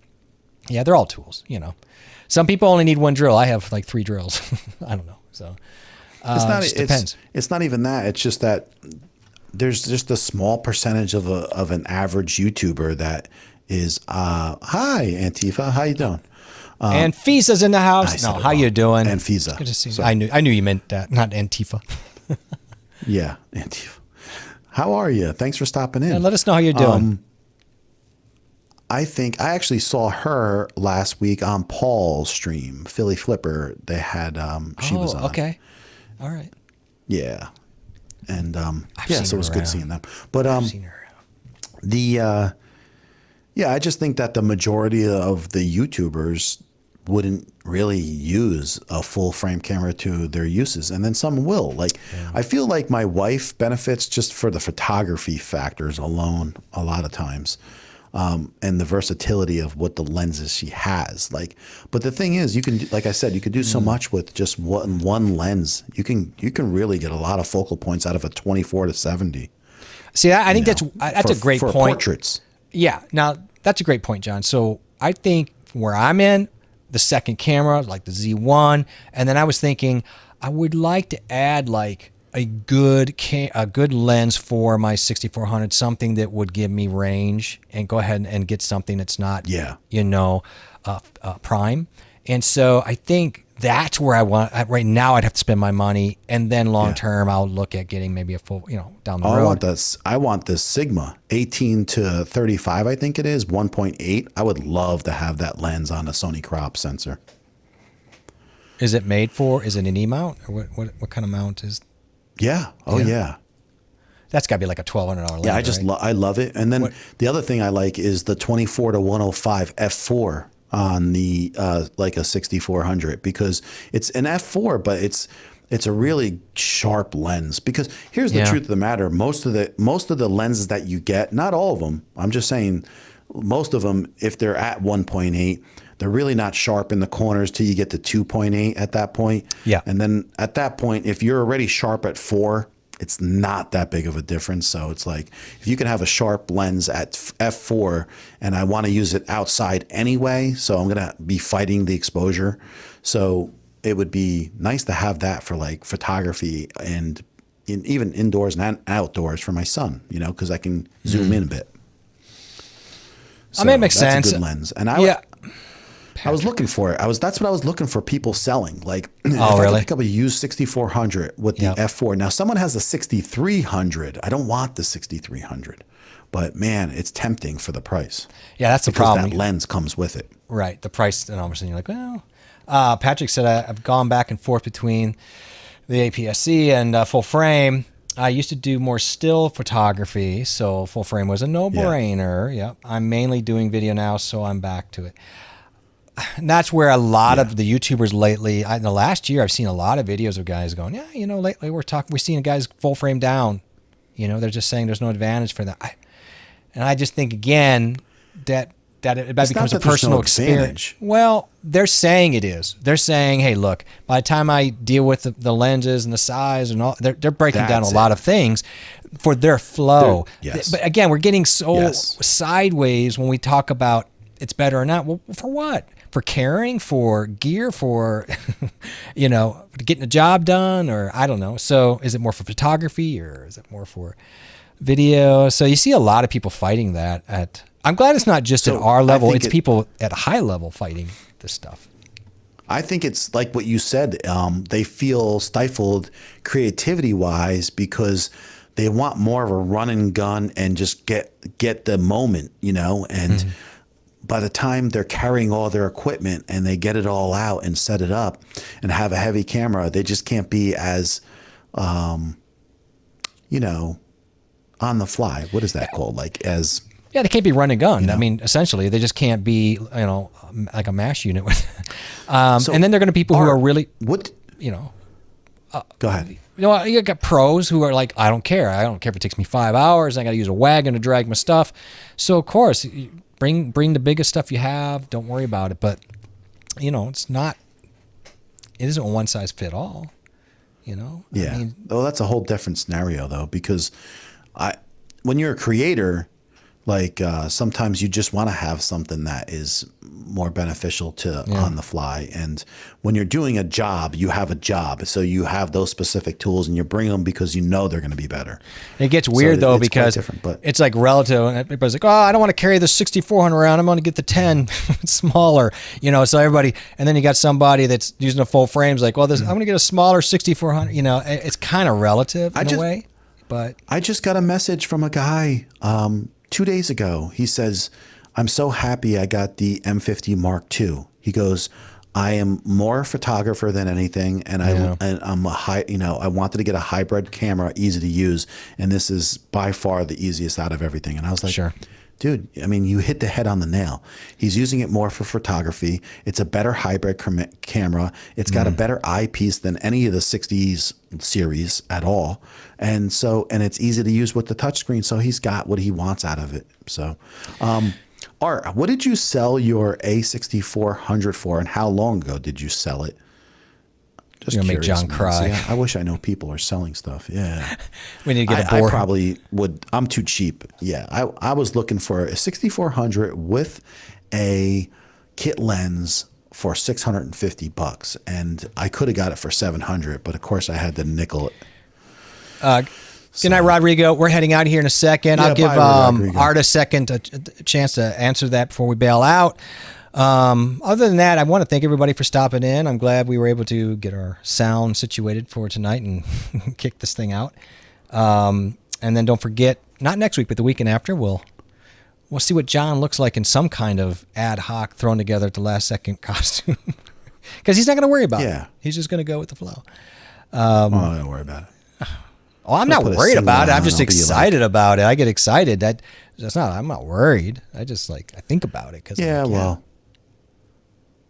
they're all tools. Some people only need one drill. I have like 3 drills. I don't know. So it depends. It's not even that. It's just that there's just a small percentage of an average YouTuber that is hi Antifa, how you doing? And Fisa's in the house. No, how you doing? And Fisa. Good to see you. I knew you meant that, not Antifa. Yeah, Antifa. How are you? Thanks for stopping in. And let us know how you're doing. I actually saw her last week on Paul's stream, Philly Flipper. They had she was on. Okay. All right. Yeah. And so it was good seeing them. But I've seen her. I just think that the majority of the YouTubers wouldn't really use a full frame camera to their uses, and then some will. I feel like my wife benefits just for the photography factors alone a lot of times, and the versatility of what the lenses she has. But the thing is, you can, like I said, you could do so much with just one lens. You can really get a lot of focal points out of a 24-70. See, I think that's a great for point. Portraits. Yeah. Now that's a great point, John. So I think where I'm in, the second camera, like the Z1, and then I was thinking I would like to add like a good lens for my 6400, something that would give me range, and go ahead and get something that's not prime. And so I think that's where right now I'd have to spend my money, and then long term I'll look at getting maybe a full, down the road. I want this Sigma 18 to 35, I think it is 1.8. I would love to have that lens on a Sony crop sensor. Is it an E mount, or what kind of mount is? Yeah. Oh yeah. That's got to be like a $1,200 lens. Yeah, I love it. And then the other thing I like is the 24 to 105 f4 on the like a 6400, because it's an f4, but it's a really sharp lens. Because here's the truth of the matter: most of the lenses that you get, not all of them, I'm just saying, most of them, if they're at 1.8, they're really not sharp in the corners till you get to 2.8 at that point. Yeah. And then at that point, if you're already sharp at 4, it's not that big of a difference. So it's like, if you can have a sharp lens at f4 and I want to use it outside anyway, so I'm going to be fighting the exposure. So it would be nice to have that for like photography and even indoors and outdoors for my son, because I can zoom in a bit. So I mean, it makes sense. That's a good lens. And I was looking for it. That's what I was looking for, people selling. Like, if I could pick up a used 6400 with the f4. Now, someone has a 6300. I don't want the 6300, but man, it's tempting for the price. Yeah, that's the problem. That lens comes with it. Right, the price, and all of a sudden you're like, well. Patrick said I've gone back and forth between the APS-C and full frame. I used to do more still photography, so full frame was a no-brainer. Yeah. I'm mainly doing video now, so I'm back to it. And that's where a lot of the YouTubers lately, in the last year, I've seen a lot of videos of guys going, lately we're seeing guys full frame down. They're just saying there's no advantage for that. And I just think, again, that it becomes a personal experience. Well, they're saying it is. They're saying, hey, look, by the time I deal with the lenses and the size and all, they're breaking down a lot of things for their flow. Yes. But again, we're getting so sideways when we talk about it's better or not. Well, for what? For carrying, for gear, for, getting a job done, or I don't know. So is it more for photography or is it more for video? So you see a lot of people fighting that I'm glad it's not just at our level. It's people at a high level fighting this stuff. I think it's like what you said. They feel stifled creativity-wise because they want more of a run and gun and just get the moment, and by the time they're carrying all their equipment and they get it all out and set it up and have a heavy camera, they just can't be as, on the fly. What is that called? Like as... Yeah, they can't be run and gun. I mean, essentially, they just can't be, like a MASH unit with. And then they're going to be people who are really, Go ahead. You got pros who are like, I don't care. I don't care if it takes me 5 hours. I got to use a wagon to drag my stuff. So of course, bring the biggest stuff you have. Don't worry about it. But it isn't a one size fit all. Yeah. I mean, that's a whole different scenario though, because when you're a creator. Like sometimes you just want to have something that is more beneficial to on the fly. And when you're doing a job, you have a job. So you have those specific tools and you bring them because they're going to be better. It gets weird though, because it's like relative. And everybody's like, I don't want to carry the 6400 around. I'm going to get the 10 smaller, so everybody, and then you got somebody that's using a full frames like, I'm going to get a smaller 6400, it's kind of relative in a way. But I just got a message from a guy 2 days ago. He says, I'm so happy I got the M50 Mark II. He goes, I am more a photographer than anything. And I'm I wanted to get a hybrid camera, easy to use. And this is by far the easiest out of everything. And I was like, sure. Dude, I mean, you hit the head on the nail. He's using it more for photography. It's a better hybrid camera. It's got a better eyepiece than any of the 60s series at all. And it's easy to use with the touchscreen. So he's got what he wants out of it. So, Art, what did you sell your A6400 for, and how long ago did you sell it? Just You're gonna make John cry. I wish I know people are selling stuff. Yeah. We need to get a board. I probably would. I'm too cheap. Yeah. I was looking for a 6400 with a kit lens for $650, and I could have got it for $700, but of course I had to nickel it. Good night, Rodrigo. We're heading out here in a second. Yeah, I'll give bye, Rodrigo. Art a second a chance to answer that before we bail out. Other than that, I want to thank everybody for stopping in. I'm glad we were able to get our sound situated for tonight and kick this thing out. And then don't forget, not next week, but the weekend after, we'll see what John looks like in some kind of ad hoc thrown together at the last second costume. Because he's not going to worry about it. He's just going to go with the flow. Don't worry about it. Oh, I'm not worried about it. I'm just excited about it. I get excited. I'm not worried. I just I think about it. Well,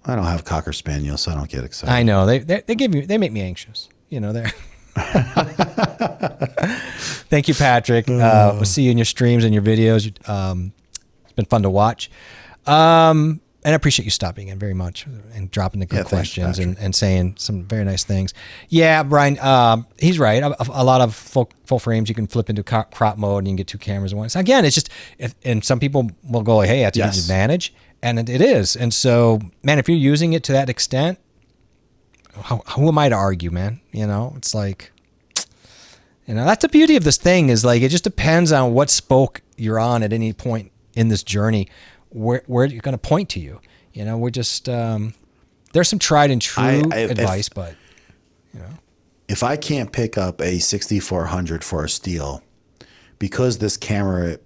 I don't have Cocker Spaniel, so I don't get excited. I know they make me anxious. They're. Thank you, Patrick. We'll see you in your streams and your videos. It's been fun to watch. And I appreciate you stopping in very much and dropping the good questions and saying some very nice things. Yeah, Brian, he's right. A lot of full frames you can flip into crop mode and you can get 2 cameras at once. Again, it's just, and some people will go, hey, that's a huge advantage. And it is. And so, man, if you're using it to that extent, who am I to argue, man? It's that's the beauty of this thing is it just depends on what spoke you're on at any point in this journey, where you're going to point to you. We're just, there's some tried and true advice, but, If I can't pick up a 6400 for a steal, because this camera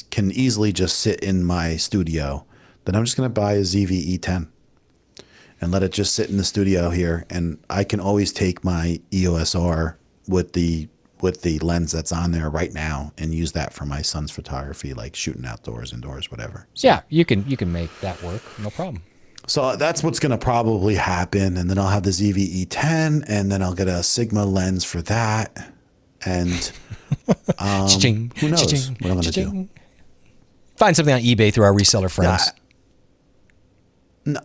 can easily just sit in my studio, then I'm just going to buy a ZV E10 and let it just sit in the studio here. And I can always take my EOS R with the lens that's on there right now and use that for my son's photography, like shooting outdoors, indoors, whatever. So, yeah, you can make that work. No problem. So that's what's going to probably happen. And then I'll have the ZV E10 and then I'll get a Sigma lens for that. And who knows what I'm going to do. Find something on eBay through our reseller friends.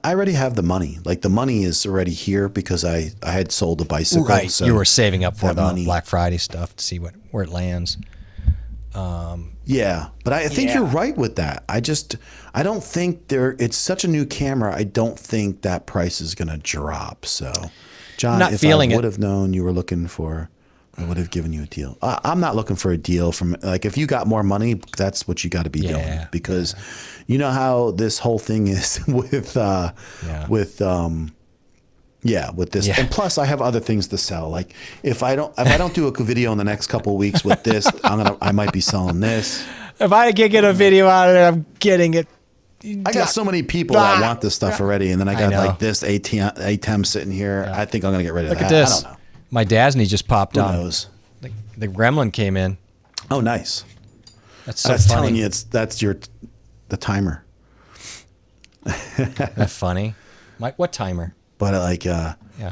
I already have the money. The money is already here because I had sold a bicycle. Right. So you were saving up for the money. Black Friday stuff to see where it lands. Yeah, but I think you're right with that. I don't think it's such a new camera. I don't think that price is going to drop. So, John, if I would have known you were looking for, I would have given you a deal. I'm not looking for a deal from if you got more money, that's what you got to be doing because you know how this whole thing is with this. Yeah. And plus I have other things to sell. If I don't do a video in the next couple of weeks with this, I might be selling this. If I can get a video out of it, I'm getting it. I got so many people that want this stuff already, and then I got this ATEM sitting here. Yeah. I think I'm gonna get rid of that. Look at this. I don't know. My Dasney just popped on. Who knows? The Gremlin came in. Oh, nice. That's so I was funny. telling you, that's the timer. That's funny. What timer? But I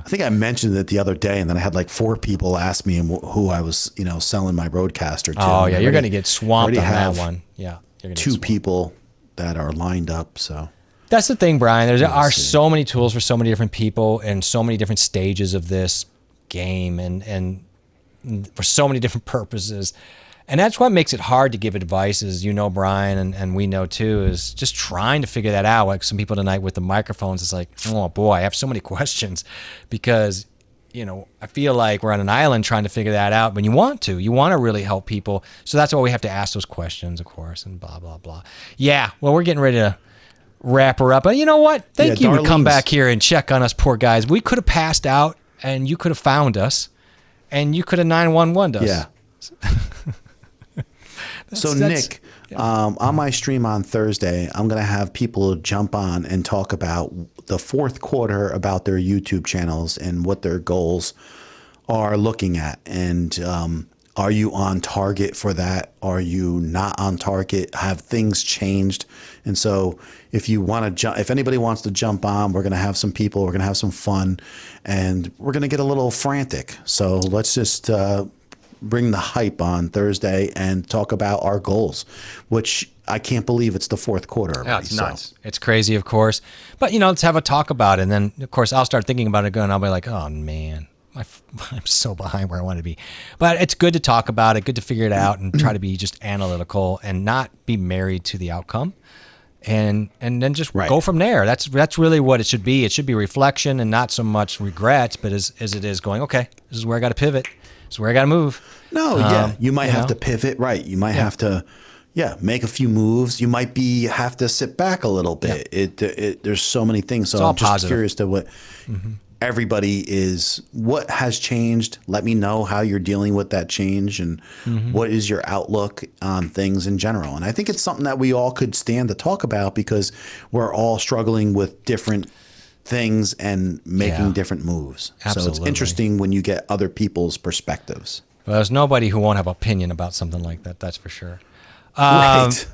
think I mentioned it the other day, and then I had 4 people ask me who I was, selling my Roadcaster to. Oh yeah, you're gonna get swamped on that one. Yeah, you're gonna 2 people that are lined up. So that's the thing, Brian. There are so many tools for so many different people and so many different stages of this game, and for so many different purposes. And that's what makes it hard to give advice, as Brian, and we know too, is just trying to figure that out. Like some people tonight with the microphones, it's oh boy, I have so many questions because, I feel like we're on an island trying to figure that out. But you want to really help people. So that's why we have to ask those questions, of course, and blah, blah, blah. Yeah, well, we're getting ready to wrap her up. But you know what? Thank you to come back here and check on us poor guys. We could have passed out and you could have found us and you could have 911'd us. Yeah. So Nick, on my stream on Thursday, I'm going to have people jump on and talk about the fourth quarter, about their YouTube channels and what their goals are looking at. And are you on target for that? Are you not on target? Have things changed? And so if you want to jump, if anybody wants to jump on, we're going to have some people, we're going to have some fun, and we're going to get a little frantic. So let's just bring the hype on Thursday and talk about our goals, which I can't believe it's the fourth quarter already. Yeah, it's nuts. It's crazy, of course. But, let's have a talk about it. And then, of course, I'll start thinking about it and I'll be like, oh, man, I'm so behind where I want to be. But it's good to talk about it, good to figure it out and try to be just analytical and not be married to the outcome. And then just go from there. That's really what it should be. It should be reflection and not so much regrets, but as it is going, okay, this is where I got to pivot. This is where I got to move. No, you might have to pivot, right? You might have to, Yeah, make a few moves. You might have to sit back a little bit. There's so many things. So all I'm just positive. curious to what everybody is. What has changed? Let me know how you're dealing with that change, and what is your outlook on things in general. And I think it's something that we all could stand to talk about because we're all struggling with different things and making different moves. So it's Absolutely. interesting when you get other people's perspectives. Well, there's nobody who won't have opinion about something like that. That's for sure. Right.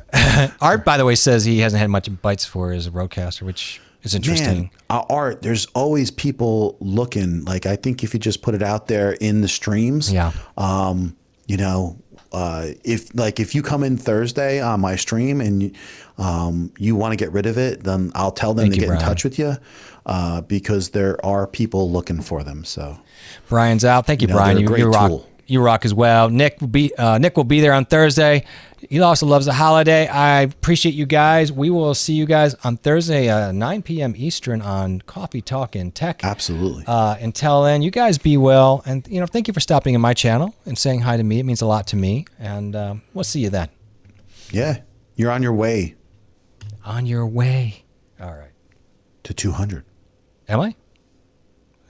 Art, by the way, says he hasn't had much bites for his Rodecaster, which is interesting. Man, Art, there's always people looking. Like, I think if you just put it out there in the streams, you know, if you come in Thursday on my stream and you want to get rid of it, then I'll tell them to get in touch with you because there are people looking for them. So Brian's out. Thank you, know, Brian. they're a great You rock. tool. You rock as well. Nick will be there on Thursday. He also loves the holiday. I appreciate you guys. We will see you guys on Thursday, 9 p.m. Eastern on Coffee Talk and Tech. Absolutely. Until then, you guys be well, and thank you for stopping in my channel and saying hi to me. It means a lot to me, and we'll see you then. Yeah, you're on your way On your way. All right. to 200. Am I?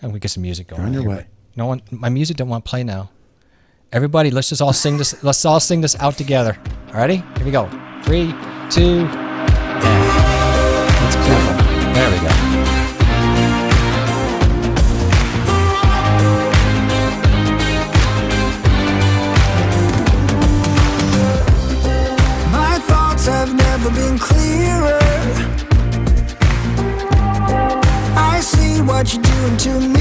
And we get some music going. You're on your here. way. No one. My music don't want to play now. Everybody, let's just all sing this. Let's all sing this out together. Alrighty, here we go. 3, 2. Yeah. That's beautiful. There we go. My thoughts have never been clearer. I see what you're doing to me.